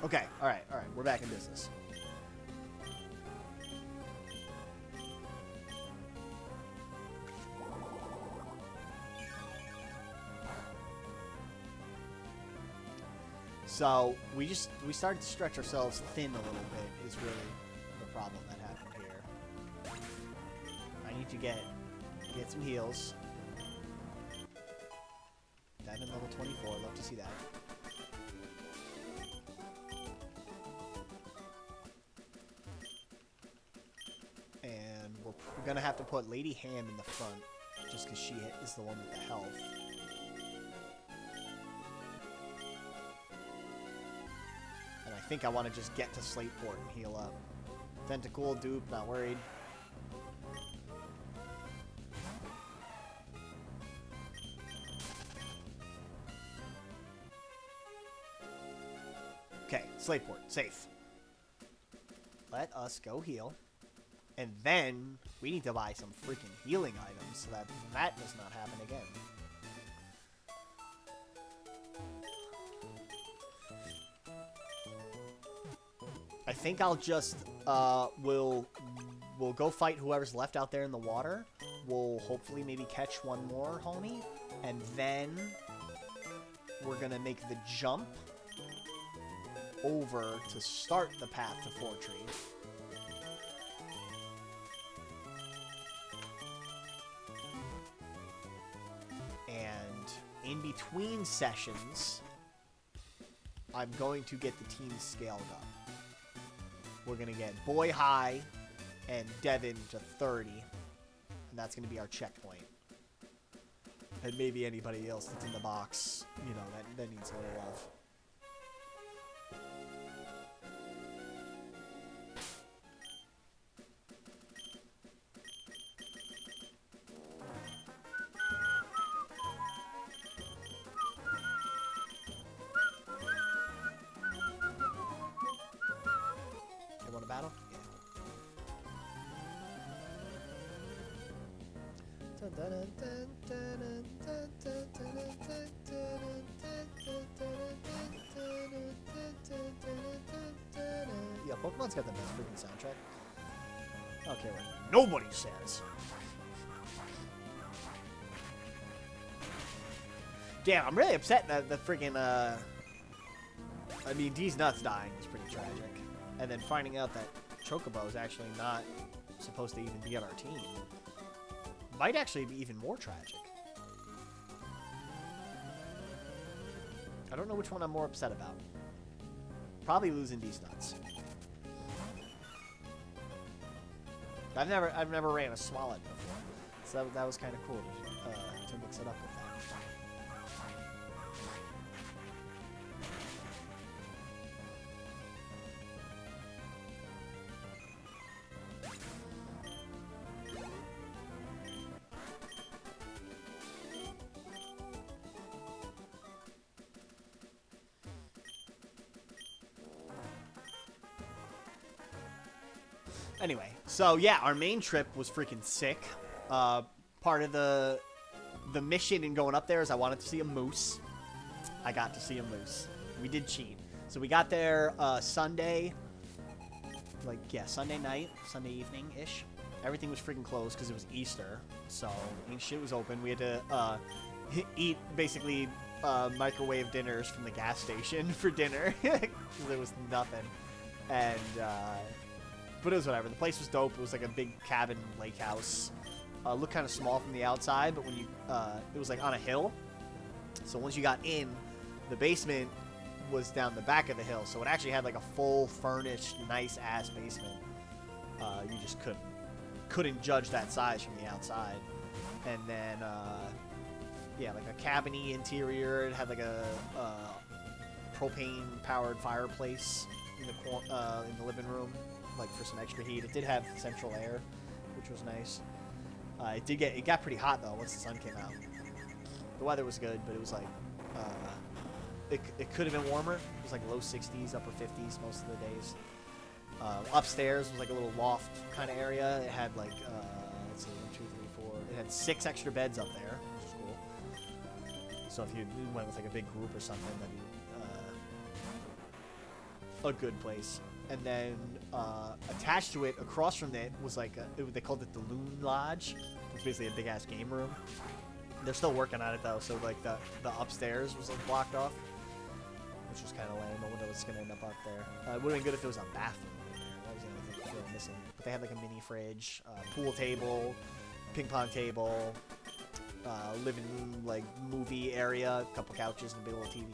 S2: Okay, alright, we're back in business. So, we started to stretch ourselves thin a little bit is really the problem that happened here. I need to get some heals. Diamond level 24, love to see that. And we're gonna have to put Lady Ham in the front, just because she is the one with the health. And I think I want to just get to Slateport and heal up. Tentacool, dupe, not worried. Okay, Slateport, safe. Let us go heal. And then we need to buy some freaking healing items so that that does not happen again. I think I'll just we'll go fight whoever's left out there in the water. We'll hopefully maybe catch one more homie, and then we're gonna make the jump over to start the path to Fortree. in between sessions, I'm going to get the team scaled up. We're going to get Boy High and Devin to 30. And that's going to be our checkpoint. And maybe anybody else that's in the box, you know, that needs a little love. You want a battle? Yeah, Pokemon's got the best freaking soundtrack. I don't care what nobody says. Damn, I'm really upset that the freaking, I mean, D's Nuts dying was pretty tragic. And then finding out that Chocobo is actually not supposed to even be on our team might actually be even more tragic. I don't know which one I'm more upset about. Probably losing D's Nuts. I've never ran a Swalot before, so that was kind of cool to mix it up with that. Anyway, so yeah, our main trip was freaking sick. Part of the mission in going up there is I wanted to see a moose. I got to see a moose. We did cheat. So we got there Sunday, Sunday night, Sunday evening-ish. Everything was freaking closed because it was Easter. So, I mean, shit was open. We had to eat, basically, microwave dinners from the gas station for dinner because there was nothing. And, but it was whatever. The place was dope. It was like a big cabin lake house. Looked kind of small from the outside, but when you, it was like on a hill. So once you got in, the basement was down the back of the hill. So it actually had like a full furnished, nice ass basement. You just couldn't judge that size from the outside. And then, yeah, like a cabiny interior. It had like a propane powered fireplace in the living room, like for some extra heat. It did have central air, which was nice. It got pretty hot though once the sun came out. The weather was good, but it was like it could have been warmer. It was like low 60s, upper 50s most of the days. Upstairs was like a little loft kind of area. It had like let's see, 1, 2, 3, 4. It had 6 extra beds up there, which was cool. So if you went with like a big group or something, that'd be a good place. And then attached to it, across from it, was like they called it the Loon Lodge. It's basically a big ass game room. They're still working on it though, so like the upstairs was like blocked off, which was kind of lame. I wonder what's gonna end up up there. It would have been good if there was a bathroom over there. That was the only thing that was really missing. But they had like a mini fridge, pool table, ping pong table, living room like movie area, a couple couches and a big old TV,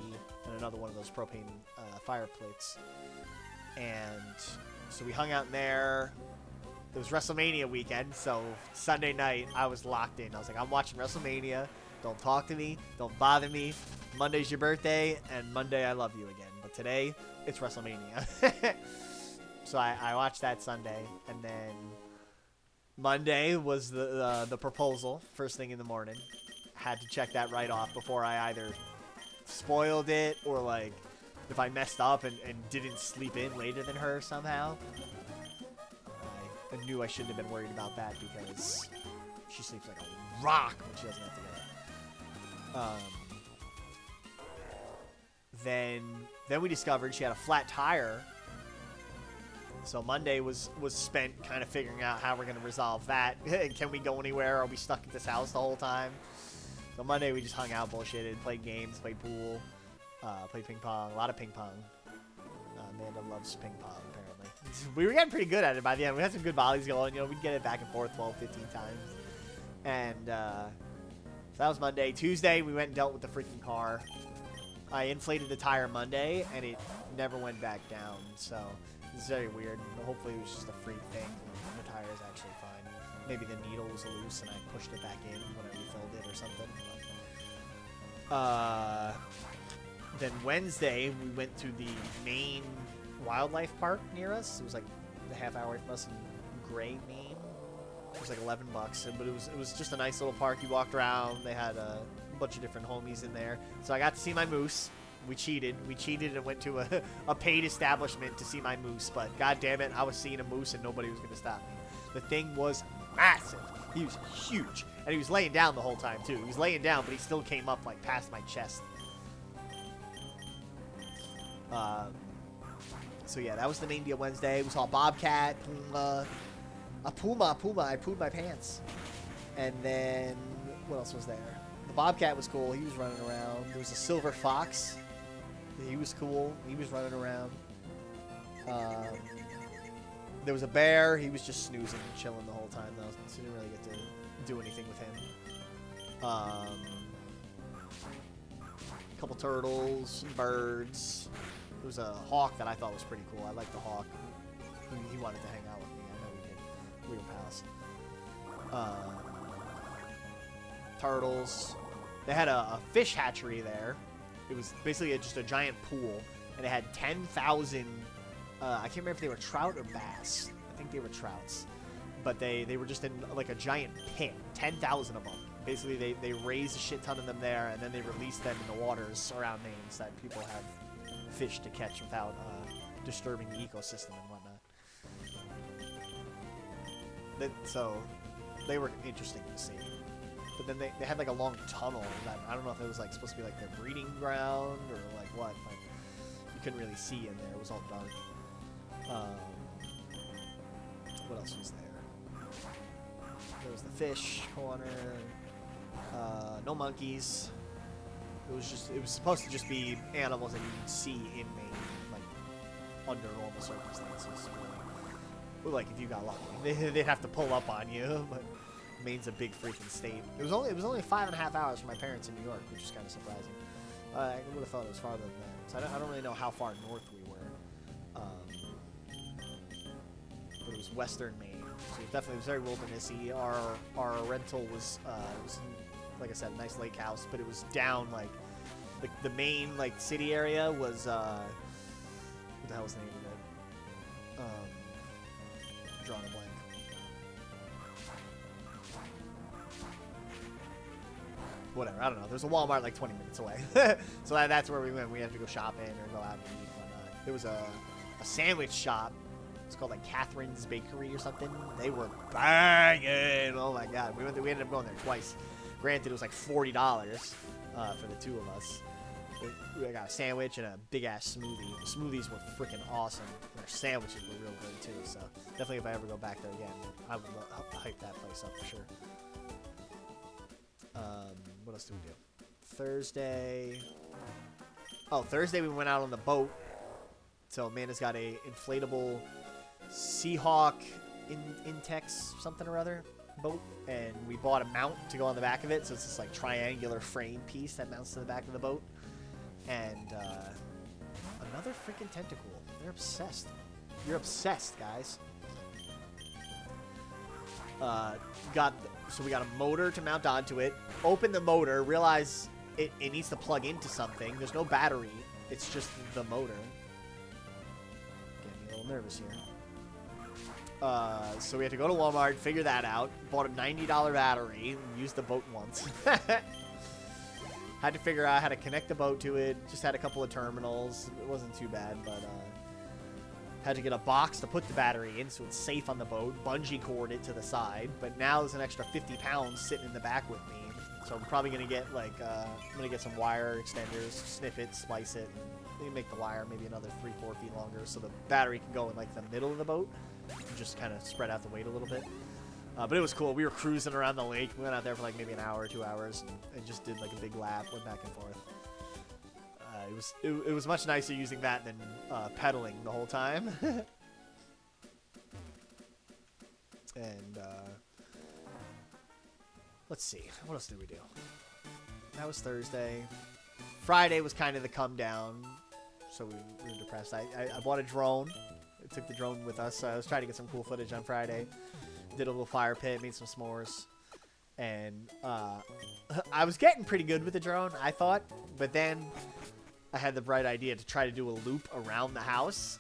S2: and another one of those propane fire plates. And so we hung out in there. It was WrestleMania weekend, so Sunday night I was locked in. I was like, I'm watching WrestleMania. Don't talk to me. Don't bother me. Monday's your birthday, and Monday I love you again. But today, it's WrestleMania. So I watched that Sunday, and then Monday was the proposal, first thing in the morning. Had to check that right off before I either spoiled it or like if I messed up and didn't sleep in later than her somehow. I knew I shouldn't have been worried about that because she sleeps like a rock when she doesn't have to get up. Then we discovered she had a flat tire. So Monday was spent kind of figuring out how we're going to resolve that. Can we go anywhere? Are we stuck at this house the whole time? So Monday we just hung out, bullshitted, played games, played pool, played ping pong, a lot of ping pong. Amanda loves ping pong, apparently. We were getting pretty good at it by the end. We had some good volleys going. You know, we'd get it back and forth 12, 15 times. And that was Monday. Tuesday, we went and dealt with the freaking car. I inflated the tire Monday, and it never went back down, so it's very weird. Hopefully it was just a freak thing. The tire is actually fine. Maybe the needle was loose, and I pushed it back in when I refilled it or something. Then Wednesday, we went to the main wildlife park near us. It was like a half hour away from us in Gray, Maine. It was like $11, but it was just a nice little park. You walked around. They had a bunch of different homies in there. So I got to see my moose. We cheated and went to a paid establishment to see my moose. But god damn it, I was seeing a moose and nobody was going to stop me. The thing was massive. He was huge. And he was laying down the whole time, too. He was laying down, but he still came up, like, past my chest. So, yeah, that was the main deal Wednesday. We saw a bobcat, puma. I pooed my pants. And then, what else was there? The bobcat was cool. He was running around. There was a silver fox. He was cool. He was running around. There was a bear. He was just snoozing and chilling the whole time, though. So I didn't really get to do anything with him. A couple turtles, some birds. There was a hawk that I thought was pretty cool. I liked the hawk. He wanted to hang out with me. I know he did. We were pals. Turtles. They had a fish hatchery there. It was basically just a giant pool, and it had 10,000. I can't remember if they were trout or bass. I think they were trouts. But they were just in like a giant pit, 10,000 of them. Basically, they raised a shit ton of them there, and then they released them in the waters around Maine so that people have fish to catch without disturbing the ecosystem and whatnot. So they were interesting to see. But then they had like a long tunnel that I don't know if it was like supposed to be like their breeding ground or like what. Like, you couldn't really see in there. It was all dark. What else was there? There was the fish corner. No monkeys. It was supposed to just be animals that you could see in Maine, like under normal circumstances. Well, like if you got lucky, they'd have to pull up on you. But Maine's a big freaking state. It was only 5.5 hours from my parents in New York, which is kind of surprising. I would have thought it was farther than that. So I don't really know how far north we were. But it was western Maine, so it was very wildernessy. Our rental was like I said, a nice lake house, but it was down like the main like city area was what the hell was the name of it? Drawing a blank. Whatever, I don't know. There's a Walmart like 20 minutes away. So that's where we went. We had to go shopping or go out and eat and whatnot. There was a sandwich shop. It's called like Catherine's Bakery or something. They were banging. Oh my god. We ended up going there twice. Granted, it was like $40 for the two of us. We got a sandwich and a big ass smoothie. The smoothies were freaking awesome. And their sandwiches were real good too. So definitely, if I ever go back there again, I would hype that place up for sure. What else did we do? Thursday. Oh, Thursday we went out on the boat. So Amanda's got a inflatable Seahawk Intex something or other boat, and we bought a mount to go on the back of it. So it's this like triangular frame piece that mounts to the back of the boat, and another freaking tentacle. They're obsessed. You're obsessed, guys. So we got a motor to mount onto it. Open the motor, realize it needs to plug into something. There's no battery. It's just the motor. Getting me a little nervous here. So we had to go to Walmart, figure that out. Bought a $90 battery. Used the boat once. Had to figure out how to connect the boat to it. Just had a couple of terminals. It wasn't too bad, but had to get a box to put the battery in so it's safe on the boat. Bungee cord it to the side. But now there's an extra 50 pounds sitting in the back with me. So I'm probably going to get like, I'm going to get some wire extenders, snip it, splice it, and maybe make the wire maybe another 3-4 feet longer so the battery can go in like the middle of the boat and just kind of spread out the weight a little bit. But it was cool. We were cruising around the lake. We went out there for like maybe an hour or 2 hours and just did like a big lap, went back and forth. It was much nicer using that than pedaling the whole time. And let's see. What else did we do? That was Thursday. Friday was kind of the come down, so we were depressed. I bought a drone. I took the drone with us. So I was trying to get some cool footage on Friday. Did a little fire pit, made some s'mores. And I was getting pretty good with the drone, I thought. But then I had the bright idea to try to do a loop around the house.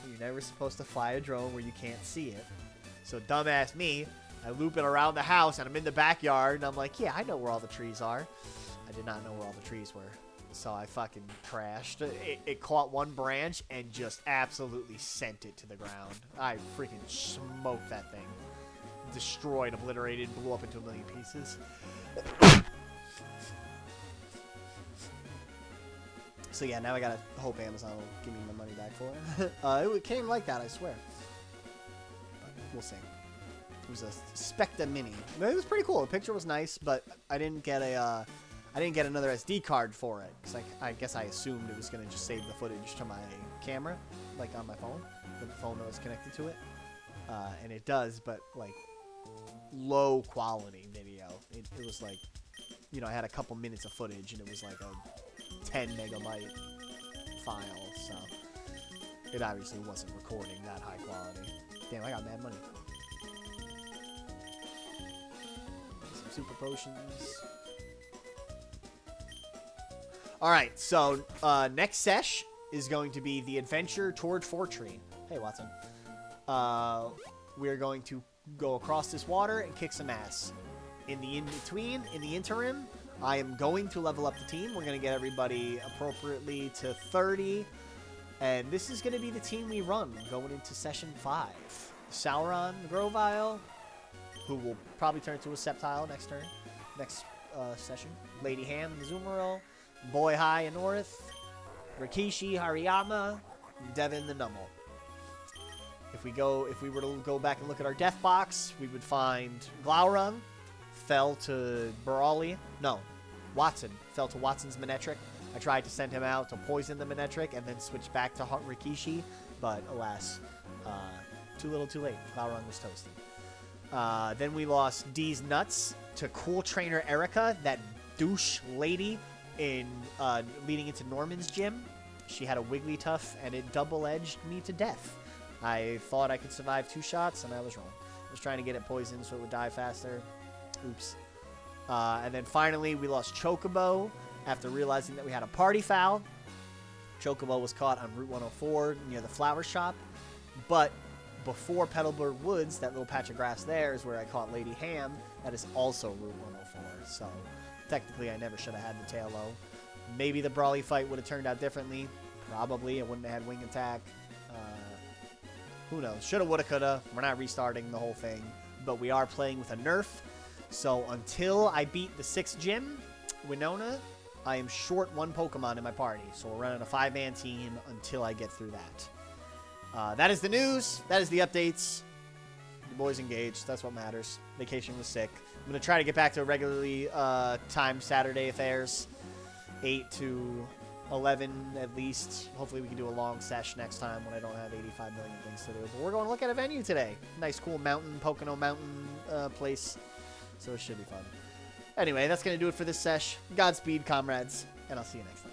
S2: You're never supposed to fly a drone where you can't see it. So dumbass me, I loop it around the house, and I'm in the backyard, and I'm like, yeah, I know where all the trees are. I did not know where all the trees were. So I fucking crashed. It caught one branch and just absolutely sent it to the ground. I freaking smoked that thing. Destroyed, obliterated, blew up into a million pieces. So yeah, now I gotta hope Amazon will give me my money back for it. It came like that, I swear. But we'll see. It was a Specta Mini. It was pretty cool. The picture was nice, but I didn't get another SD card for it because I guess I assumed it was gonna just save the footage to my camera, like on my phone, the phone that was connected to it, and it does, but like low quality video. It was like, you know, I had a couple minutes of footage and it was like a 10 megabyte file, so it obviously wasn't recording that high quality. Damn, I got mad money. Some super potions. Alright, so next sesh is going to be the adventure toward Fortree. Hey, Watson. We're going to go across this water and kick some ass. In the in-between, in the interim, I am going to level up the team. We're going to get everybody appropriately to 30. And this is going to be the team we run going into Session 5. Sauron, the Grovile, who will probably turn into a Sceptile next session. Lady Ham, the Zoomerl. Boy High and North. Rikishi, Hariyama. Devin, the Nummel. If we were to go back and look at our death box, we would find Glaurung fell to Brawley. No, Watson fell to Watson's Manetric. I tried to send him out to poison the Manetric and then switch back to Rikishi, but alas, too little too late. Glaurung was toasted. Then we lost D's Nuts to Cool Trainer Erica, that douche lady in leading into Norman's gym. She had a Wigglytuff and it double-edged me to death. I thought I could survive 2 shots, and I was wrong. I was trying to get it poisoned so it would die faster. Oops. And then finally, we lost Chocobo after realizing that we had a party foul. Chocobo was caught on Route 104 near the flower shop. But before Petalburg Woods, that little patch of grass there is where I caught Lady Ham. That is also Route 104. So technically, I never should have had the tail low. Maybe the Brawly fight would have turned out differently. Probably. I wouldn't have had wing attack. Who knows? Shoulda, woulda, coulda. We're not restarting the whole thing. But we are playing with a nerf. So until I beat the 6th gym, Winona, I am short 1 Pokemon in my party. So we're running a 5-man team until I get through that. That is the news. That is the updates. The boys engaged. That's what matters. Vacation was sick. I'm going to try to get back to regularly timed Saturday affairs. 8 to 11 at least. Hopefully we can do a long sesh next time when I don't have 85 million things to do. But we're going to look at a venue today. Nice cool mountain, Pocono Mountain place. So it should be fun. Anyway, that's going to do it for this sesh. Godspeed, comrades. And I'll see you next time.